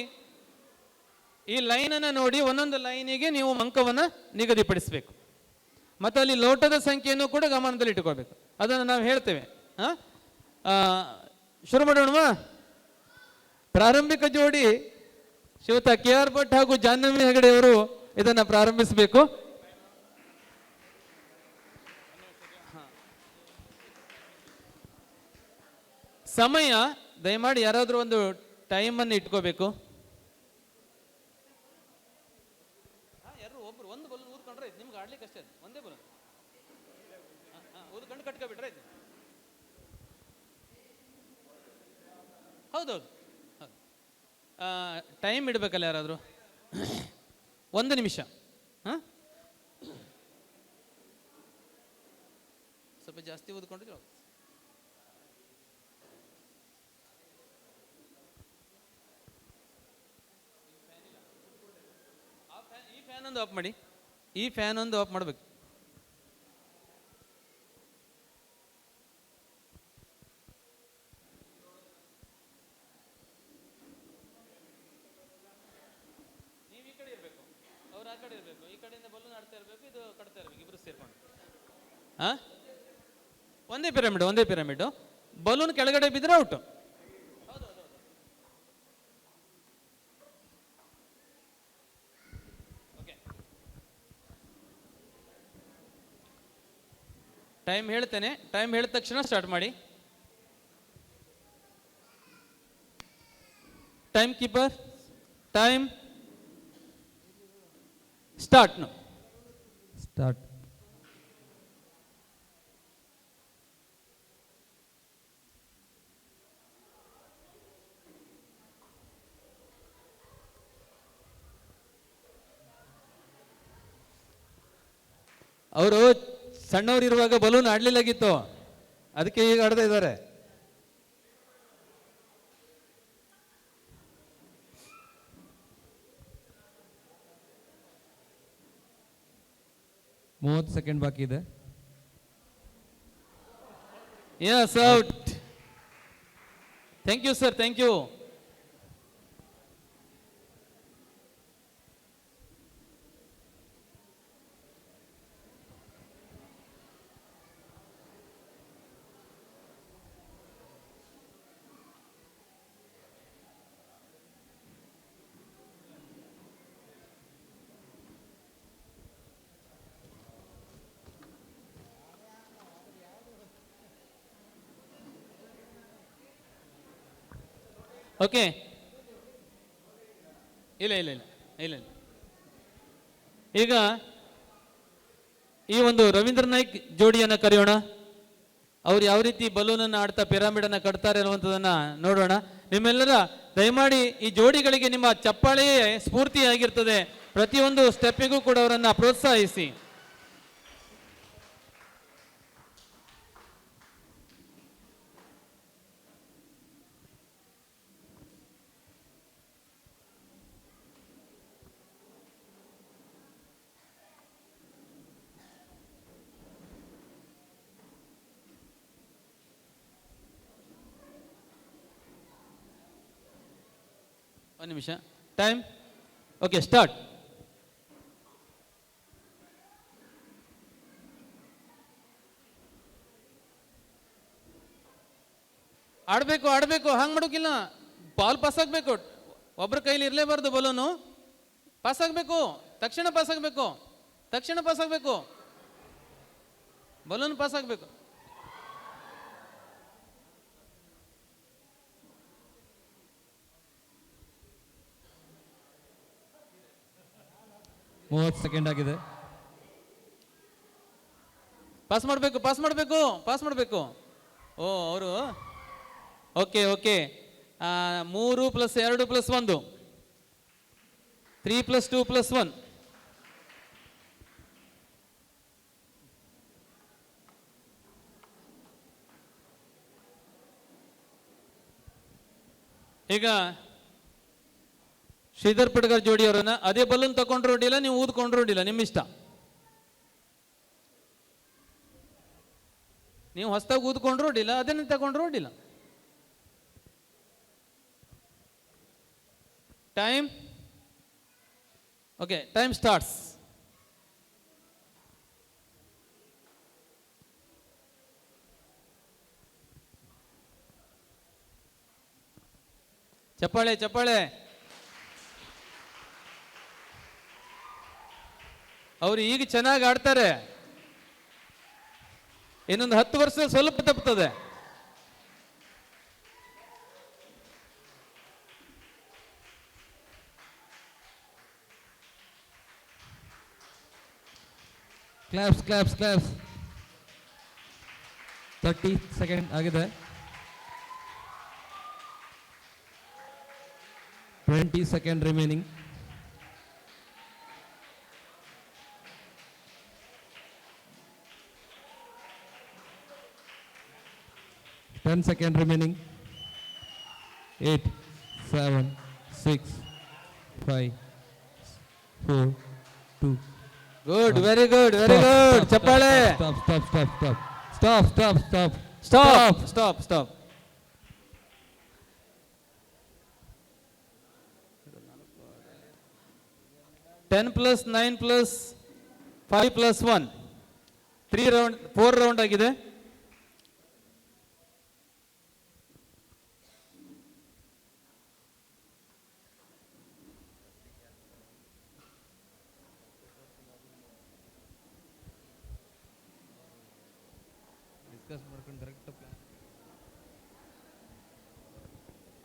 ಈ ಲೈನನ್ನು ನೋಡಿ ಒಂದೊಂದು ಲೈನಿಗೆ ನೀವು ಅಂಕವನ್ನು ನಿಗದಿಪಡಿಸಬೇಕು. ಮತ್ತು ಅಲ್ಲಿ ಲೋಟದ ಸಂಖ್ಯೆಯನ್ನು ಕೂಡ ಗಮನದಲ್ಲಿ ಇಟ್ಟುಕೊಳ್ಬೇಕು. ಅದನ್ನು ನಾವು ಹೇಳ್ತೇವೆ. ಶುರು ಮಾಡೋಣ. ಪ್ರಾರಂಭಿಕ ಜೋಡಿ ಶ್ರೀಯುತ ಕೆ ಆರ್ ಭಟ್ ಹಾಗೂ ಜಾಹ್ನವಿ ಹೆಗಡೆ ಅವರು ಇದನ್ನು ಪ್ರಾರಂಭಿಸಬೇಕು. ಸಮಯ ದಯಮಾಡಿ ಯಾರಾದರೂ ಒಂದು ಟೈಮನ್ನು ಇಟ್ಕೋಬೇಕು. ಯಾರು ಒಬ್ರು ಒಂದು ಬಲೂನ್ ಊದ್ಕೊಂಡ್ರೆ ನಿಮ್ಗೆ ಆಡ್ಲಿಕ್ಕೆ ಅಷ್ಟೇ, ಒಂದೇ ಬಲೂನ್ ಊದ್ಕೊಂಡು ಕಟ್ಕೊಬಿಟ್ರೆ ಹೌದೌದು. ಟೈಮ್ ಇಡಬೇಕಲ್ಲ ಯಾರಾದರೂ. 1 ನಿಮಿಷ. ಸ್ವಲ್ಪ ಜಾಸ್ತಿ ಊದ್ಕೊಂಡಿದ್ರೆ ಈ ಫ್ಯಾನ್ ಒಂದು ಆಫ್ ಮಾಡಿ. ಈ ಫ್ಯಾನ್ ಒಂದು ಆಫ್ ಮಾಡಬೇಕು. ನೀವು ಈ ಕಡೆ ಇರಬೇಕು, ಅವ್ರು ಆ ಕಡೆ ಇರಬೇಕು. ಈ ಕಡೆಯಿಂದ ಬಲೂನ್ ಆಡ್ತಾ ಇರಬೇಕು, ಇದು ಕಟ್ತಾ ಇರಬೇಕು, ಇಬ್ರು ಸೇರ್ಕೊಂಡು. ಒಂದೇ ಪಿರಮಿಡ್. ಬಲೂನ್ ಕೆಳಗಡೆ ಬಿದ್ದರೆ ಔಟು. ಟೈಮ್ ಹೇಳ್ತೇನೆ. ಟೈಮ್ ಹೇಳಿದ ತಕ್ಷಣ ಸ್ಟಾರ್ಟ್ ಮಾಡಿ. Time keeper, time start. Start. ಅವರು ಸಣ್ಣವರಿರುವಾಗ ಬಲೂನ್ ಆಡ್ಲಿಲ್ಲಾಗಿತ್ತು, ಅದಕ್ಕೆ ಈಗ ಆಡ್ತಾ ಇದ್ದಾರೆ. ಸೆಕೆಂಡ್ ಬಾಕಿ ಇದೆ. Yes, out. Thank you sir, thank you. Okay, ಇಲ್ಲ ಇಲ್ಲ ಇಲ್ಲ ಇಲ್ಲ ಇಲ್ಲ. ಈಗ ಈ ಒಂದು ರವೀಂದ್ರ ನಾಯ್ಕ್ ಜೋಡಿಯನ್ನು ಕರೆಯೋಣ. ಅವ್ರು ಯಾವ ರೀತಿ ಬಲೂನನ್ನು ಆಡ್ತಾ ಪಿರಾಮಿಡನ್ನು ಕಟ್ತಾರೆ ಅನ್ನುವಂಥದ್ದನ್ನು ನೋಡೋಣ. ನಿಮ್ಮೆಲ್ಲರ ದಯಮಾಡಿ ಈ ಜೋಡಿಗಳಿಗೆ ನಿಮ್ಮ ಚಪ್ಪಾಳೆಯೇ ಸ್ಫೂರ್ತಿಯಾಗಿರ್ತದೆ. ಪ್ರತಿಯೊಂದು ಸ್ಟೆಪ್ಪಿಗೂ ಕೂಡ ಅವರನ್ನು ಪ್ರೋತ್ಸಾಹಿಸಿ. ಒಂದು ನಿಮಿಷ, ಟೈಮ್. Okay, start. ಆಡಬೇಕು ಆಡಬೇಕು, ಹಂಗೆ ಮಾಡೋಕ್ಕಿಲ್ಲ. ಬಾಲ್ ಪಾಸ್ ಆಗಬೇಕು, ಒಬ್ಬರ ಕೈಲಿ ಇರಲೇಬಾರ್ದು. ಬಲೂನು ಪಾಸ್ ಆಗಬೇಕು, ತಕ್ಷಣ ಪಾಸ್ ಆಗಬೇಕು, ತಕ್ಷಣ ಪಾಸ್ ಆಗಬೇಕು, ಬಲೂನ್ ಪಾಸ್ ಆಗಬೇಕು. ಸೆಕೆಂಡ್ ಆಗಿದೆ. ಪಾಸ್ ಮಾಡಬೇಕು, ಪಾಸ್ ಮಾಡಬೇಕು, ಪಾಸ್ ಮಾಡಬೇಕು. ಓ, ಅವರು ಓಕೆ ಓಕೆ. 3 + 2 + 1, 3 + 2 + 1. ಈಗ ಶ್ರೀಧರ್ ಪಡ್ಗರ್ ಜೋಡಿಯವರನ್ನ ಅದೇ ಬಲೂನ್ ತಗೊಂಡ್ರು ಅಡ್ಡಿಲ್ಲ, ನೀವು ಊದ್ಕೊಂಡ್ರು ಅಡ್ಡಿಲ್ಲ, ನಿಮ್ಮ ಇಷ್ಟ. ನೀವು ಹೊಸದಾಗಿ ಊದ್ಕೊಂಡ್ರು ಅಡ್ಡಿಲ್ಲ, ಅದನ್ನ ತಗೊಂಡ್ರು ಅಡ್ಡಿಲ್ಲ. ಟೈಮ್. Okay, time starts. ಚಪ್ಪಾಳೆ ಚಪ್ಪಾಳೆ. ಅವರು ಈಗ ಚೆನ್ನಾಗಿ ಆಡ್ತಾರೆ, ಇನ್ನೊಂದು 10 ವರ್ಷ ಸ್ವಲ್ಪ ತಪ್ಪುತ್ತದೆ. Claps claps claps. 30 ಸೆಕೆಂಡ್ ಆಗಿದೆ. 20 second remaining. Ten seconds remaining. 8, 7, 6, 5, 4, 2. Good, very good, very good. Chappale. Stop, stop, stop, stop. Stop, stop, stop. Stop, stop, stop. Ten plus 9 plus 5 plus 1. 4 round ಆಗಿದೆ.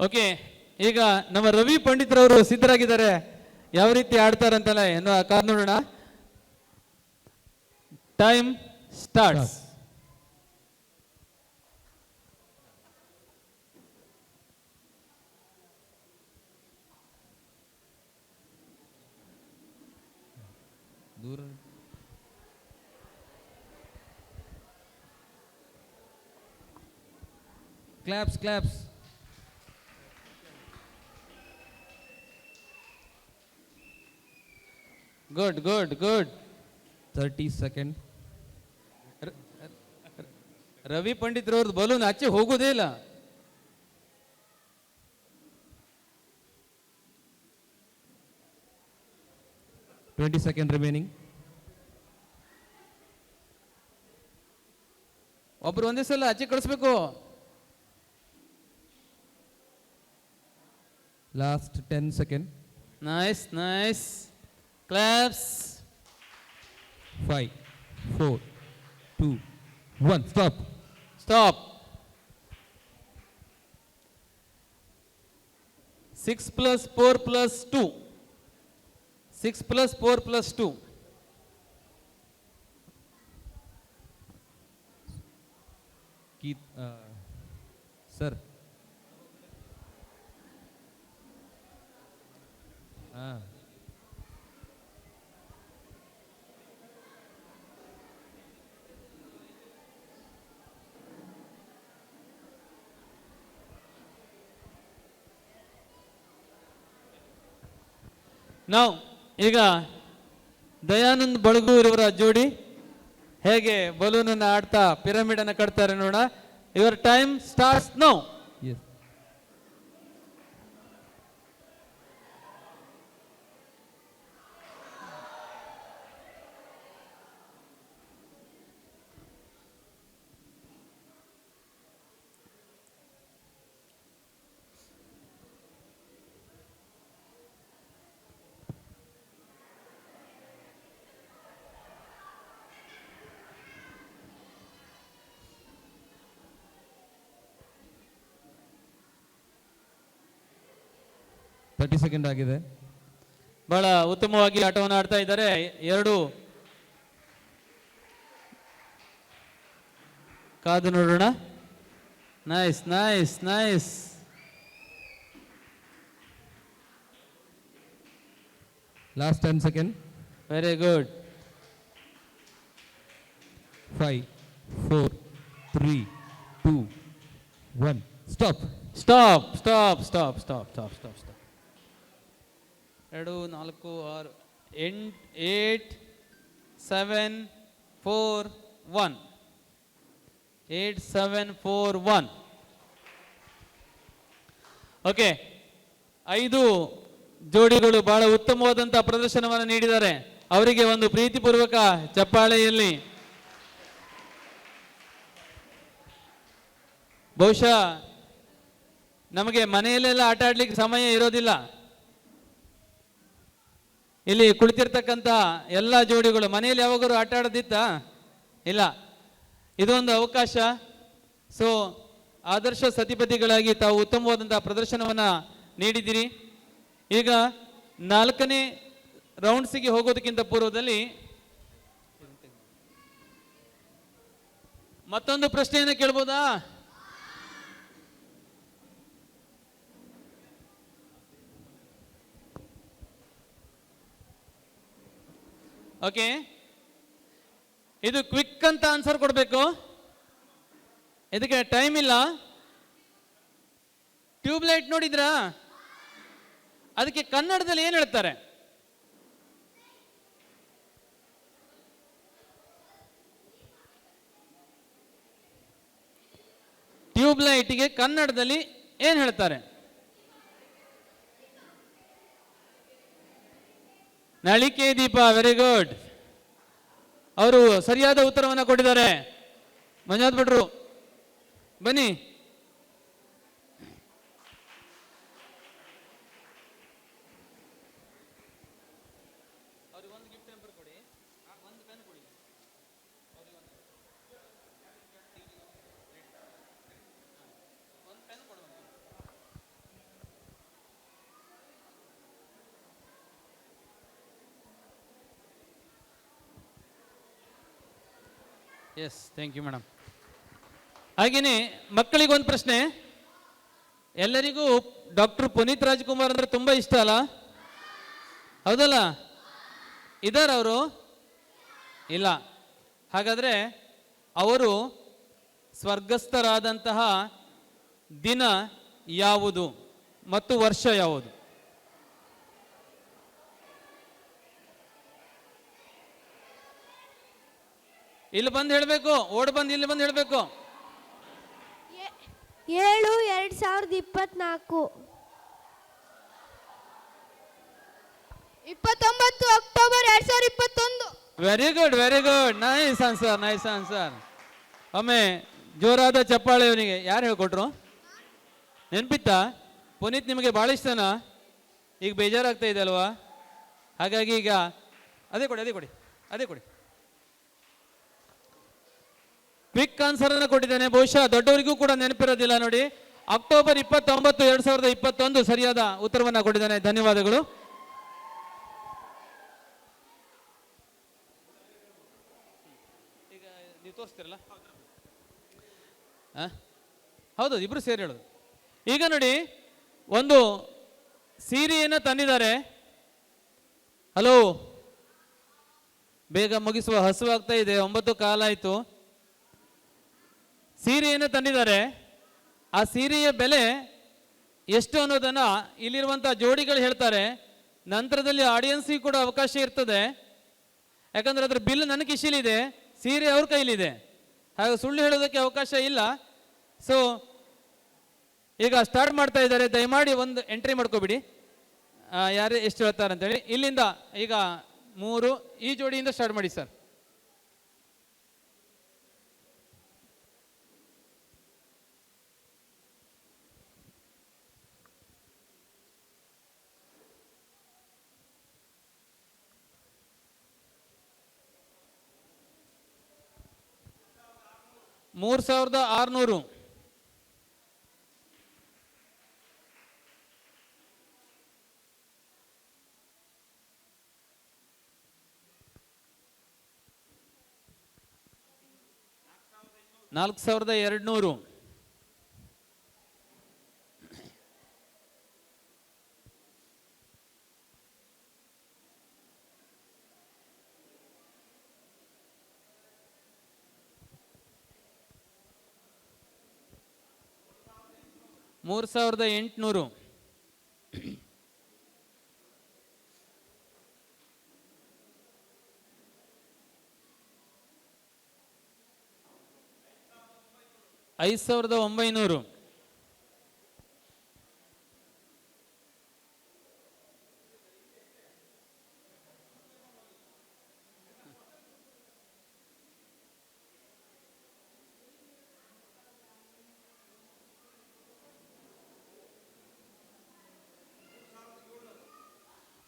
ಓಕೆ, ಈಗ ನಮ್ಮ ರವಿ ಪಂಡಿತ್ರವರು ಸಿದ್ಧರಾಗಿದ್ದಾರೆ. ಯಾವ ರೀತಿ ಆಡ್ತಾರಂತಲ್ಲ ಏನೋ ಕಾರ್ ನೋಡೋಣ. Time starts. ದೂರ claps claps. Good good good. 30 second. Ravi ಪಂಡಿತ್ರವ್ರದ್ದು ಬಲೂನ್ ಆಚೆ ಹೋಗೋದೇ ಇಲ್ಲ. Second remaining. ಒಬ್ರು ಒಂದೇ ಸಲ ಆಚೆ ಕಳಿಸ್ಬೇಕು. Last 10 second. Nice nice. Claps. 5 4 2 1 stop. Stop. 6 + 4 + 2. 6 + 4 + 2. Sir ನಾವು ಈಗ ದಯಾನಂದ್ ಬಳಗೂರವರ ಜೋಡಿ ಹೇಗೆ ಬಲೂನ್ ಅನ್ನು ಆಡ್ತಾ ಪಿರಮಿಡ್ ಅನ್ನು ಕಟ್ತಾರೆ ನೋಡ. Your time starts now. Second ಆಗಿದೆ. ಬಹಳ ಉತ್ತಮವಾಗಿ ಆಟವನ್ನು ಆಡ್ತಾ ಇದ್ದಾರೆ. ಎರಡು ಕಾದು ನೋಡೋಣ. Nice nice nice. Last 10 second. Very good. 5 4 3 2 1 stop. Stop stop stop stop stop stop stop. 2 4 6 8 7 4 1. 8 7 4 1. Okay, 5 ಜೋಡಿಗಳು ಬಹಳ ಉತ್ತಮವಾದಂತಹ ಪ್ರದರ್ಶನವನ್ನು ನೀಡಿದ್ದಾರೆ. ಅವರಿಗೆ ಒಂದು ಪ್ರೀತಿಪೂರ್ವಕ ಚಪ್ಪಾಳೆಯಲ್ಲಿ. ಬಹುಶಃ ನಮಗೆ ಮನೆಯಲ್ಲೆಲ್ಲ ಆಟ ಆಡ್ಲಿಕ್ಕೆ ಸಮಯ ಇರೋದಿಲ್ಲ. ಇಲ್ಲಿ ಕುಳಿತಿರ್ತಕ್ಕಂಥ ಎಲ್ಲ ಜೋಡಿಗಳು ಮನೆಯಲ್ಲಿ ಯಾವಾಗಲೂ ಆಟ ಆಡೋದಿತ್ತ ಇಲ್ಲ. ಇದೊಂದು ಅವಕಾಶ. ಸೊ ಆದರ್ಶ ಸತಿಪತಿಗಳಾಗಿ ತಾವು ಉತ್ತಮವಾದಂತಹ ಪ್ರದರ್ಶನವನ್ನು ನೀಡಿದ್ದೀರಿ. ಈಗ 4ನೇ ರೌಂಡ್ಸಿಗೆ ಹೋಗೋದಕ್ಕಿಂತ ಪೂರ್ವದಲ್ಲಿ ಮತ್ತೊಂದು ಪ್ರಶ್ನೆಯನ್ನು ಕೇಳ್ಬೋದಾ? ಓಕೆ, ಇದು ಕ್ವಿಕ್ ಅಂತ ಆನ್ಸರ್ ಕೊಡಬೇಕು. ಇದಕ್ಕೆ ಟೈಮ್ ಇಲ್ಲ. ಟ್ಯೂಬ್ಲೈಟ್ ನೋಡಿದ್ರಾ? ಅದಕ್ಕೆ ಕನ್ನಡದಲ್ಲಿ ಏನು ಹೇಳ್ತಾರೆ? ಟ್ಯೂಬ್ಲೈಟ್ಗೆ ಕನ್ನಡದಲ್ಲಿ ಏನು ಹೇಳ್ತಾರೆ? ನಳಿಕೆ ದೀಪ. Very good. ಅವರು ಸರಿಯಾದ ಉತ್ತರವನ್ನು ಕೊಟ್ಟಿದ್ದಾರೆ. ಮಂಜುನಾಥ್ ಭಟ್ರು ಬನ್ನಿ. Yes, thank you madam. ಹಾಗೆಯೇ ಮಕ್ಕಳಿಗೊಂದು ಪ್ರಶ್ನೆ. ಎಲ್ಲರಿಗೂ ಡಾಕ್ಟರ್ ಪುನೀತ್ ರಾಜ್ಕುಮಾರ್ ಅಂದರೆ ತುಂಬ ಇಷ್ಟ ಅಲ್ಲ, ಹೌದಲ್ಲ? ಇದಾರ ಅವರು? ಇಲ್ಲ. ಹಾಗಾದರೆ ಅವರು ಸ್ವರ್ಗಸ್ಥರಾದಂತಹ ದಿನ ಯಾವುದು ಮತ್ತು ವರ್ಷ ಯಾವುದು? ಇಲ್ಲಿ ಬಂದು ಹೇಳಬೇಕು, ಓಡ್ ಬಂದು ಇಲ್ಲಿ ಬಂದು ಹೇಳಬೇಕು. 7/2024. 29 October 2021. Very good, very good, nice answer, nice answer. ಒಮ್ಮೆ ಜೋರಾದ ಚಪ್ಪಾಳೆ ಇವನಿಗೆ. ಯಾರು ಹೇಳ್ಕೊಟ್ರು? ನೆನ್ಪಿತ್ತಾ? ಪುನೀತ್ ನಿಮಗೆ ಭಾಳ ಇಷ್ಟನಾ? ಈಗ ಬೇಜಾರಾಗ್ತಾ ಇದೆ ಅಲ್ವಾ? ಹಾಗಾಗಿ ಈಗ ಅದೇ ಕೊಡಿ, ಅದೇ ಕೊಡಿ, ಅದೇ ಕೊಡಿ. ಕ್ವಿಕ್ ಆನ್ಸರ್ ಅನ್ನು ಕೊಟ್ಟಿದ್ದೇನೆ. ಬಹುಶಃ ದೊಡ್ಡವರಿಗೂ ಕೂಡ ನೆನಪಿರೋದಿಲ್ಲ ನೋಡಿ. ಅಕ್ಟೋಬರ್ 29, 2021 ಸರಿಯಾದ ಉತ್ತರವನ್ನು ಕೊಟ್ಟಿದ್ದಾನೆ. ಧನ್ಯವಾದಗಳು. ಈಗ ನೀವು ತೋರಿಸ್ತೀರಲ್ಲ? ಹೌದು, ಇಬ್ರು ಸೇರಿ ಹೇಳೋದು. ಈಗ ನೋಡಿ, ಒಂದು ಸೀರೆಯನ್ನು ತಂದಿದ್ದಾರೆ. ಹಲೋ, ಬೇಗ ಮುಗಿಸುವ, ಹಸುವಾಗ್ತಾ ಇದೆ, 9 ಕಾಲಾಯಿತು. ಸೀರೆಯನ್ನು ತಂದಿದ್ದಾರೆ. ಆ ಸೀರೆಯ ಬೆಲೆ ಎಷ್ಟು ಅನ್ನೋದನ್ನು ಇಲ್ಲಿರುವಂಥ ಜೋಡಿಗಳು ಹೇಳ್ತಾರೆ. ನಂತರದಲ್ಲಿ ಆಡಿಯನ್ಸಿಗೆ ಕೂಡ ಅವಕಾಶ ಇರ್ತದೆ, ಯಾಕಂದರೆ ಅದರ ಬಿಲ್ ನನ್ನ ಕಿಶಿಲಿದೆ, ಸೀರೆ ಅವ್ರ ಕೈಲಿದೆ. ಹಾಗೆ ಸುಳ್ಳು ಹೇಳೋದಕ್ಕೆ ಅವಕಾಶ ಇಲ್ಲ. ಸೊ ಈಗ ಸ್ಟಾರ್ಟ್ ಮಾಡ್ತಾ ಇದ್ದಾರೆ. ದಯಮಾಡಿ ಒಂದು ಎಂಟ್ರಿ ಮಾಡ್ಕೋಬಿಡಿ, ಯಾರು ಎಷ್ಟು ಹೇಳ್ತಾರೆ ಅಂತೇಳಿ. ಇಲ್ಲಿಂದ ಈಗ 3 ಈ ಜೋಡಿಯಿಂದ ಸ್ಟಾರ್ಟ್ ಮಾಡಿ ಸರ್. $3,600. $4,200. $3,800. $5,900.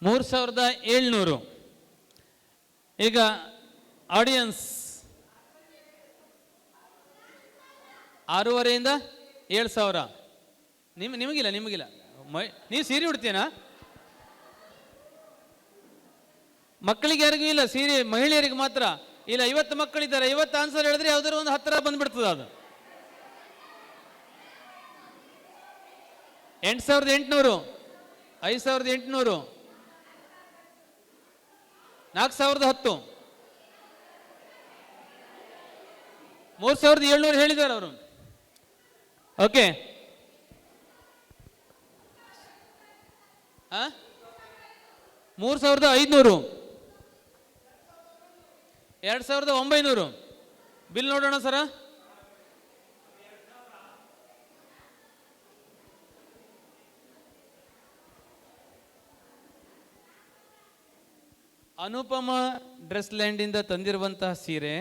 $3,700. ಈಗ ಆಡಿಯನ್ಸ್ 6,500 7,000. ನಿಮಗಿಲ್ಲ, ನಿಮಗಿಲ್ಲ. ನೀವು ಸೀರೆ ಉಡ್ತೀನಾ? ಮಕ್ಕಳಿಗೆ ಯಾರಿಗೂ ಇಲ್ಲ ಸೀರೆ, ಮಹಿಳೆಯರಿಗೆ ಮಾತ್ರ ಇಲ್ಲ. 50 ಮಕ್ಕಳಿದ್ದಾರೆ, 50 ಆನ್ಸರ್ ಹೇಳಿದ್ರೆ ಯಾವ್ದಾದ್ರು ಒಂದು 10 ಬಂದ್ಬಿಡ್ತದೆ. ಅದು 8,800, 5,800, 4,010, 3,700 ಹೇಳಿದ್ದಾರೆ ಅವರು. ಓಕೆ, 3,500, 2,900. ಬಿಲ್ ನೋಡೋಣ ಸರ. ಅನುಪಮ ಡ್ರೆಸ್ ಲ್ಯಾಂಡಿಂದ ತಂದಿರುವಂತಹ ಸೀರೆ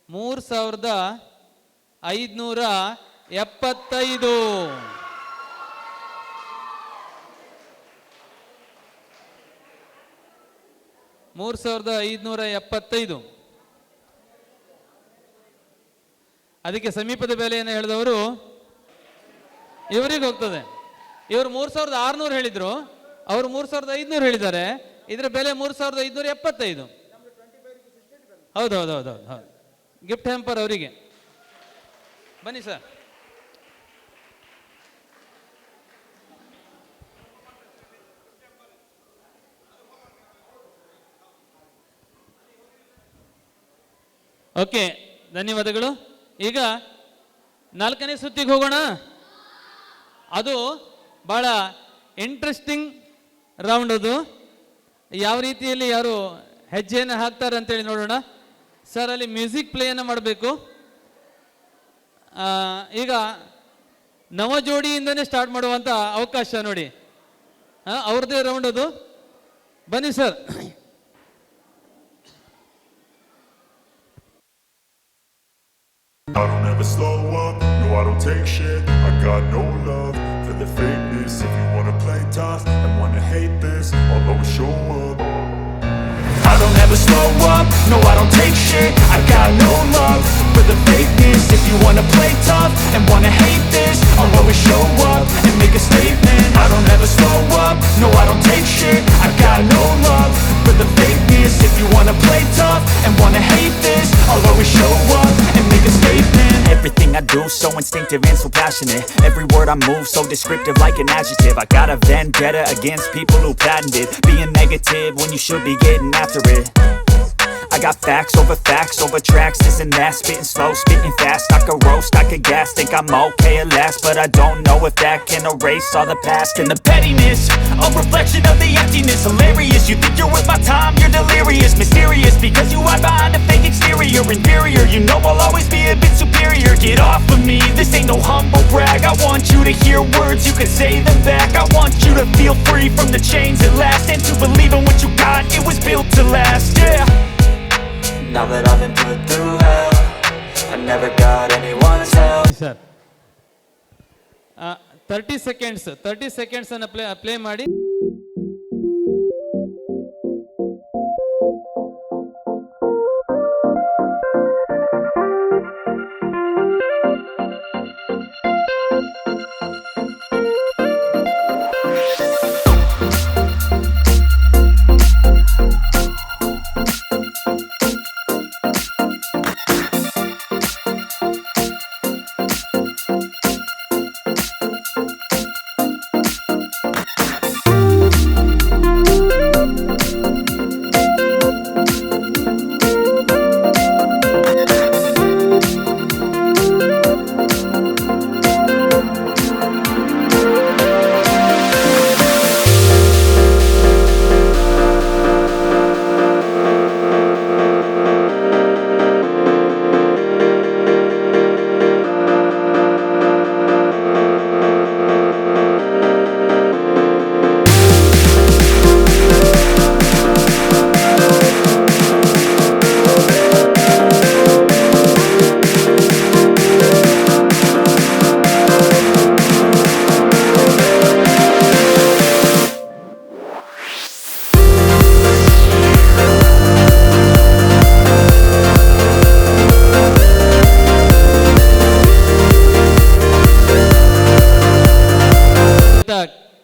3,575. $3,575. ಅದಕ್ಕೆ ಸಮೀಪದ ಬೆಲೆಯನ್ನು ಹೇಳಿದವರು ಇವರಿಗೆ ಹೋಗ್ತದೆ. ಇವರು 3,600 ಹೇಳಿದ್ರು, ಅವರು 3,500 ಹೇಳಿದ್ದಾರೆ. ಇದರ ಬೆಲೆ 3,575. ಹೌದು ಹೌದು ಹೌದು ಹೌದು ಹೌದು. ಗಿಫ್ಟ್ ಹ್ಯಾಂಪರ್ ಅವರಿಗೆ. ಬನ್ನಿ ಸರ್. ಓಕೆ, ಧನ್ಯವಾದಗಳು. ಈಗ 4ನೇ ಸುತ್ತಿಗೆ ಹೋಗೋಣ. ಅದು ಭಾಳ ಇಂಟ್ರೆಸ್ಟಿಂಗ್ ರೌಂಡ್. ಅದು ಯಾವ ರೀತಿಯಲ್ಲಿ ಯಾರು ಹೆಜ್ಜೆಯನ್ನು ಹಾಕ್ತಾರೆ ಅಂತೇಳಿ ನೋಡೋಣ. ಸರ್, ಅಲ್ಲಿ ಮ್ಯೂಸಿಕ್ ಪ್ಲೇಯನ್ನು ಮಾಡಬೇಕು. ಈಗ ನವ ಜೋಡಿಯಿಂದನೇ ಸ್ಟಾರ್ಟ್ ಮಾಡುವಂಥ ಅವಕಾಶ ನೋಡಿ. ಅವ್ರದ್ದೇ ರೌಂಡ್ ಅದು. ಬನ್ನಿ sir. I don't ever slow up, no I don't take shit. I got no love for the fakeness. If you wanna play tough and wanna hate this, I'll always show up. I don't ever slow up, no I don't take shit. I got no love for the fakeness. If you wanna play tough and wanna hate this, I'll always show up and make a statement. I don't ever slow up, no I don't take shit. I got no love for the fakeness. If you wanna play tough and wanna hate this, I'll always show up and make a statement. Everything I do so instinctive and so passionate. Every word I move so descriptive like an adjective. I got a vendetta against people who patented being negative when you should be getting after it. I got facts over tracks, this and that. Spitting slow, spitting fast. I could roast, I could gas. Think I'm okay at last, but I don't know if that can erase all the past. And the pettiness, a reflection of the emptiness. Hilarious, you think you're worth my time, you're delirious. Mysterious, because you hide behind a fake exterior. Inferior, you know I'll always be a bit superior. Get off of me, this ain't no humble brag. I want you to hear words, you can say them back. I want you to feel free from the chains at last, and to believe in what you got, it was built to last, yeah. Now that I've been put through hell, I never got anyone's help. Sir, 30 seconds ಅನ್ನು play ಮಾಡಿ.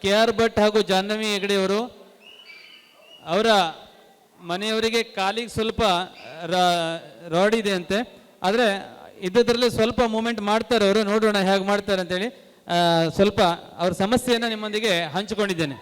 KR Bhat ಹಾಗೂ ಜಾಹ್ನವಿ ಹೆಗಡೆ ಅವರು, ಅವರ ಮನೆಯವರಿಗೆ ಕಾಲಿಗೆ ಸ್ವಲ್ಪ rod ಇದೆ ಅಂತೆ, ಆದರೆ ಇದ್ದದ್ರಲ್ಲಿ ಸ್ವಲ್ಪ ಮೂಮೆಂಟ್ ಮಾಡ್ತಾರೆ ಅವರು. ನೋಡೋಣ ಹೇಗೆ ಮಾಡ್ತಾರೆ ಅಂತೇಳಿ ಸ್ವಲ್ಪ ಅವ್ರ ಸಮಸ್ಯೆಯನ್ನು ನಿಮ್ಮೊಂದಿಗೆ ಹಂಚಿಕೊಂಡಿದ್ದೇನೆ.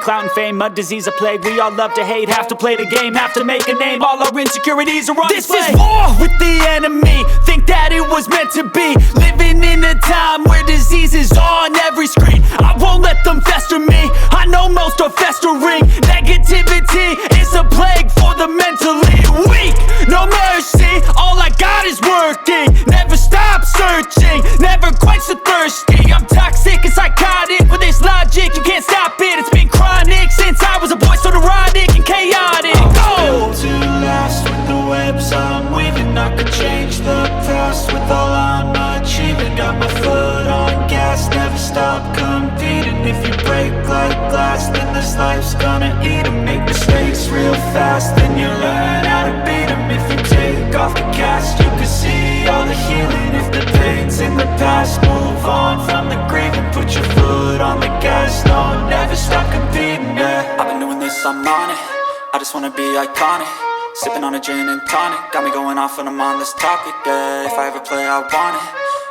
Clout and fame, a disease, a plague. We all love to hate, have to play the game, have to make a name. All our insecurities are on display. This is war with the enemy. Think that it was meant to be. Living in a time where disease is on every screen. I won't let them fester me. I know most are festering. Negativity is a plague for the mentally weak. No mercy, all I got is working. Never stop searching, never quite so thirsty. I'm toxic and psychotic, with this logic you can't stop it. It's been chronic since I was a boy, so neurotic and chaotic. I'm built to last with the webs I'm weaving. I could change the past with all I'm achieving. Got my foot on gas, never stop competing. If you break like glass, then this life's gonna eat 'em. Make mistakes real fast, then you learn how to beat 'em. If you take off the cast, you can see all the healing. If the pain I'm on it. I just wanna be iconic. Sipping on a gin and tonic, got me going off when I'm on this topic, yeah. If I ever play, I want it.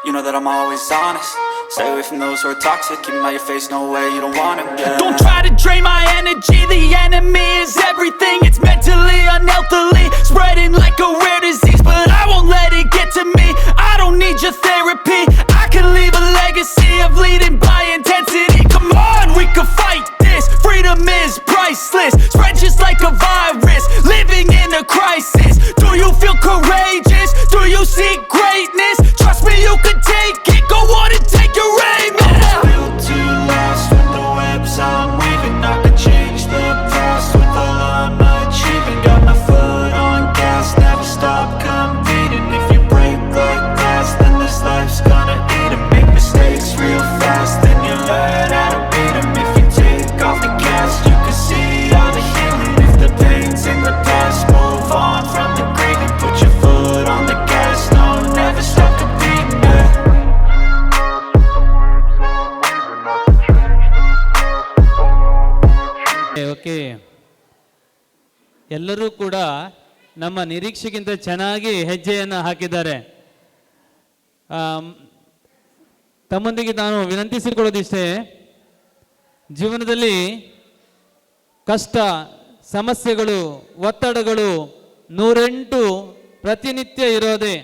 You know that I'm always honest. Stay away from those who are toxic. Keep them out your face, no way, you don't want it, yeah. Don't try to drain my energy. The enemy is everything. It's mentally, unhealthily, spreading like a rare disease. But I won't let it get to me. I don't need your therapy. I can leave a legacy of leading by intensity. Come on, we can fight this. Freedom is priceless. Spread just like a virus. Living in a crisis. Do you feel courageous? Do you seek greatness? Trust me, you can take it. Go on and take your aim. Yeah. I'm built to last with the webs I'm weaving. I can change the past with all I'm achieving. Got my foot on gas, never stop competing. If you break like glass, then this life's gonna eat 'em. Make mistakes real fast, then you learn how to beat 'em. If you take off the cast, you can see all the healing. If the pain's in the past, move on from the grieving. Put your foot on the gas, no, never stop competing, yeah. Okay, ಎಲ್ಲರೂ ಕೂಡ ನಮ್ಮ ನಿರೀಕ್ಷೆಗಿಂತ ಚೆನ್ನಾಗಿ ಹೆಜ್ಜೆಯನ್ನು ಹಾಕಿದ್ದಾರೆ. ತಮ್ಮೊಂದಿಗೆ ನಾನು ವಿನಂತಿಸಿಕೊಳ್ಳೋದಿಷ್ಟೇ, ಜೀವನದಲ್ಲಿ ಕಷ್ಟ, ಸಮಸ್ಯೆಗಳು, ಒತ್ತಡಗಳು 108 ಪ್ರತಿನಿತ್ಯ ಇರೋದೇ.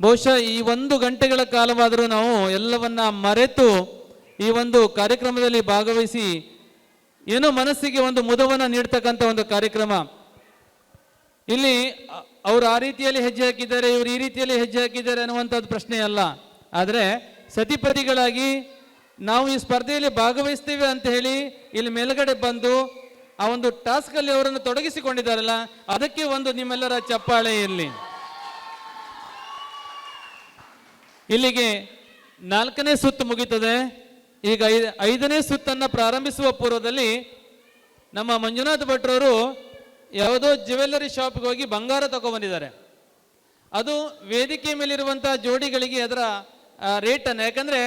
ಬಹುಶಃ ಈ 1 ಗಂಟೆಗಳ ಕಾಲವಾದರೂ ನಾವು ಎಲ್ಲವನ್ನ ಮರೆತು ಈ ಒಂದು ಕಾರ್ಯಕ್ರಮದಲ್ಲಿ ಭಾಗವಹಿಸಿ ಏನೋ ಮನಸ್ಸಿಗೆ ಒಂದು ಮುದವನ್ನು ನೀಡ್ತಕ್ಕಂಥ ಒಂದು ಕಾರ್ಯಕ್ರಮ. ಇಲ್ಲಿ ಅವರು ಆ ರೀತಿಯಲ್ಲಿ ಹೆಜ್ಜೆ ಹಾಕಿದ್ದಾರೆ, ಇವರು ಈ ರೀತಿಯಲ್ಲಿ ಹೆಜ್ಜೆ ಹಾಕಿದ್ದಾರೆ ಅನ್ನುವಂಥದ್ದು ಪ್ರಶ್ನೆ ಅಲ್ಲ. ಆದರೆ ಸತಿಪತಿಗಳಾಗಿ ನಾವು ಈ ಸ್ಪರ್ಧೆಯಲ್ಲಿ ಭಾಗವಹಿಸ್ತೇವೆ ಅಂತ ಹೇಳಿ ಇಲ್ಲಿ ಮೇಲ್ಗಡೆ ಬಂದು ಆ ಒಂದು ಟಾಸ್ಕಲ್ಲಿ ಅವರನ್ನು ತೊಡಗಿಸಿಕೊಂಡಿದ್ದಾರಲ್ಲ, ಅದಕ್ಕೆ ಒಂದು ನಿಮ್ಮೆಲ್ಲರ ಚಪ್ಪಾಳೆ ಇರಲಿ. ಇಲ್ಲಿಗೆ 4ನೇ ಸುತ್ತು ಮುಗೀತದೆ. ಈಗ 5ನೇ ಸುತ್ತನ್ನು ಪ್ರಾರಂಭಿಸುವ ಪೂರ್ವದಲ್ಲಿ ನಮ್ಮ ಮಂಜುನಾಥ್ ಭಟ್ರವರು ಯಾವುದೋ ಜ್ಯುವೆಲ್ಲರಿ ಶಾಪ್ಗೆ ಹೋಗಿ ಬಂಗಾರ ತಗೊಬಂದಿದ್ದಾರೆ. ಅದು ವೇದಿಕೆ ಮೇಲಿರುವಂಥ ಜೋಡಿಗಳಿಗೆ ಅದರ ರೇಟನ್ನು, ಯಾಕಂದರೆ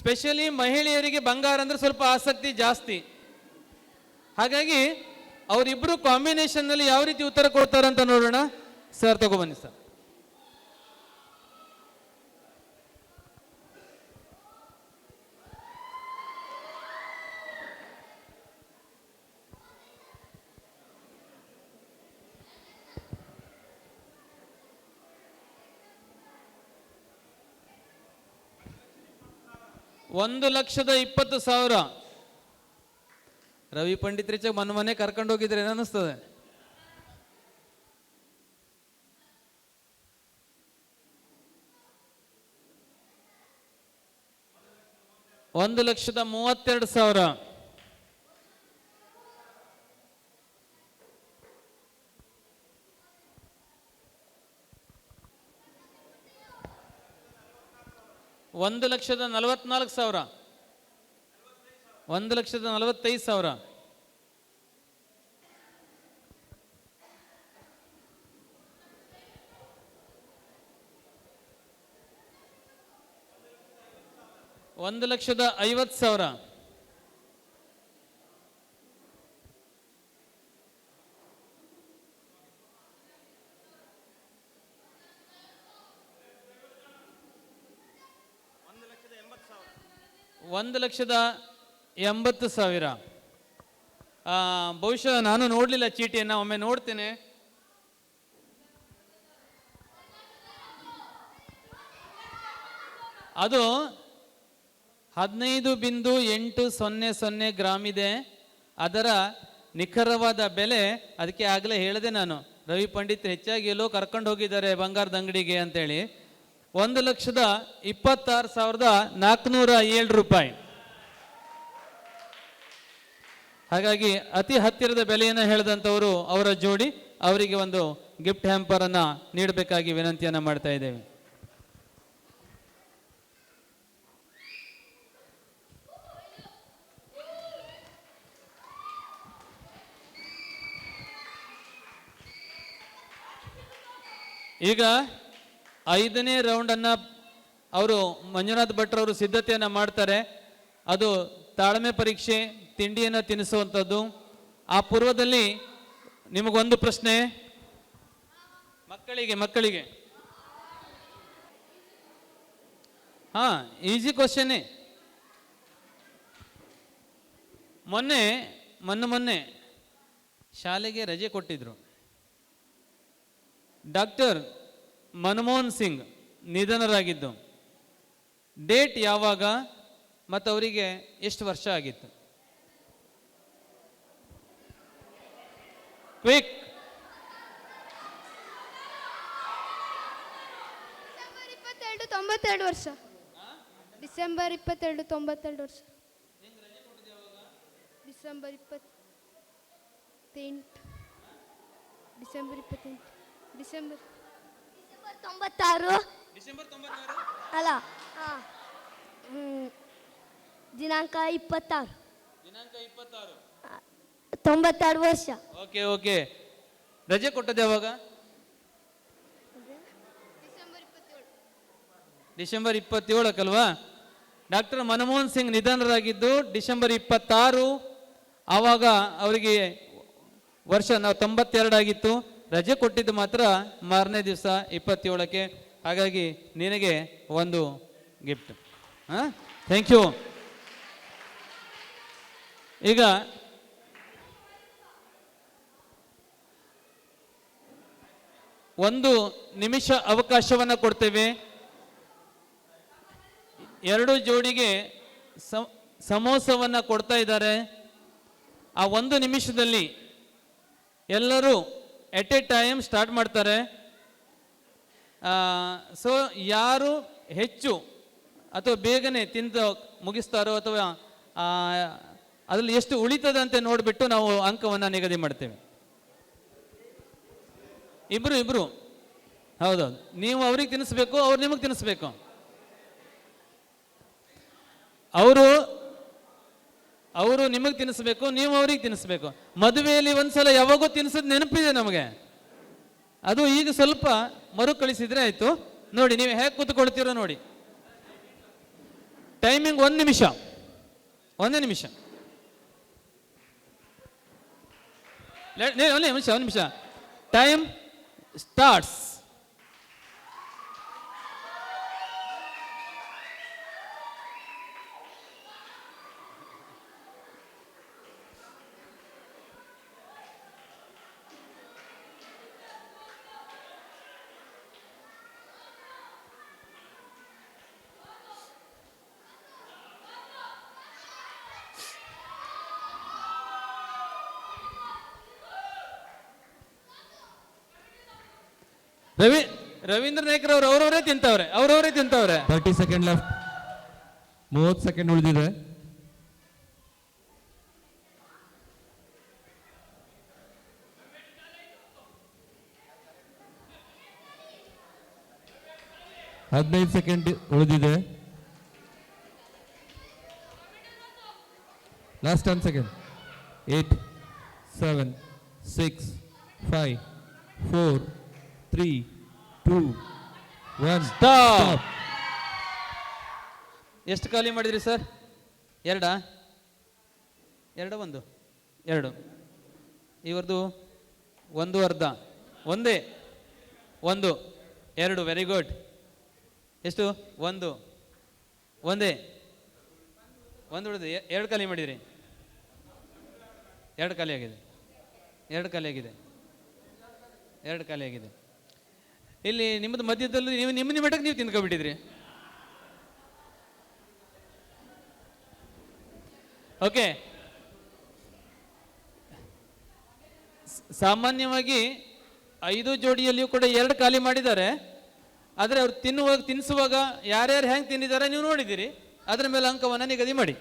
ಸ್ಪೆಷಲಿ ಮಹಿಳೆಯರಿಗೆ ಬಂಗಾರ ಅಂದರೆ ಸ್ವಲ್ಪ ಆಸಕ್ತಿ ಜಾಸ್ತಿ. ಹಾಗಾಗಿ ಅವರಿಬ್ಬರು ಕಾಂಬಿನೇಷನ್ನಲ್ಲಿ ಯಾವ ರೀತಿ ಉತ್ತರ ಕೊಡ್ತಾರಂತ ನೋಡೋಣ. ಸರ್ ತಗೊಬನ್ನಿ ಸರ್. $1,20,000. ರವಿ ಪಂಡಿತ್ ರೀಚ ಮನೆ ಕರ್ಕೊಂಡು ಹೋಗಿದ್ರೆ ಏನಿಸ್ತದೆ? $1,32,000. $1,44,000. $1,45,000. $1,50,000. $1,80,000. ಬಹುಶಃ ನಾನು ನೋಡಲಿಲ್ಲ ಚೀಟಿಯನ್ನು, ಒಮ್ಮೆ ನೋಡ್ತೇನೆ. ಅದು 15.800 ಗ್ರಾಮ್ ಇದೆ. ಅದರ ನಿಖರವಾದ ಬೆಲೆ ಅದಕ್ಕೆ ಆಗಲೇ ಹೇಳಿದೆ ನಾನು, ರವಿ ಪಂಡಿತ್ ಹೆಚ್ಚಾಗಿ ಎಲ್ಲೋ ಕರ್ಕೊಂಡು ಹೋಗಿದ್ದಾರೆ ಬಂಗಾರದ ಅಂಗಡಿಗೆ ಅಂತೇಳಿ. $1,26,407. ಹಾಗಾಗಿ ಅತಿ ಹತ್ತಿರದ ಬೆಲೆಯನ್ನು ಹೇಳಿದಂಥವರು ಅವರ ಜೋಡಿ, ಅವರಿಗೆ ಒಂದು ಗಿಫ್ಟ್ ಹ್ಯಾಂಪರ್ ಅನ್ನ ನೀಡಬೇಕಾಗಿ ವಿನಂತಿಯನ್ನ ಮಾಡ್ತಾ ಇದ್ದೇವೆ. ಈಗ 5ನೇ ರೌಂಡನ್ನು ಅವರು ಮಂಜುನಾಥ್ ಭಟ್ರವರು ಸಿದ್ಧತೆಯನ್ನು ಮಾಡ್ತಾರೆ. ಅದು ತಾಳ್ಮೆ ಪರೀಕ್ಷೆ, ತಿಂಡಿಯನ್ನು ತಿನ್ನಿಸುವಂಥದ್ದು. ಆ ಪೂರ್ವದಲ್ಲಿ ನಿಮಗೊಂದು ಪ್ರಶ್ನೆ, ಮಕ್ಕಳಿಗೆ ಹಾ, ಈಸಿ ಕ್ವಶನ್ನೇ. ಮೊನ್ನೆ ಶಾಲೆಗೆ ರಜೆ ಕೊಟ್ಟಿದ್ರು. ಡಾಕ್ಟರ್ ಮನಮೋಹನ್ ಸಿಂಗ್ ನಿಧನರಾಗಿದ್ದು ಡೇಟ್ ಯಾವಾಗ ಮತ್ತು ಅವರಿಗೆ ಎಷ್ಟು ವರ್ಷ ಆಗಿತ್ತು? ಕ್ವಿಕ್. ವರ್ಷ. ಡಿಸೆಂಬರ್ 22, 92 ವರ್ಷ. ಡಿಸೆಂಬರ್ 28. ಡಿಸೆಂಬರ್ 96. ಅಲ್ಲ, ದಿನಾಂಕ 26. 92 ವರ್ಷ. ಓಕೆ. ರಜೆ ಕೊಟ್ಟದ್ದು ಯಾವಾಗ? ಡಿಸೆಂಬರ್ 27 ಡಾಕ್ಟರ್ ಮನಮೋಹನ್ ಸಿಂಗ್ ನಿಧನರಾಗಿದ್ದು ಡಿಸೆಂಬರ್ 26. ಆವಾಗ ಅವರಿಗೆ ವರ್ಷ 92 ಆಗಿತ್ತು. ರಜೆ ಕೊಟ್ಟಿದ್ದು ಮಾತ್ರ ಮಾರನೇ ದಿವಸ 27ಕ್ಕೆ. ಹಾಗಾಗಿ ನಿನಗೆ ಒಂದು ಗಿಫ್ಟ್. Thank you. ಈಗ ಒಂದು ನಿಮಿಷ ಅವಕಾಶವನ್ನು ಕೊಡ್ತೇವೆ. 2 ಜೋಡಿಗೆ ಸಮೋಸವನ್ನು ಕೊಡ್ತಾ ಇದ್ದಾರೆ. ಆ 1 ನಿಮಿಷದಲ್ಲಿ ಎಲ್ಲರೂ ಎಟ್ ಎ ಟೈಮ್ ಸ್ಟಾರ್ಟ್ ಮಾಡ್ತಾರೆ. ಸೊ ಯಾರು ಹೆಚ್ಚು ಅಥವಾ ಬೇಗನೆ ತಿಂದು ಮುಗಿಸ್ತಾರೋ ಅಥವಾ ಅದರಲ್ಲಿ ಎಷ್ಟು ಉಳಿತದಂತೆ ನೋಡಿಬಿಟ್ಟು ನಾವು ಅಂಕವನ್ನು ನಿಗದಿ ಮಾಡ್ತೇವೆ. ಇಬ್ರು ಹೌದೌದು. ನೀವು ಅವ್ರಿಗೆ ತಿನ್ನಿಸ್ಬೇಕು, ಅವ್ರು ನಿಮಗೆ ತಿನ್ನಿಸ್ಬೇಕು. ಅವರು ನಿಮಗೆ ತಿನ್ನಿಸ್ಬೇಕು, ನೀವು ಅವ್ರಿಗೆ ತಿನ್ನಿಸ್ಬೇಕು. ಮದುವೆಯಲ್ಲಿ ಒಂದ್ಸಲ ಯಾವಾಗೂ ತಿನ್ನಿಸೋದು ನೆನಪಿದೆ ನಮಗೆ. ಅದು ಈಗ ಸ್ವಲ್ಪ ಮರುಕಳಿಸಿದ್ರೆ ಆಯ್ತು. ನೋಡಿ ನೀವು ಹೇಗೆ ಕೂತ್ಕೊಳ್ತೀರೋ ನೋಡಿ. ಟೈಮಿಂಗ್ 1 ನಿಮಿಷ. 1 ನಿಮಿಷ. 1 ನಿಮಿಷ. Time starts. ರವೀಂದ್ರ ನಾಯ್ಕರ್ ಅವರು ಅವರವರೇ ತಿಂತವ್ರೆ. 30 ಸೆಕೆಂಡ್ ಲೆಫ್ಟ್. 30 ಸೆಕೆಂಡ್ ಉಳಿದಿದೆ. ಹದಿನೈದು ಸೆಕೆಂಡ್ ಉಳಿದಿದೆ. Last 10 second. 8, 7, 6, 5, 4, 3, 2, 1 ಸ್ಟಾಪ್. ಎಷ್ಟು ಖಾಲಿ ಮಾಡಿದ್ರಿ ಸರ್? 2 1 ಇವ್ರದ್ದು 1 ಅರ್ಧ. ಒಂದೇ 1 2. Very good. ಎಷ್ಟು? 1 ಒಂದೇ 1 ಉಳಿದು 2 ಖಾಲಿ ಮಾಡಿದ್ರಿ. 2 ಖಾಲಿ ಆಗಿದೆ. 2 ಖಾಲಿ ಆಗಿದೆ. ಇಲ್ಲಿ ನಿಮ್ಮದು ಮಧ್ಯದಲ್ಲಿ ನೀವು ನಿಮ್ಮ ಮಟ್ಟಕ್ಕೆ ನೀವು ತಿನ್ಕೊಬಿಟ್ಟಿದ್ರಿ. ಓಕೆ. ಸಾಮಾನ್ಯವಾಗಿ 5 ಜೋಡಿಯಲ್ಲಿಯೂ ಕೂಡ 2 ಖಾಲಿ ಮಾಡಿದ್ದಾರೆ. ಆದರೆ ಅವ್ರು ತಿನ್ನಿಸುವಾಗ ಯಾರ್ಯಾರು ಹೆಂಗೆ ತಿಂದಿದ್ದಾರೆ ನೀವು ನೋಡಿದ್ದೀರಿ. ಅದರ ಮೇಲೆ ಅಂಕವನ್ನು ನಿಗದಿ ಮಾಡಿ.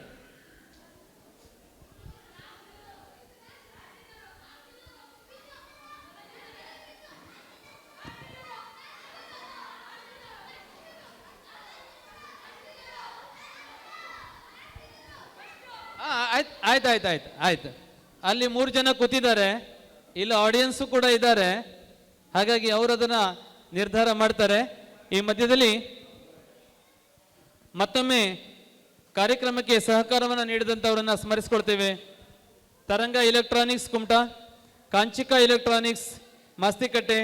ಆಯ್ತು. ಅಲ್ಲಿ 3 ಜನ ಕೂತಿದ್ದಾರೆ. ಇಲ್ಲಿ ಆಡಿಯನ್ಸು ಕೂಡ ಇದ್ದಾರೆ. ಹಾಗಾಗಿ ಅವರು ಅದನ್ನ ನಿರ್ಧಾರ ಮಾಡ್ತಾರೆ. ಈ ಮಧ್ಯದಲ್ಲಿ ಮತ್ತೊಮ್ಮೆ ಕಾರ್ಯಕ್ರಮಕ್ಕೆ ಸಹಕಾರವನ್ನು ನೀಡಿದಂಥವರನ್ನು ಸ್ಮರಿಸಿಕೊಳ್ತೇವೆ. Taranga electronics Kumta, Kanchika electronics Mastikatte,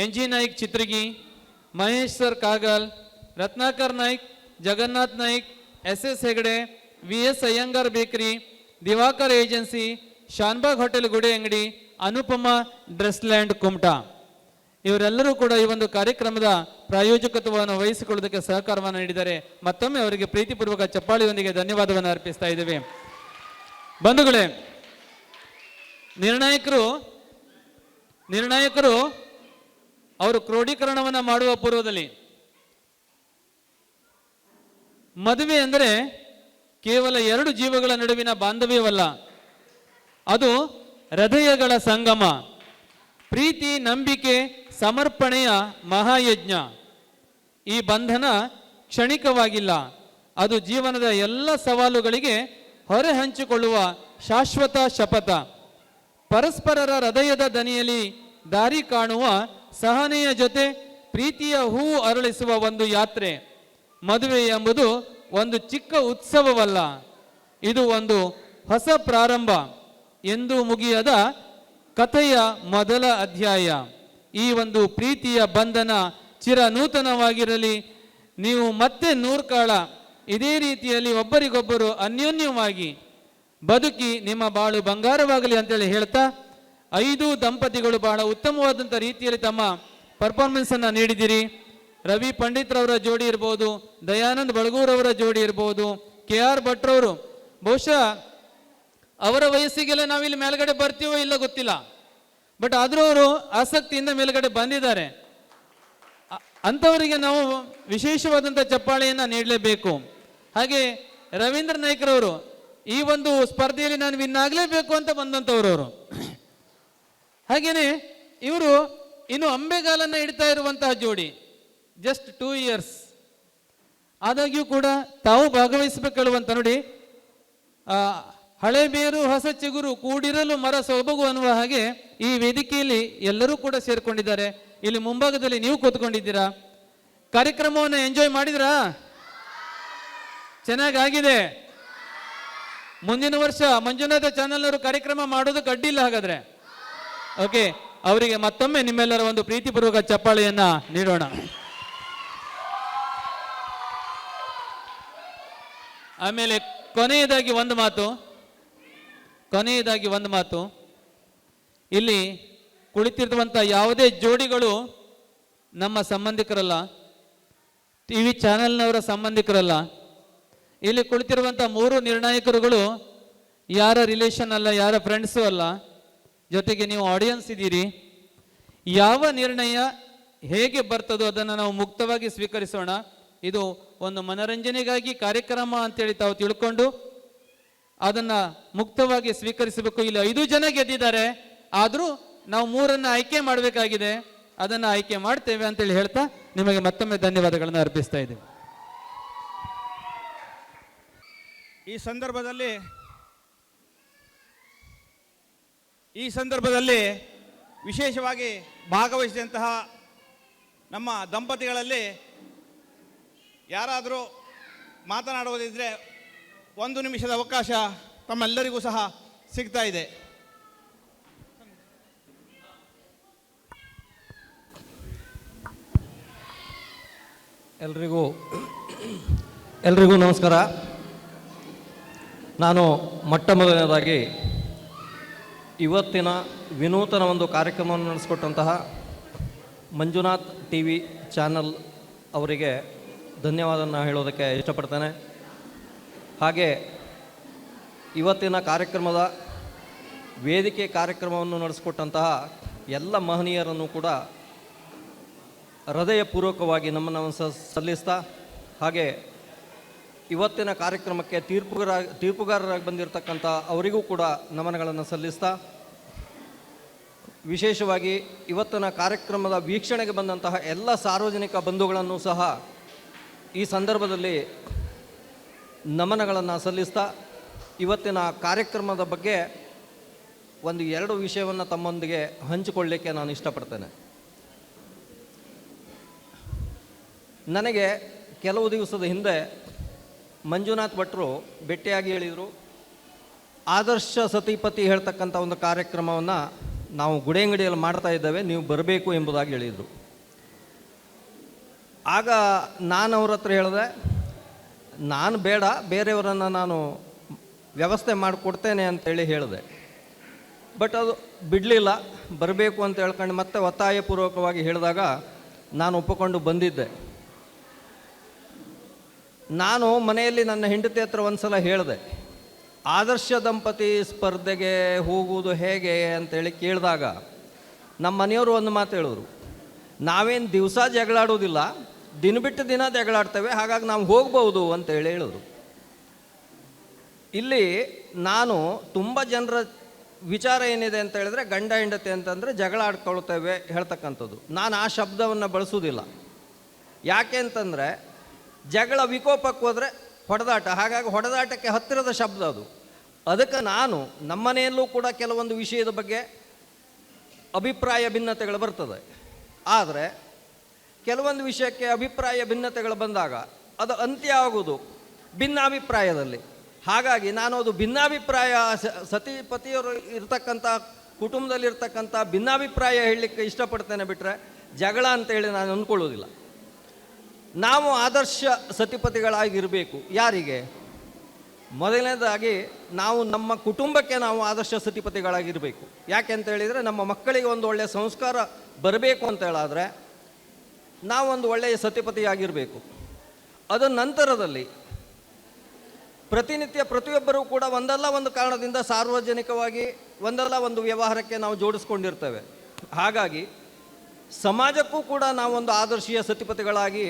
N G Naik Chitragi, Mahesh sir Kagal, Ratnakar Naik, Jagannath Naik, S Hegde, VS Iyengar bakery, Diwakar agency, Shanbhag hotel ಗುಡಿ ಅಂಗಡಿ, ಅನುಪಮ ಡ್ರೆಸ್ ಲ್ಯಾಂಡ್ ಕುಮಟಾ. ಇವರೆಲ್ಲರೂ ಕೂಡ ಈ ಒಂದು ಕಾರ್ಯಕ್ರಮದ ಪ್ರಾಯೋಜಕತ್ವವನ್ನು ವಹಿಸಿಕೊಳ್ಳುವುದಕ್ಕೆ ಸಹಕಾರವನ್ನು ನೀಡಿದ್ದಾರೆ. ಮತ್ತೊಮ್ಮೆ ಅವರಿಗೆ ಪ್ರೀತಿಪೂರ್ವಕ ಚಪ್ಪಾಳಿಯೊಂದಿಗೆ ಧನ್ಯವಾದವನ್ನು ಅರ್ಪಿಸ್ತಾ ಇದ್ದೇವೆ. ಬಂಧುಗಳೇ, ನಿರ್ಣಾಯಕರು ಅವರು ಕ್ರೋಢೀಕರಣವನ್ನು ಮಾಡುವ ಪೂರ್ವದಲ್ಲಿ ಮದುವೆ ಅಂದರೆ ಕೇವಲ ಎರಡು ಜೀವಗಳ ನಡುವಿನ ಬಾಂಧವ್ಯವಲ್ಲ, ಅದು ಹೃದಯಗಳ ಸಂಗಮ, ಪ್ರೀತಿ, ನಂಬಿಕೆ, ಸಮರ್ಪಣೆಯ ಮಹಾಯಜ್ಞ. ಈ ಬಂಧನ ಕ್ಷಣಿಕವಾಗಿಲ್ಲ, ಅದು ಜೀವನದ ಎಲ್ಲ ಸವಾಲುಗಳಿಗೆ ಹೊರೆ ಹಂಚಿಕೊಳ್ಳುವ ಶಾಶ್ವತ ಶಪಥ. ಪರಸ್ಪರರ ಹೃದಯದ ದನಿಯಲ್ಲಿ ದಾರಿ ಕಾಣುವ ಸಹನೆಯ ಜೊತೆ ಪ್ರೀತಿಯ ಹೂವು ಅರಳಿಸುವ ಒಂದು ಯಾತ್ರೆ. ಮದುವೆ ಎಂಬುದು ಒಂದು ಚಿಕ್ಕ ಉತ್ಸವವಲ್ಲ, ಇದು ಒಂದು ಹೊಸ ಪ್ರಾರಂಭ, ಎಂದೂ ಮುಗಿಯದ ಕಥೆಯ ಮೊದಲ ಅಧ್ಯಾಯ. ಈ ಒಂದು ಪ್ರೀತಿಯ ಬಂಧನ ಚಿರನೂತನವಾಗಿರಲಿ. ನೀವು ಮತ್ತೆ ನೂರ್ಕಾಳ ಇದೇ ರೀತಿಯಲ್ಲಿ ಒಬ್ಬರಿಗೊಬ್ಬರು ಅನ್ಯೋನ್ಯವಾಗಿ ಬದುಕಿ ನಿಮ್ಮ ಬಾಳು ಬಂಗಾರವಾಗಲಿ ಅಂತೇಳಿ ಹೇಳ್ತಾ, 5 ದಂಪತಿಗಳು ಬಹಳ ಉತ್ತಮವಾದಂಥ ರೀತಿಯಲ್ಲಿ ತಮ್ಮ ಪರ್ಫಾರ್ಮೆನ್ಸ್ ಅನ್ನು ನೀಡಿದಿರಿ. ರವಿ ಪಂಡಿತ್ರವರ ಜೋಡಿ ಇರ್ಬೋದು, ದಯಾನಂದ್ ಬಳಗೂರವರ ಜೋಡಿ ಇರ್ಬೋದು, KR ಭಟ್ರವರು, ಬಹುಶಃ ಅವರ ವಯಸ್ಸಿಗೆಲ್ಲ ನಾವಿಲ್ಲಿ ಮೇಲ್ಗಡೆ ಬರ್ತೀವೋ ಇಲ್ಲ ಗೊತ್ತಿಲ್ಲ, ಬಟ್ ಆದರೂ ಅವರು ಆಸಕ್ತಿಯಿಂದ ಮೇಲ್ಗಡೆ ಬಂದಿದ್ದಾರೆ. ಅಂಥವರಿಗೆ ನಾವು ವಿಶೇಷವಾದಂಥ ಚಪ್ಪಾಳೆಯನ್ನು ನೀಡಲೇಬೇಕು. ಹಾಗೆ ರವೀಂದ್ರ ನಾಯ್ಕರವರು ಈ ಒಂದು ಸ್ಪರ್ಧೆಯಲ್ಲಿ ನಾನು ವಿನ್ ಆಗಲೇಬೇಕು ಅಂತ ಬಂದಂಥವ್ರವರು. ಹಾಗೆಯೇ ಇವರು ಇನ್ನು ಅಂಬೆಗಾಲನ್ನು ಇಡ್ತಾ ಇರುವಂತಹ ಜೋಡಿ, ಜಸ್ಟ್ 2 years ಆದಾಗ್ಯೂ ಕೂಡ ತಾವು ಭಾಗವಹಿಸಬೇಕೇಳುವಂತ. ನೋಡಿ, ಹಳೆ ಬೇರು ಹೊಸ ಚಿಗುರು ಕೂಡಿರಲು ಮರ ಸೊಬಗು ಅನ್ನುವ ಹಾಗೆ ಈ ವೇದಿಕೆಯಲ್ಲಿ ಎಲ್ಲರೂ ಕೂಡ ಸೇರ್ಕೊಂಡಿದ್ದಾರೆ. ಇಲ್ಲಿ ಮುಂಭಾಗದಲ್ಲಿ ನೀವು ಕೂತ್ಕೊಂಡಿದ್ದೀರಾ. ಕಾರ್ಯಕ್ರಮವನ್ನು ಎಂಜಾಯ್ ಮಾಡಿದ್ರಾ? ಚೆನ್ನಾಗಾಗಿದೆ. ಮುಂದಿನ ವರ್ಷ ಮಂಜುನಾಥ ಚಾನಲ್ನವರು ಕಾರ್ಯಕ್ರಮ ಮಾಡೋದಕ್ಕೆ ಅಡ್ಡಿಲ್ಲ ಹಾಗಾದ್ರೆ. ಓಕೆ, ಅವರಿಗೆ ಮತ್ತೊಮ್ಮೆ ನಿಮ್ಮೆಲ್ಲರ ಒಂದು ಪ್ರೀತಿಪೂರ್ವಕ ಚಪ್ಪಾಳೆಯನ್ನ ನೀಡೋಣ. ಆಮೇಲೆ ಕೊನೆಯದಾಗಿ ಒಂದು ಮಾತು, ಇಲ್ಲಿ ಕುಳಿತಿರುವಂಥ ಯಾವುದೇ ಜೋಡಿಗಳು ನಮ್ಮ ಸಂಬಂಧಿಕರಲ್ಲ, TV ಚಾನೆಲ್ನವರ ಸಂಬಂಧಿಕರಲ್ಲ. ಇಲ್ಲಿ ಕುಳಿತಿರುವಂಥ 3 ನಿರ್ಣಾಯಕರುಗಳು ಯಾರ ರಿಲೇಷನ್ ಅಲ್ಲ, ಯಾರ ಫ್ರೆಂಡ್ಸು ಅಲ್ಲ, ಜೊತೆಗೆ ನೀವು ಆಡಿಯನ್ಸ್ ಇದ್ದೀರಿ. ಯಾವ ನಿರ್ಣಯ ಹೇಗೆ ಬರ್ತದೋ ಅದನ್ನು ನಾವು ಮುಕ್ತವಾಗಿ ಸ್ವೀಕರಿಸೋಣ. ಇದು ಒಂದು ಮನರಂಜನೆಗಾಗಿ ಕಾರ್ಯಕ್ರಮ ಅಂತೇಳಿ ತಾವು ತಿಳ್ಕೊಂಡು ಅದನ್ನು ಮುಕ್ತವಾಗಿ ಸ್ವೀಕರಿಸಬೇಕು. ಇಲ್ಲಿ 5 ಜನ ಗೆದ್ದಿದ್ದಾರೆ, ಆದರೂ ನಾವು 3 ಆಯ್ಕೆ ಮಾಡಬೇಕಾಗಿದೆ, ಅದನ್ನು ಆಯ್ಕೆ ಮಾಡ್ತೇವೆ ಅಂತೇಳಿ ಹೇಳ್ತಾ ನಿಮಗೆ ಮತ್ತೊಮ್ಮೆ ಧನ್ಯವಾದಗಳನ್ನು ಅರ್ಪಿಸ್ತಾ ಇದ್ದೇವೆ. ಈ ಸಂದರ್ಭದಲ್ಲಿ ವಿಶೇಷವಾಗಿ ಭಾಗವಹಿಸಿದಂತಹ ನಮ್ಮ ದಂಪತಿಗಳಲ್ಲಿ ಯಾರಾದರೂ ಮಾತನಾಡುವುದಿದ್ರೆ 1 ನಿಮಿಷದ ಅವಕಾಶ ತಮ್ಮೆಲ್ಲರಿಗೂ ಸಹ ಸಿಗ್ತಾ ಇದೆ. ಎಲ್ರಿಗೂ ನಮಸ್ಕಾರ. ನಾನು ಮೊಟ್ಟ ಮೊದಲನೇದಾಗಿ ಇವತ್ತಿನ ವಿನೂತನ ಒಂದು ಕಾರ್ಯಕ್ರಮವನ್ನು ನಡೆಸಿಕೊಟ್ಟಂತಹ ಮಂಜುನಾಥ್ TV ಚಾನಲ್ ಅವರಿಗೆ ಧನ್ಯವಾದವನ್ನು ಹೇಳೋದಕ್ಕೆ ಇಷ್ಟಪಡ್ತೇನೆ. ಹಾಗೆ ಇವತ್ತಿನ ಕಾರ್ಯಕ್ರಮದ ವೇದಿಕೆ ಕಾರ್ಯಕ್ರಮವನ್ನು ನಡೆಸಿಕೊಟ್ಟಂತಹ ಎಲ್ಲ ಮಹನೀಯರನ್ನು ಕೂಡ ಹೃದಯಪೂರ್ವಕವಾಗಿ ನಮ್ಮನ್ನು ಸಲ್ಲಿಸ್ತಾ, ಹಾಗೆ ಇವತ್ತಿನ ಕಾರ್ಯಕ್ರಮಕ್ಕೆ ತೀರ್ಪುಗಾರರಾಗಿ ಬಂದಿರತಕ್ಕಂಥ ಅವರಿಗೂ ಕೂಡ ನಮನಗಳನ್ನು ಸಲ್ಲಿಸ್ತಾ, ವಿಶೇಷವಾಗಿ ಇವತ್ತಿನ ಕಾರ್ಯಕ್ರಮದ ವೀಕ್ಷಣೆಗೆ ಬಂದಂತಹ ಎಲ್ಲ ಸಾರ್ವಜನಿಕ ಬಂಧುಗಳನ್ನು ಸಹ ಈ ಸಂದರ್ಭದಲ್ಲಿ ನಮನಗಳನ್ನು ಸಲ್ಲಿಸ್ತಾ, ಇವತ್ತಿನ ಕಾರ್ಯಕ್ರಮದ ಬಗ್ಗೆ 1-2 ವಿಷಯವನ್ನು ತಮ್ಮೊಂದಿಗೆ ಹಂಚಿಕೊಳ್ಳಲಿಕ್ಕೆ ನಾನು ಇಷ್ಟಪಡ್ತೇನೆ. ನನಗೆ ಕೆಲವು ದಿವಸದ ಹಿಂದೆ ಮಂಜುನಾಥ್ ಭಟ್ರು ಭೇಟಿಯಾಗಿ ಹೇಳಿದರು, ಆದರ್ಶ ಸತಿಪತಿ ಹೇಳ್ತಕ್ಕಂಥ ಒಂದು ಕಾರ್ಯಕ್ರಮವನ್ನು ನಾವು ಗುಡೇಂಗಡಿಯಲ್ಲಿ ಮಾಡ್ತಾ ಇದ್ದೇವೆ, ನೀವು ಬರಬೇಕು ಎಂಬುದಾಗಿ ಹೇಳಿದರು. ಆಗ ನಾನು ಅವ್ರ ಹತ್ರ ಹೇಳಿದೆ, ನಾನು ಬೇಡ, ಬೇರೆಯವರನ್ನು ನಾನು ವ್ಯವಸ್ಥೆ ಮಾಡಿಕೊಡ್ತೇನೆ ಅಂತೇಳಿ ಹೇಳಿದೆ. ಬಟ್ ಅದು ಬಿಡಲಿಲ್ಲ, ಬರಬೇಕು ಅಂತ ಹೇಳ್ಕೊಂಡು ಮತ್ತೆ ಒತ್ತಾಯಪೂರ್ವಕವಾಗಿ ಹೇಳಿದಾಗ ನಾನು ಒಪ್ಪಿಕೊಂಡು ಬಂದಿದ್ದೆ. ನಾನು ಮನೆಯಲ್ಲಿ ನನ್ನ ಹೆಂಡತಿ ಹತ್ರ ಒಂದು ಸಲ ಹೇಳಿದೆ, ಆದರ್ಶ ದಂಪತಿ ಸ್ಪರ್ಧೆಗೆ ಹೋಗುವುದು ಹೇಗೆ ಅಂತೇಳಿ ಕೇಳಿದಾಗ ನಮ್ಮ ಮನೆಯವರು ಒಂದು ಮಾತು ಹೇಳಿದ್ರು, ನಾವೇನು ದಿವಸ ಜಗಳಾಡೋದಿಲ್ಲ, ದಿನ ಬಿಟ್ಟು ದಿನ ಜಗಳಾಡ್ತೇವೆ, ಹಾಗಾಗಿ ನಾವು ಹೋಗ್ಬೋದು ಅಂತೇಳಿ ಹೇಳಿದ್ರು. ಇಲ್ಲಿ ನಾನು ತುಂಬ ಜನರ ವಿಚಾರ ಏನಿದೆ ಅಂತ ಹೇಳಿದ್ರೆ, ಗಂಡ ಹೆಂಡತಿ ಅಂತಂದರೆ ಜಗಳ ಆಡ್ಕೊಳ್ತೇವೆ ಹೇಳ್ತಕ್ಕಂಥದ್ದು. ನಾನು ಆ ಶಬ್ದವನ್ನು ಬಳಸೋದಿಲ್ಲ. ಯಾಕೆ ಅಂತಂದರೆ ಜಗಳ ವಿಕೋಪಕ್ಕೆ ಹೋದರೆ ಹೊಡೆದಾಟ, ಹಾಗಾಗಿ ಹೊಡೆದಾಟಕ್ಕೆ ಹತ್ತಿರದ ಶಬ್ದ ಅದು. ಅದಕ್ಕೆ ನಾನು ನಮ್ಮನೆಯಲ್ಲೂ ಕೂಡ ಕೆಲವೊಂದು ವಿಷಯದ ಬಗ್ಗೆ ಅಭಿಪ್ರಾಯ ಭಿನ್ನತೆಗಳು ಬರ್ತದೆ. ಆದರೆ ಕೆಲವೊಂದು ವಿಷಯಕ್ಕೆ ಅಭಿಪ್ರಾಯ ಭಿನ್ನತೆಗಳು ಬಂದಾಗ ಅದು ಅಂತ್ಯ ಆಗುವುದು ಭಿನ್ನಾಭಿಪ್ರಾಯದಲ್ಲಿ. ಹಾಗಾಗಿ ನಾನು ಅದು ಭಿನ್ನಾಭಿಪ್ರಾಯ ಸತಿಪತಿಯವರು ಇರ್ತಕ್ಕಂಥ ಕುಟುಂಬದಲ್ಲಿರ್ತಕ್ಕಂಥ ಭಿನ್ನಾಭಿಪ್ರಾಯ ಹೇಳಲಿಕ್ಕೆ ಇಷ್ಟಪಡ್ತೇನೆ, ಬಿಟ್ಟರೆ ಜಗಳ ಅಂತೇಳಿ ನಾನು ಅಂದ್ಕೊಳ್ಳೋದಿಲ್ಲ. ನಾವು ಆದರ್ಶ ಸತಿಪತಿಗಳಾಗಿರಬೇಕು. ಯಾರಿಗೆ? ಮೊದಲನೇದಾಗಿ ನಾವು ನಮ್ಮ ಕುಟುಂಬಕ್ಕೆ ನಾವು ಆದರ್ಶ ಸತಿಪತಿಗಳಾಗಿರಬೇಕು. ಯಾಕೆ ಅಂತ ಹೇಳಿದರೆ, ನಮ್ಮ ಮಕ್ಕಳಿಗೆ ಒಂದು ಒಳ್ಳೆಯ ಸಂಸ್ಕಾರ ಬರಬೇಕು ಅಂತ ಹೇಳಿದ್ರೆ ನಾವೊಂದು ಒಳ್ಳೆಯ ಸತಿಪತಿಯಾಗಿರಬೇಕು. ಅದರ ನಂತರದಲ್ಲಿ ಪ್ರತಿನಿತ್ಯ ಪ್ರತಿಯೊಬ್ಬರೂ ಕೂಡ ಒಂದಲ್ಲ ಒಂದು ಕಾರಣದಿಂದ ಸಾರ್ವಜನಿಕವಾಗಿ ಒಂದಲ್ಲ ಒಂದು ವ್ಯವಹಾರಕ್ಕೆ ನಾವು ಜೋಡಿಸ್ಕೊಂಡಿರ್ತೇವೆ. ಹಾಗಾಗಿ ಸಮಾಜಕ್ಕೂ ಕೂಡ ನಾವೊಂದು ಆದರ್ಶೀಯ ಸತಿಪತಿಗಳಾಗಿ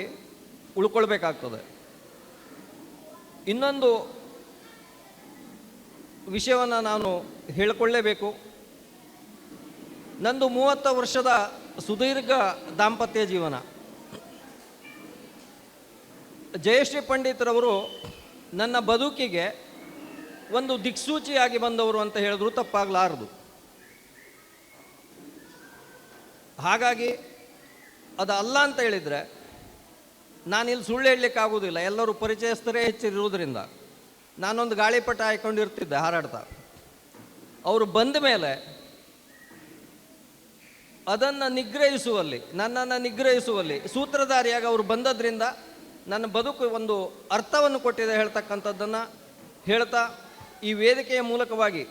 ಉಳ್ಕೊಳ್ಬೇಕಾಗ್ತದೆ. ಇನ್ನೊಂದು ವಿಷಯವನ್ನು ನಾನು ಹೇಳಿಕೊಳ್ಳಲೇಬೇಕು. ನಂದು 30 ವರ್ಷದ ಸುದೀರ್ಘ ದಾಂಪತ್ಯ ಜೀವನ. ಜಯಶ್ರೀ ಪಂಡಿತರವರು ನನ್ನ ಬದುಕಿಗೆ ಒಂದು ದಿಕ್ಸೂಚಿಯಾಗಿ ಬಂದವರು ಅಂತ ಹೇಳಿದ್ರು ತಪ್ಪಾಗಲಾರದು. ಹಾಗಾಗಿ ಅದು ಅಲ್ಲ ಅಂತ ಹೇಳಿದರೆ ನಾನಿಲ್ಲಿ ಸುಳ್ಳು ಹೇಳಲಿಕ್ಕಾಗೋದಿಲ್ಲ. ಎಲ್ಲರೂ ಪರಿಚಯಸ್ಥರೇ ಹೆಚ್ಚಿರುವುದರಿಂದ ನಾನೊಂದು ಗಾಳಿಪಟ ಹಾಕೊಂಡಿರ್ತಿದ್ದೆ ಹಾರಾಡ್ತಾ. ಅವರು ಬಂದ ಮೇಲೆ ಅದನ್ನು ನಿಗ್ರಹಿಸುವಲ್ಲಿ, ನನ್ನನ್ನು ನಿಗ್ರಹಿಸುವಲ್ಲಿ ಸೂತ್ರಧಾರಿಯಾಗಿ ಅವರು ಬಂದದ್ರಿಂದ ನನ್ನ ಬದುಕು ಒಂದು ಅರ್ಥವನ್ನು ಕೊಟ್ಟಿದೆ ಹೇಳ್ತಕ್ಕಂಥದ್ದನ್ನು ಹೇಳ್ತಾ, ಈ ವೇದಿಕೆಯ ಮೂಲಕವಾಗಿ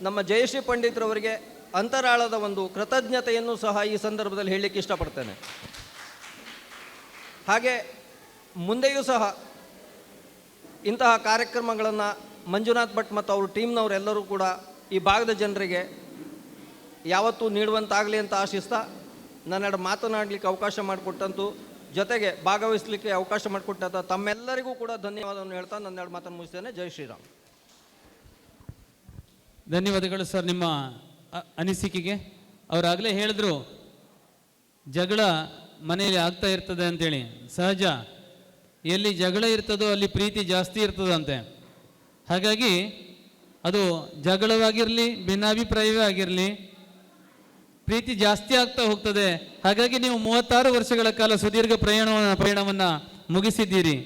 ನಮ್ಮ ಜಯಶ್ರೀ ಪಂಡಿತರವರಿಗೆ ಅಂತರಾಳದ ಒಂದು ಕೃತಜ್ಞತೆಯನ್ನು ಸಹ ಈ ಸಂದರ್ಭದಲ್ಲಿ ಹೇಳಲಿಕ್ಕೆ ಇಷ್ಟಪಡ್ತೇನೆ. ಹಾಗೆ ಮುಂದೆಯೂ ಸಹ ಇಂತಹ ಕಾರ್ಯಕ್ರಮಗಳನ್ನು ಮಂಜುನಾಥ್ ಭಟ್ ಮತ್ತು ಅವ್ರ ಟೀಮ್ನವರೆಲ್ಲರೂ ಕೂಡ ಈ ಭಾಗದ ಜನರಿಗೆ ಯಾವತ್ತೂ ನೀಡುವಂತಾಗಲಿ ಅಂತ ಆಶಿಸ್ತಾ, ನನ್ನೆರಡು ಮಾತನಾಡಲಿಕ್ಕೆ ಅವಕಾಶ ಮಾಡಿಕೊಟ್ಟಂತೂ ಜೊತೆಗೆ ಭಾಗವಹಿಸಲಿಕ್ಕೆ ಅವಕಾಶ ಮಾಡಿಕೊಟ್ಟಂಥ ತಮ್ಮೆಲ್ಲರಿಗೂ ಕೂಡ ಧನ್ಯವಾದವನ್ನು ಹೇಳ್ತಾ ನನ್ನೆರಡು ಮಾತನ್ನು ಮುಗಿಸ್ತೇನೆ. ಜೈ ಶ್ರೀರಾಮ್. ಧನ್ಯವಾದಗಳು ಸರ್ ನಿಮ್ಮ ಅನಿಸಿಕೆಗೆ. ಅವರಾಗಲೇ ಹೇಳಿದ್ರು ಜಗಳ ಮನೆಯಲ್ಲಿ ಆಗ್ತಾ ಇರ್ತದೆ ಅಂತೇಳಿ. ಸಹಜ, ಎಲ್ಲಿ ಜಗಳ ಇರ್ತದೋ ಅಲ್ಲಿ ಪ್ರೀತಿ ಜಾಸ್ತಿ ಇರ್ತದಂತೆ. ಹಾಗಾಗಿ ಅದು ಜಗಳವಾಗಿರಲಿ, ಭಿನ್ನಾಭಿಪ್ರಾಯವೇ ಆಗಿರಲಿ, ಪ್ರೀತಿ ಜಾಸ್ತಿ ಆಗ್ತಾ ಹೋಗ್ತದೆ. ಹಾಗಾಗಿ ನೀವು 36 ವರ್ಷಗಳ ಕಾಲ ಸುದೀರ್ಘ ಪ್ರಯಾಣವನ್ನು ಮುಗಿಸಿದ್ದೀರಿ.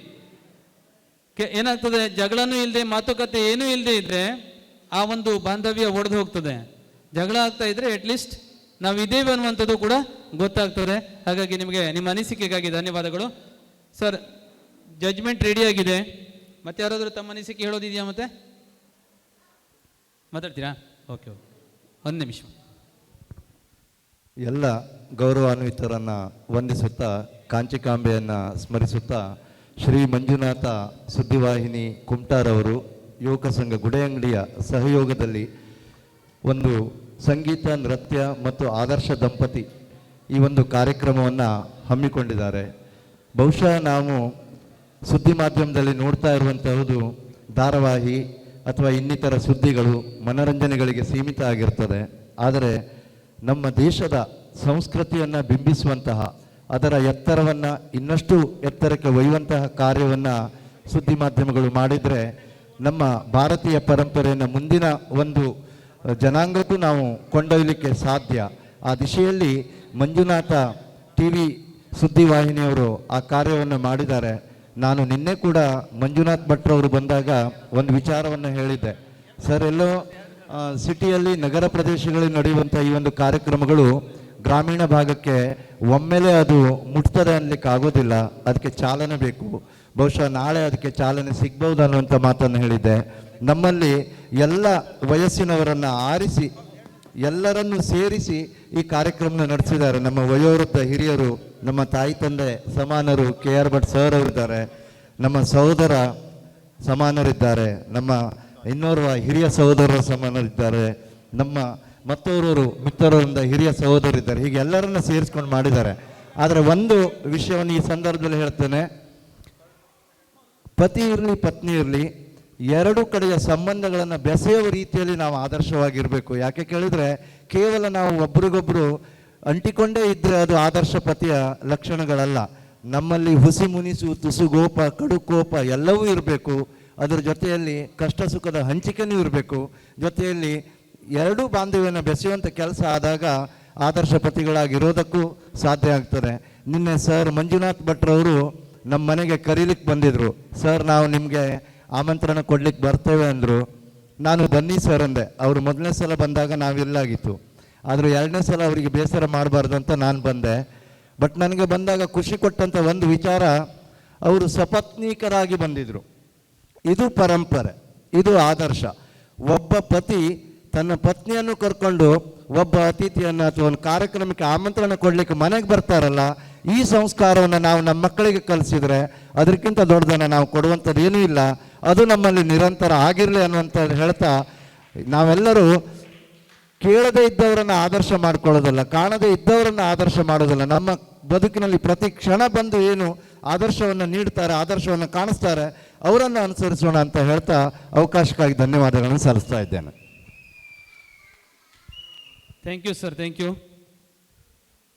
ಏನಾಗ್ತದೆ, ಜಗಳನೂ ಇಲ್ಲದೆ, ಮಾತುಕತೆ ಏನೂ ಇಲ್ಲದೆ ಇದ್ದರೆ ಆ ಒಂದು ಬಾಂಧವ್ಯ ಒಡೆದು ಹೋಗ್ತದೆ. ಜಗಳ ಆಗ್ತಾ ಇದ್ರೆ ಅಟ್ಲೀಸ್ಟ್ ನಾವು ಇದ್ದೇವೆ ಅನ್ನುವಂಥದ್ದು ಕೂಡ ಗೊತ್ತಾಗ್ತದೆ. ಹಾಗಾಗಿ ನಿಮಗೆ ನಿಮ್ಮ ಅನಿಸಿಕೆಗಾಗಿ ಧನ್ಯವಾದಗಳು ಸರ್. ಜಡ್ಜ್ಮೆಂಟ್ ರೆಡಿಯಾಗಿದೆ. ಮತ್ತೆ ಯಾರಾದರೂ ತಮ್ಮ ಅನಿಸಿಕೆ ಹೇಳೋದಿದೆಯಾ? ಮತ್ತೆ ಮಾತಾಡ್ತೀರಾ? ಓಕೆ, ಒಂದು ನಿಮಿಷ. ಎಲ್ಲ ಗೌರವಾನ್ವಿತರನ್ನು ವಂದಿಸುತ್ತಾ, ಕಾಂಚಿಕಾಂಬೆಯನ್ನು ಸ್ಮರಿಸುತ್ತಾ, ಶ್ರೀ ಮಂಜುನಾಥ ಸುದ್ದಿವಾಹಿನಿ ಕುಮಟಾರವರು ಯುವಕ ಸಂಘ ಗುಡೆಯಂಗಡಿಯ ಸಹಯೋಗದಲ್ಲಿ ಒಂದು ಸಂಗೀತ, ನೃತ್ಯ ಮತ್ತು ಆದರ್ಶ ದಂಪತಿ ಈ ಒಂದು ಕಾರ್ಯಕ್ರಮವನ್ನು ಹಮ್ಮಿಕೊಂಡಿದ್ದಾರೆ. ಬಹುಶಃ ನಾವು ಸುದ್ದಿ ಮಾಧ್ಯಮದಲ್ಲಿ ನೋಡ್ತಾ ಇರುವಂತಹುದು ಧಾರಾವಾಹಿ ಅಥವಾ ಇನ್ನಿತರ ಸುದ್ದಿಗಳು, ಮನರಂಜನೆಗಳಿಗೆ ಸೀಮಿತ ಆಗಿರ್ತದೆ. ಆದರೆ ನಮ್ಮ ದೇಶದ ಸಂಸ್ಕೃತಿಯನ್ನು ಬಿಂಬಿಸುವಂತಹ, ಅದರ ಎತ್ತರವನ್ನು ಇನ್ನಷ್ಟು ಎತ್ತರಕ್ಕೆ ಒಯ್ಯುವಂತಹ ಕಾರ್ಯವನ್ನು ಸುದ್ದಿ ಮಾಧ್ಯಮಗಳು ಮಾಡಿದರೆ ನಮ್ಮ ಭಾರತೀಯ ಪರಂಪರೆಯನ್ನು ಮುಂದಿನ ಒಂದು ಜನಾಂಗಕ್ಕೂ ನಾವು ಕೊಂಡೊಯ್ಯಲಿಕ್ಕೆ ಸಾಧ್ಯ. ಆ ದಿಶೆಯಲ್ಲಿ ಮಂಜುನಾಥ TV ಸುದ್ದಿವಾಹಿನಿಯವರು ಆ ಕಾರ್ಯವನ್ನು ಮಾಡಿದ್ದಾರೆ. ನಾನು ನಿನ್ನೆ ಕೂಡ ಮಂಜುನಾಥ್ ಭಟ್ರವರು ಬಂದಾಗ ಒಂದು ವಿಚಾರವನ್ನು ಹೇಳಿದ್ದೆ. ಸರ್ ಎಲ್ಲೋ ಸಿಟಿಯಲ್ಲಿ ನಗರ ಪ್ರದೇಶಗಳಲ್ಲಿ ನಡೆಯುವಂಥ ಈ ಒಂದು ಕಾರ್ಯಕ್ರಮಗಳು ಗ್ರಾಮೀಣ ಭಾಗಕ್ಕೆ ಒಮ್ಮೆಲೆ ಅದು ಮುಟ್ತದೆ ಅನ್ಲಿಕ್ಕೆ ಆಗೋದಿಲ್ಲ, ಅದಕ್ಕೆ ಚಾಲನೆ ಬೇಕು. ಬಹುಶಃ ನಾಳೆ ಅದಕ್ಕೆ ಚಾಲನೆ ಸಿಗ್ಬಹುದು ಅನ್ನುವಂಥ ಮಾತನ್ನು ಹೇಳಿದ್ದೆ. ನಮ್ಮಲ್ಲಿ ಎಲ್ಲ ವಯಸ್ಸಿನವರನ್ನು ಆರಿಸಿ ಎಲ್ಲರನ್ನು ಸೇರಿಸಿ ಈ ಕಾರ್ಯಕ್ರಮ ನಡೆಸಿದ್ದಾರೆ. ನಮ್ಮ ವಯೋವೃದ್ಧ ಹಿರಿಯರು, ನಮ್ಮ ತಾಯಿ ತಂದೆ ಸಮಾನರು, KR ಭಟ್ ಸರ್ ಅವರಿದ್ದಾರೆ, ನಮ್ಮ ಸಹೋದರ ಸಮಾನರಿದ್ದಾರೆ, ನಮ್ಮ ಇನ್ನೋರ್ವ ಹಿರಿಯ ಸಹೋದರರ ಸಮಾನರಿದ್ದಾರೆ, ನಮ್ಮ ಮತ್ತೋರವರು ಮಿತ್ರರಿಂದ ಹಿರಿಯ ಸಹೋದರಿದ್ದಾರೆ. ಹೀಗೆ ಎಲ್ಲರನ್ನ ಸೇರಿಸ್ಕೊಂಡು ಮಾಡಿದ್ದಾರೆ. ಆದರೆ ಒಂದು ವಿಷಯವನ್ನು ಈ ಸಂದರ್ಭದಲ್ಲಿ ಹೇಳ್ತೇನೆ, ಪತಿ ಇರಲಿ ಪತ್ನಿ ಇರಲಿ ಎರಡು ಕಡೆಯ ಸಂಬಂಧಗಳನ್ನು ಬೆಸೆಯುವ ರೀತಿಯಲ್ಲಿ ನಾವು ಆದರ್ಶವಾಗಿರಬೇಕು. ಯಾಕೆ ಕೇಳಿದರೆ ಕೇವಲ ನಾವು ಒಬ್ರಿಗೊಬ್ರು ಅಂಟಿಕೊಂಡೇ ಇದ್ದರೆ ಅದು ಆದರ್ಶ ಪತಿಯ ಲಕ್ಷಣಗಳಲ್ಲ. ನಮ್ಮಲ್ಲಿ ಹುಸಿ ಮುನಿಸು, ತುಸುಗೋಪ, ಕಡುಕೋಪ ಎಲ್ಲವೂ ಇರಬೇಕು. ಅದರ ಜೊತೆಯಲ್ಲಿ ಕಷ್ಟ ಸುಖದ ಹಂಚಿಕೆನೂ ಇರಬೇಕು. ಜೊತೆಯಲ್ಲಿ ಎರಡೂ ಬಾಂಧವ್ಯನ ಬೆಸೆಯುವಂಥ ಕೆಲಸ ಆದಾಗ ಆದರ್ಶ ಪತಿಗಳಾಗಿರೋದಕ್ಕೂ ಸಾಧ್ಯ ಆಗ್ತದೆ. ನಿನ್ನೆ ಸರ್ ಮಂಜುನಾಥ್ ಭಟ್ರವರು ನಮ್ಮ ಮನೆಗೆ ಕರೀಲಿಕ್ಕೆ ಬಂದಿದ್ರು. ಸರ್ ನಾವು ನಿಮಗೆ ಆಮಂತ್ರಣ ಕೊಡ್ಲಿಕ್ಕೆ ಬರ್ತೇವೆ ಅಂದರು. ನಾನು ಬನ್ನಿ ಸರ್ ಅಂದೆ. ಅವರು ಮೊದಲನೇ ಸಲ ಬಂದಾಗ ನಾವಿಲ್ಲಾಗಿತ್ತು. ಆದರೆ ಎರಡನೇ ಸಲ ಅವರಿಗೆ ಬೇಸರ ಮಾಡಬಾರ್ದು ಅಂತ ನಾನು ಬಂದೆ. ಬಟ್ ನನಗೆ ಬಂದಾಗ ಖುಷಿ ಕೊಟ್ಟಂಥ ಒಂದು ವಿಚಾರ, ಅವರು ಸಪತ್ನೀಕರಾಗಿ ಬಂದಿದ್ರು. ಇದು ಪರಂಪರೆ, ಇದು ಆದರ್ಶ. ಒಬ್ಬ ಪತಿ ತನ್ನ ಪತ್ನಿಯನ್ನು ಕರ್ಕೊಂಡು ಒಬ್ಬ ಅತಿಥಿಯನ್ನು ಅಥವಾ ಒಂದು ಕಾರ್ಯಕ್ರಮಕ್ಕೆ ಆಮಂತ್ರಣ ಕೊಡಲಿಕ್ಕೆ ಮನೆಗೆ ಬರ್ತಾರಲ್ಲ, ಈ ಸಂಸ್ಕಾರವನ್ನು ನಾವು ನಮ್ಮ ಮಕ್ಕಳಿಗೆ ಕಲಿಸಿದರೆ ಅದಕ್ಕಿಂತ ದೊಡ್ಡದನ್ನು ನಾವು ಕೊಡುವಂಥದ್ದು ಏನೂ ಇಲ್ಲ. ಅದು ನಮ್ಮಲ್ಲಿ ನಿರಂತರ ಆಗಿರಲಿ ಅನ್ನುವಂಥದ್ದು ಹೇಳ್ತಾ, ನಾವೆಲ್ಲರೂ ಕೇಳದೇ ಇದ್ದವರನ್ನು ಆದರ್ಶ ಮಾಡ್ಕೊಳ್ಳೋದಲ್ಲ, ಕಾಣದೇ ಇದ್ದವರನ್ನು ಆದರ್ಶ ಮಾಡೋದಲ್ಲ. ನಮ್ಮ ಬದುಕಿನಲ್ಲಿ ಪ್ರತಿ ಕ್ಷಣ ಬಂದು ಏನು ಆದರ್ಶವನ್ನು ನೀಡ್ತಾರೆ, ಆದರ್ಶವನ್ನು ಕಾಣಿಸ್ತಾರೆ, ಅವರನ್ನು ಅನುಸರಿಸೋಣ ಅಂತ ಹೇಳ್ತಾ ಅವಕಾಶಕ್ಕಾಗಿ ಧನ್ಯವಾದಗಳನ್ನು ಸಲ್ಲಿಸ್ತಾ ಇದ್ದೇನೆ. Thank you sir, thank you.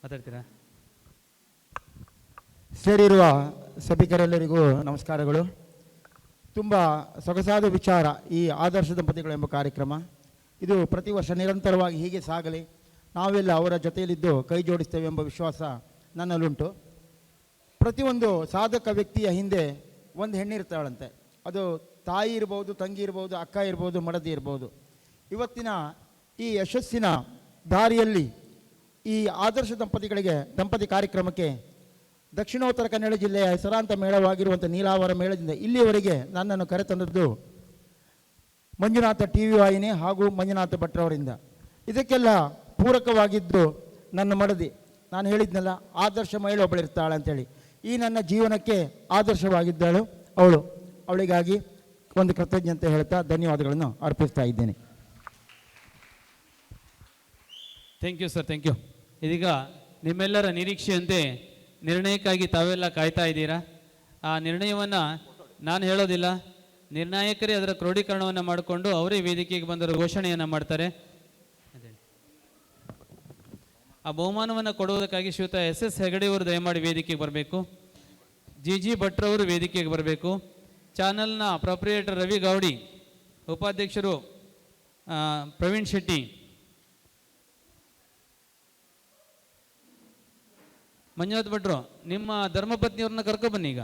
ಮಾತಾಡ್ತೀರಾ? ಸೇರಿರುವ ಸಭಿಕರೆಲ್ಲರಿಗೂ ನಮಸ್ಕಾರಗಳು. ತುಂಬ ಸೊಗಸಾದ ವಿಚಾರ ಈ ಆದರ್ಶ ದಂಪತಿಗಳು ಎಂಬ ಕಾರ್ಯಕ್ರಮ. ಇದು ಪ್ರತಿ ವರ್ಷ ನಿರಂತರವಾಗಿ ಹೀಗೆ ಸಾಗಲಿ, ನಾವೆಲ್ಲ ಅವರ ಜೊತೆಯಲ್ಲಿದ್ದು ಕೈ ಜೋಡಿಸ್ತೇವೆ ಎಂಬ ವಿಶ್ವಾಸ ನನ್ನಲ್ಲುಂಟು. ಪ್ರತಿಯೊಂದು ಸಾಧಕ ವ್ಯಕ್ತಿಯ ಹಿಂದೆ ಒಂದು ಹೆಣ್ಣಿರ್ತಾಳಂತೆ. ಅದು ತಾಯಿ ಇರ್ಬೋದು, ತಂಗಿ ಇರ್ಬೋದು, ಅಕ್ಕ ಇರ್ಬೋದು, ಮಡದಿ ಇರ್ಬೋದು. ಇವತ್ತಿನ ಈ ಯಶಸ್ಸಿನ ದಾರಿಯಲ್ಲಿ ಈ ಆದರ್ಶ ದಂಪತಿ ಕಾರ್ಯಕ್ರಮಕ್ಕೆ ದಕ್ಷಿಣೋತ್ತರ ಕನ್ನಡ ಜಿಲ್ಲೆಯ ಹೆಸರಾಂತ ಮೇಳವಾಗಿರುವಂಥ ನೀಲಾವರ ಮೇಳದಿಂದ ಇಲ್ಲಿಯವರೆಗೆ ನನ್ನನ್ನು ಕರೆತಂದದ್ದು ಮಂಜುನಾಥ TV ವಾಹಿನಿ ಹಾಗೂ ಮಂಜುನಾಥ ಭಟ್ರವರಿಂದ. ಇದಕ್ಕೆಲ್ಲ ಪೂರಕವಾಗಿದ್ದು ನನ್ನ ಮಡದಿ, ನಾನು ಹೇಳಿದ್ನಲ್ಲ ಆದರ್ಶ ಮಹಿಳೆ ಒಬ್ಬಳು ಇರ್ತಾಳೆ ಅಂತೇಳಿ, ಈ ನನ್ನ ಜೀವನಕ್ಕೆ ಆದರ್ಶವಾಗಿದ್ದಾಳು ಅವಳು. ಅವಳಿಗಾಗಿ ಒಂದು ಕೃತಜ್ಞತೆ ಹೇಳ್ತಾ ಧನ್ಯವಾದಗಳನ್ನು ಅರ್ಪಿಸ್ತಾ ಇದ್ದೇನೆ. Thank you sir, thank you. ಇದೀಗ ನಿಮ್ಮೆಲ್ಲರ ನಿರೀಕ್ಷೆಯಂತೆ ನಿರ್ಣಯಕ್ಕಾಗಿ ತಾವೆಲ್ಲ ಕಾಯ್ತಾ ಇದ್ದೀರಾ. ಆ ನಿರ್ಣಯವನ್ನು ನಾನು ಹೇಳೋದಿಲ್ಲ, ನಿರ್ಣಾಯಕರೇ ಅದರ ಕ್ರೋಢೀಕರಣವನ್ನು ಮಾಡಿಕೊಂಡು ಅವರೇ ವೇದಿಕೆಗೆ ಬಂದವರು ಘೋಷಣೆಯನ್ನು ಮಾಡ್ತಾರೆ. ಆ ಬಹುಮಾನವನ್ನು ಕೊಡುವುದಕ್ಕಾಗಿ ಶ್ರೀಯುತ SS ಹೆಗಡೆಯವರು ದಯಮಾಡಿ ವೇದಿಕೆಗೆ ಬರಬೇಕು. GG ಭಟ್ರವರು ವೇದಿಕೆಗೆ ಬರಬೇಕು. ಚಾನಲ್ನ ಪ್ರೊಪ್ರಿಯೇಟರ್ ರವಿ ಗೌಡಿ, ಉಪಾಧ್ಯಕ್ಷರು ಪ್ರವೀಣ್ ಶೆಟ್ಟಿ, ಮಂಜುನಾಥ್ ಭಟ್ರು, ನಿಮ್ಮ ಧರ್ಮಪತ್ನಿಯವ್ರನ್ನ ಕರ್ಕೊಬನ್ನಿ. ಈಗ